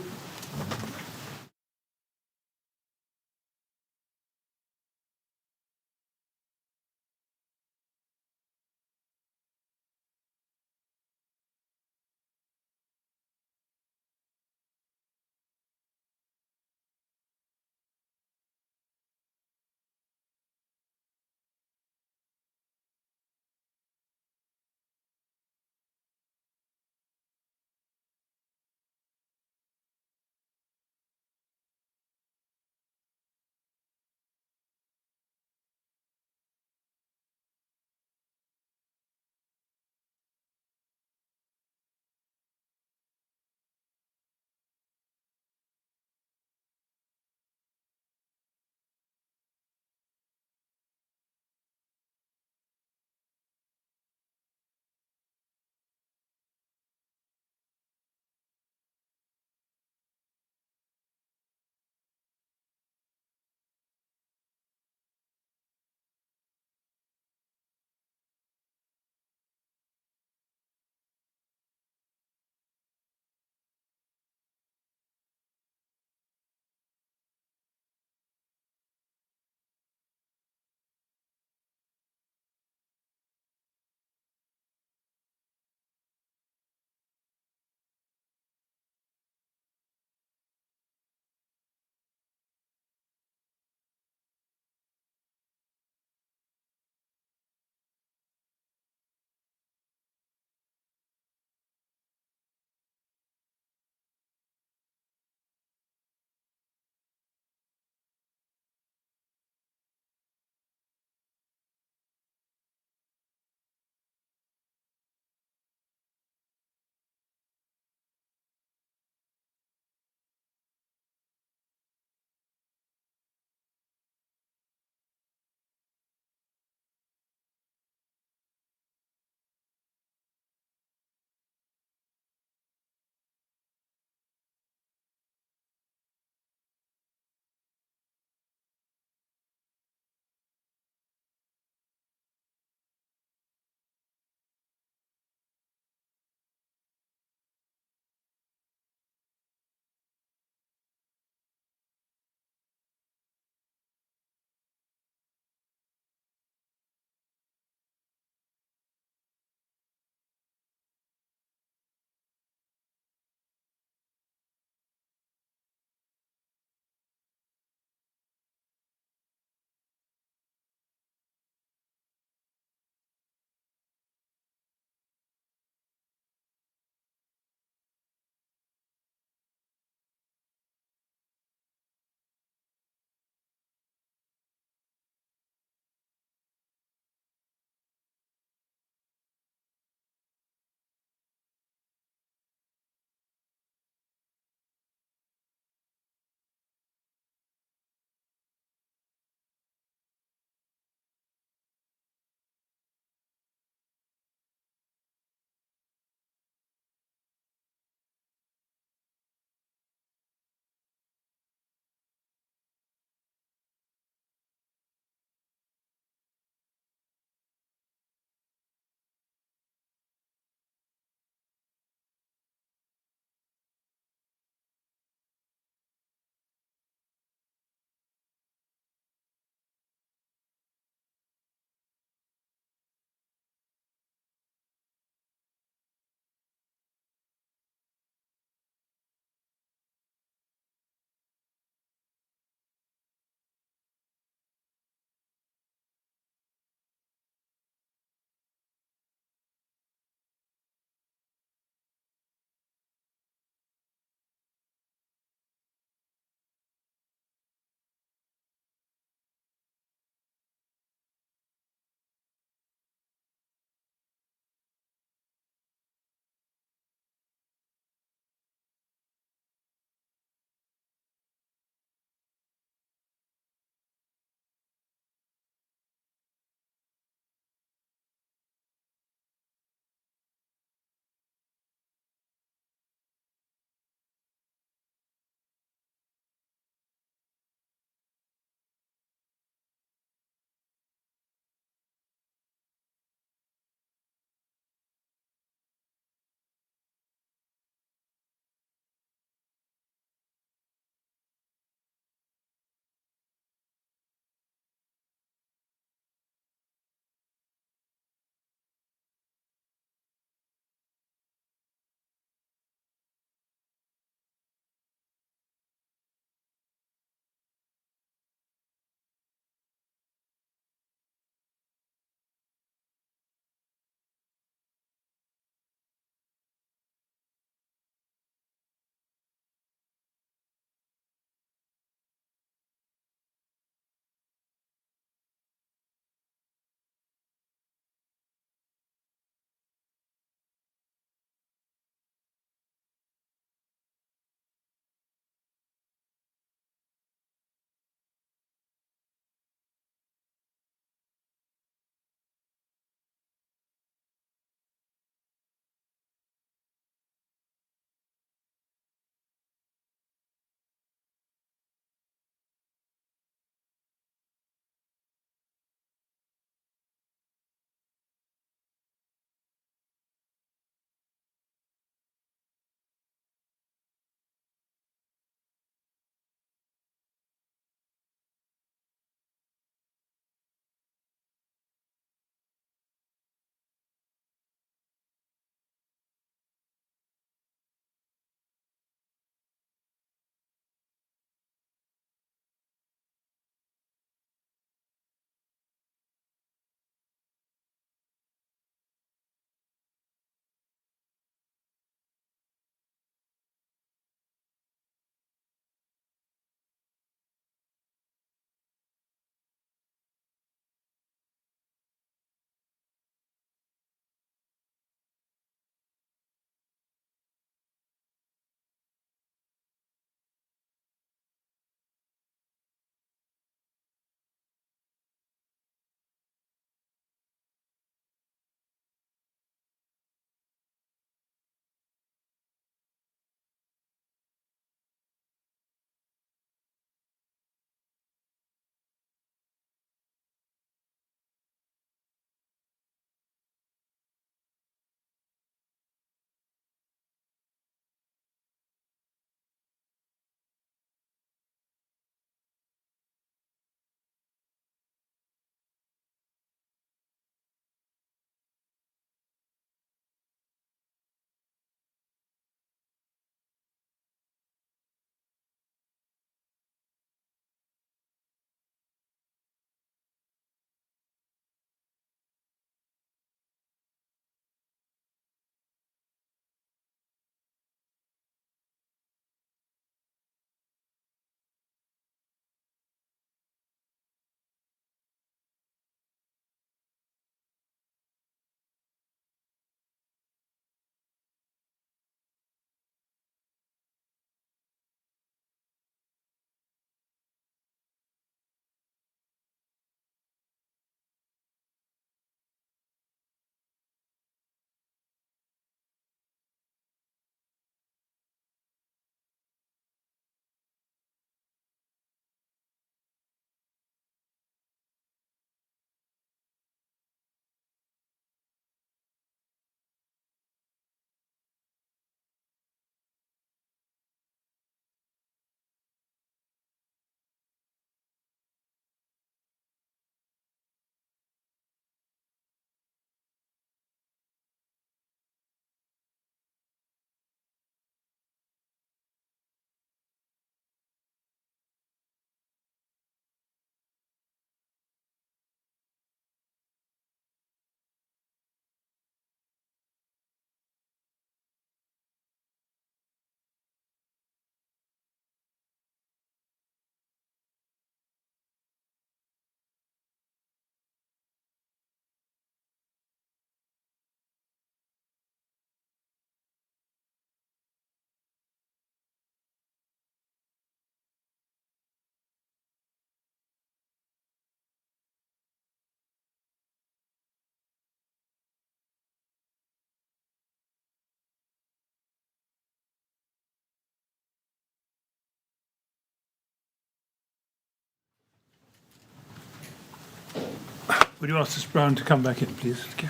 Would you ask Mr. Brown to come back in, please? Thank you.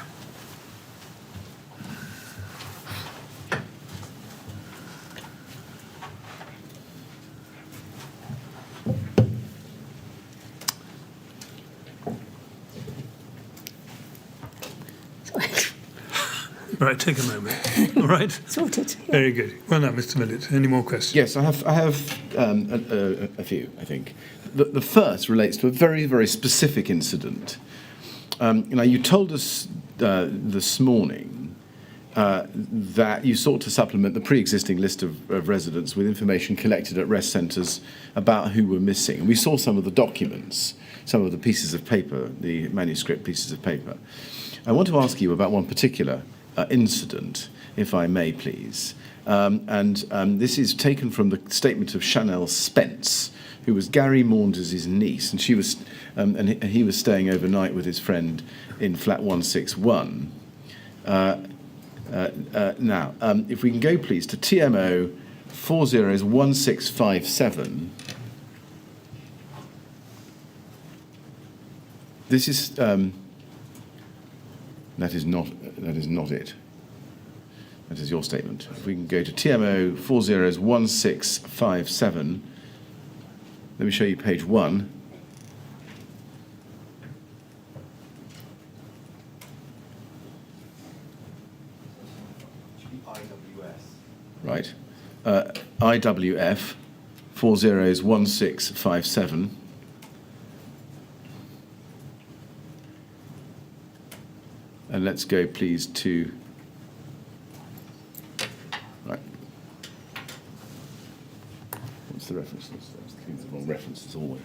Right, take a moment. All right. Sorted. Yeah. Very good. Well done, Mr. Millett. Any more questions? Yes, I have a few, I think. The first relates to a very, very specific incident. You told us this morning that you sought to supplement the pre-existing list of residents with information collected at rest centres about who were missing. And we saw some of the documents, some of the pieces of paper, the manuscript pieces of paper. I want to ask you about one particular incident, if I may, please. This is taken from the statement of Chanel Spence, who was Gary Maunders' niece, and she was, and he was staying overnight with his friend in flat 161. Now, if we can go, please, to TMO 401657. This is that is not it. That is your statement. If we can go to TMO 401657. Let me show you page 1. Right. IWF 401657. And let's go, please, to... Right. What's the reference? That's the wrong reference, as always.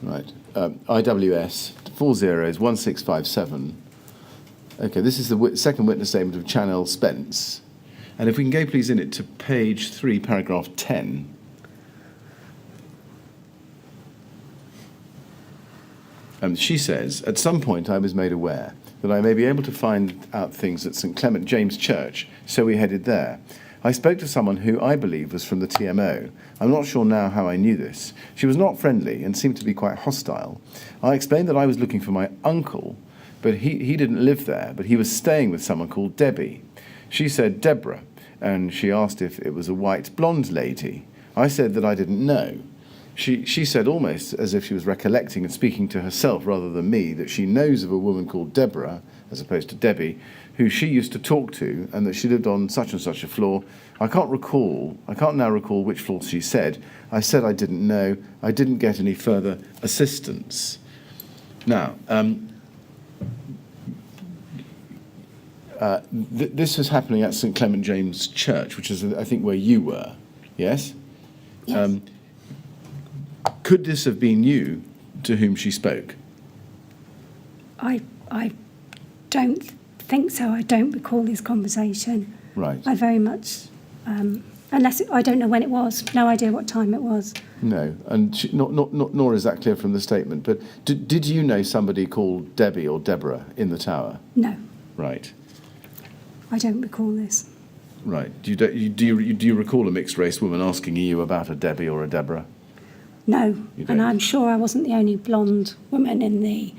Right. IWS 401657. Okay, this is the second witness statement of Chanel Spence. And if we can go, please, in it to page 3, paragraph 10. She says, at some point I was made aware that I may be able to find out things at St Clement James Church, so we headed there. I spoke to someone who I believe was from the TMO. I'm not sure now how I knew this. She was not friendly and seemed to be quite hostile. I explained that I was looking for my uncle, but he didn't live there, but he was staying with someone called Debbie. She said Deborah, and she asked if it was a white blonde lady. I said that I didn't know. She said, almost as if she was recollecting and speaking to herself rather than me, that she knows of a woman called Deborah, as opposed to Debbie, who she used to talk to, and that she lived on such and such a floor. I can't now recall which floor she said. I said I didn't know. I didn't get any further assistance. Now, this was happening at St Clement James Church, which is, I think, where you were. Yes? Yes. Could this have been you to whom she spoke? I don't think so. I don't recall this conversation. Right. I very much, I don't know when it was. No idea what time it was. No, and nor is that clear from the statement. But did you know somebody called Debbie or Deborah in the tower? No. Right. I don't recall this. Right. Do you recall a mixed race woman asking you about a Debbie or a Deborah? No, You and don't? I'm sure I wasn't the only blonde woman in the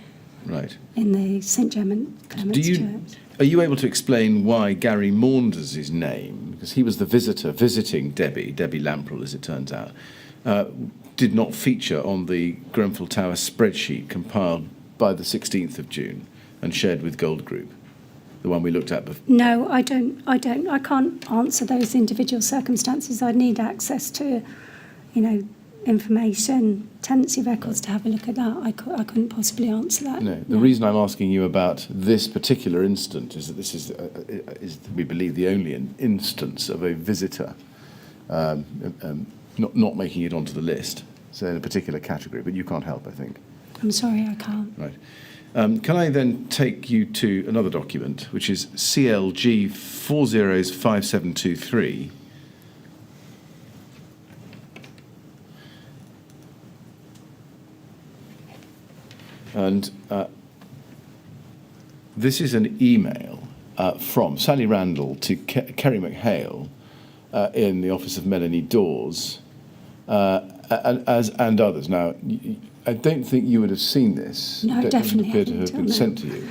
St Clement's Church. Are you able to explain why Gary Maunders' name, because he was the visitor visiting Debbie Lamprell, as it turns out, did not feature on the Grenfell Tower spreadsheet compiled by the 16th of June and shared with Gold Group, the one we looked at before? No, I don't. I can't answer those individual circumstances. I'd need access to, information, tenancy records to have a look at that. I couldn't possibly answer that. No. The reason I'm asking you about this particular instance is that this is we believe, the only instance of a visitor not making it onto the list, so in a particular category. But you can't help, I think. I'm sorry, I can't. Right. Can I then take you to another document, which is CLG 405723. And this is an email from Sally Randall to Kerry McHale in the office of Melanie Dawes and others. Now, I don't think you would have seen this. No, It definitely appear to haven't have been until sent to you.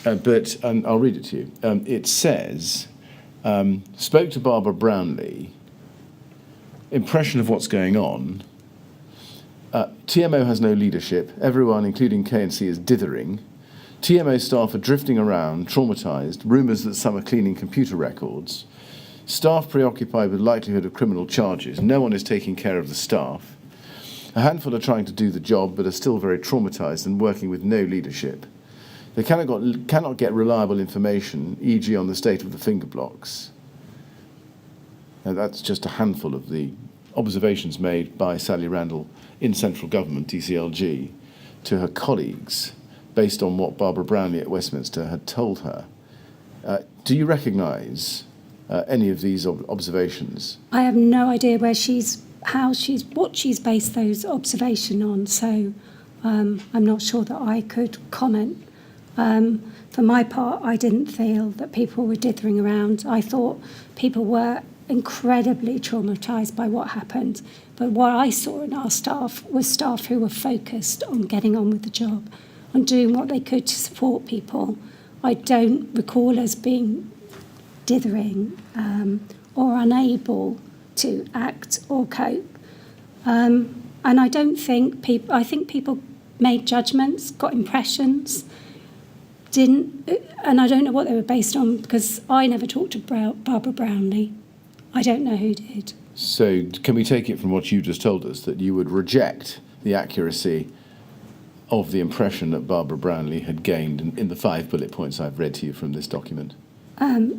But I'll read it to you. It says, spoke to Barbara Brownlee, impression of what's going on. TMO has no leadership. Everyone, including K&C, is dithering. TMO staff are drifting around, traumatised. Rumours that some are cleaning computer records. Staff preoccupied with likelihood of criminal charges. No one is taking care of the staff. A handful are trying to do the job, but are still very traumatised and working with no leadership. They cannot get reliable information, e.g. on the state of the finger blocks. And that's just a handful of the observations made by Sally Randall in central government, DCLG, to her colleagues, based on what Barbara Brownlee at Westminster had told her. Do you recognise any of these observations? I have no idea what she's based those observations on, so I'm not sure that I could comment. For my part, I didn't feel that people were dithering around. I thought people were incredibly traumatised by what happened. But what I saw in our staff was staff who were focused on getting on with the job, on doing what they could to support people. I don't recall us being dithering or unable to act or cope. And I don't think I think people made judgments, got impressions, and I don't know what they were based on, because I never talked to Barbara Brownlee. I don't know who did. So can we take it from what you just told us that you would reject the accuracy of the impression that Barbara Brownlee had gained in the 5 bullet points I've read to you from this document?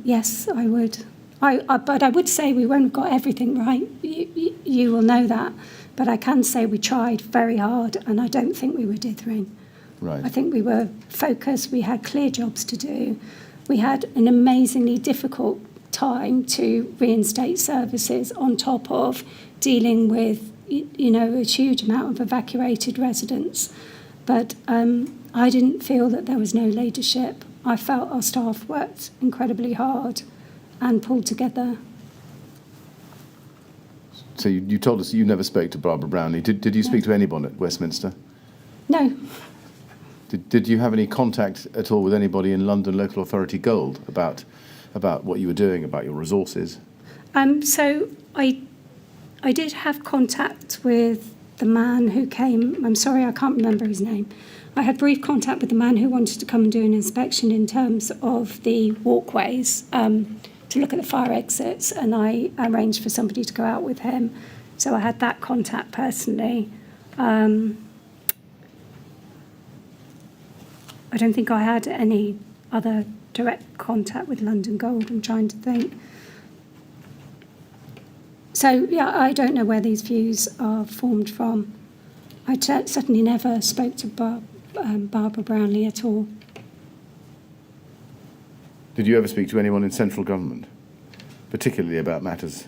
Yes, I would. But I would say we won't have got everything right. You will know that. But I can say we tried very hard, and I don't think we were dithering. Right. I think we were focused. We had clear jobs to do. We had an amazingly difficult time to reinstate services on top of dealing with, a huge amount of evacuated residents. But I didn't feel that there was no leadership. I felt our staff worked incredibly hard and pulled together. So you told us you never spoke to Barbara Brownlee. Did you speak to anyone at Westminster? No. Did you have any contact at all with anybody in London Local Authority Gold about what you were doing, about your resources? So I did have contact with the man who came. I'm sorry, I can't remember his name. I had brief contact with the man who wanted to come and do an inspection in terms of the walkways to look at the fire exits, and I arranged for somebody to go out with him. So I had that contact personally. I don't think I had any other direct contact with London Gold. I'm trying to think. So, yeah, I don't know where these views are formed from. I certainly never spoke to Barbara Brownlee at all. Did you ever speak to anyone in central government, particularly about matters?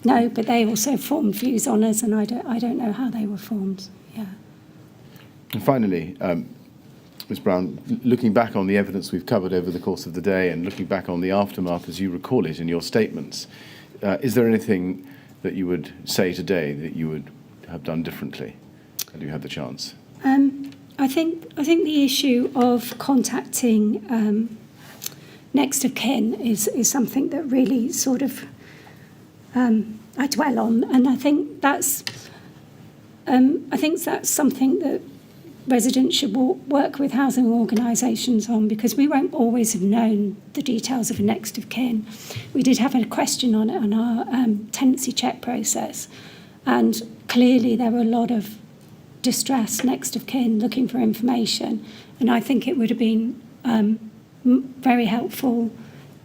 No, but they also formed views on us, and I don't know how they were formed. Yeah. And finally, Ms. Brown, looking back on the evidence we've covered over the course of the day and looking back on the aftermath as you recall it in your statements, is there anything that you would say today that you would have done differently had you had the chance? I think the issue of contacting next of kin is something that really sort of I dwell on, and I think that's something that residents should work with housing organisations on, because we won't always have known the details of a next of kin. We did have a question on it on our tenancy check process, and clearly there were a lot of distressed next of kin looking for information, and I think it would have been very helpful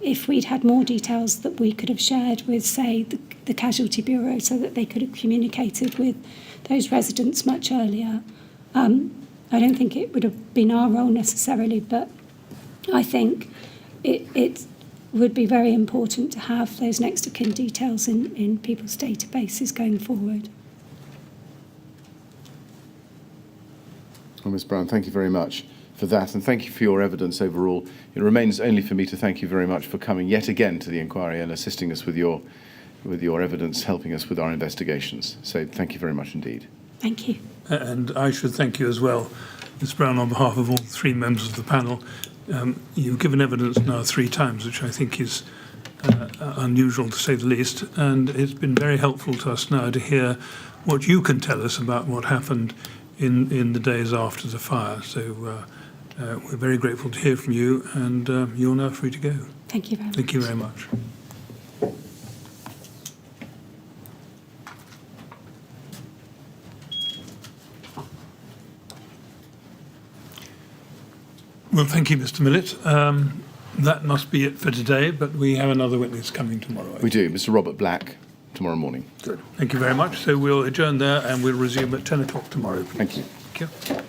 if we'd had more details that we could have shared with, say, the Casualty Bureau, so that they could have communicated with those residents much earlier. I don't think it would have been our role necessarily, but I think it would be very important to have those next of kin details in people's databases going forward. Well, Ms. Brown, thank you very much for that, and thank you for your evidence overall. It remains only for me to thank you very much for coming yet again to the inquiry and assisting us with your evidence, helping us with our investigations. So thank you very much indeed. Thank you. And I should thank you as well, Ms Brown, on behalf of all three members of the panel. You've given evidence now 3 times, which I think is unusual to say the least, and it's been very helpful to us now to hear what you can tell us about what happened in the days after the fire. So we're very grateful to hear from you, and you're now free to go. Thank you very much. Thank you very much. Well, thank you, Mr. Millett. That must be it for today, but we have another witness coming tomorrow. We do, Mr. Robert Black, tomorrow morning. Good. Thank you very much. So we'll adjourn there and we'll resume at 10 o'clock tomorrow. Please. Thank you. Thank you.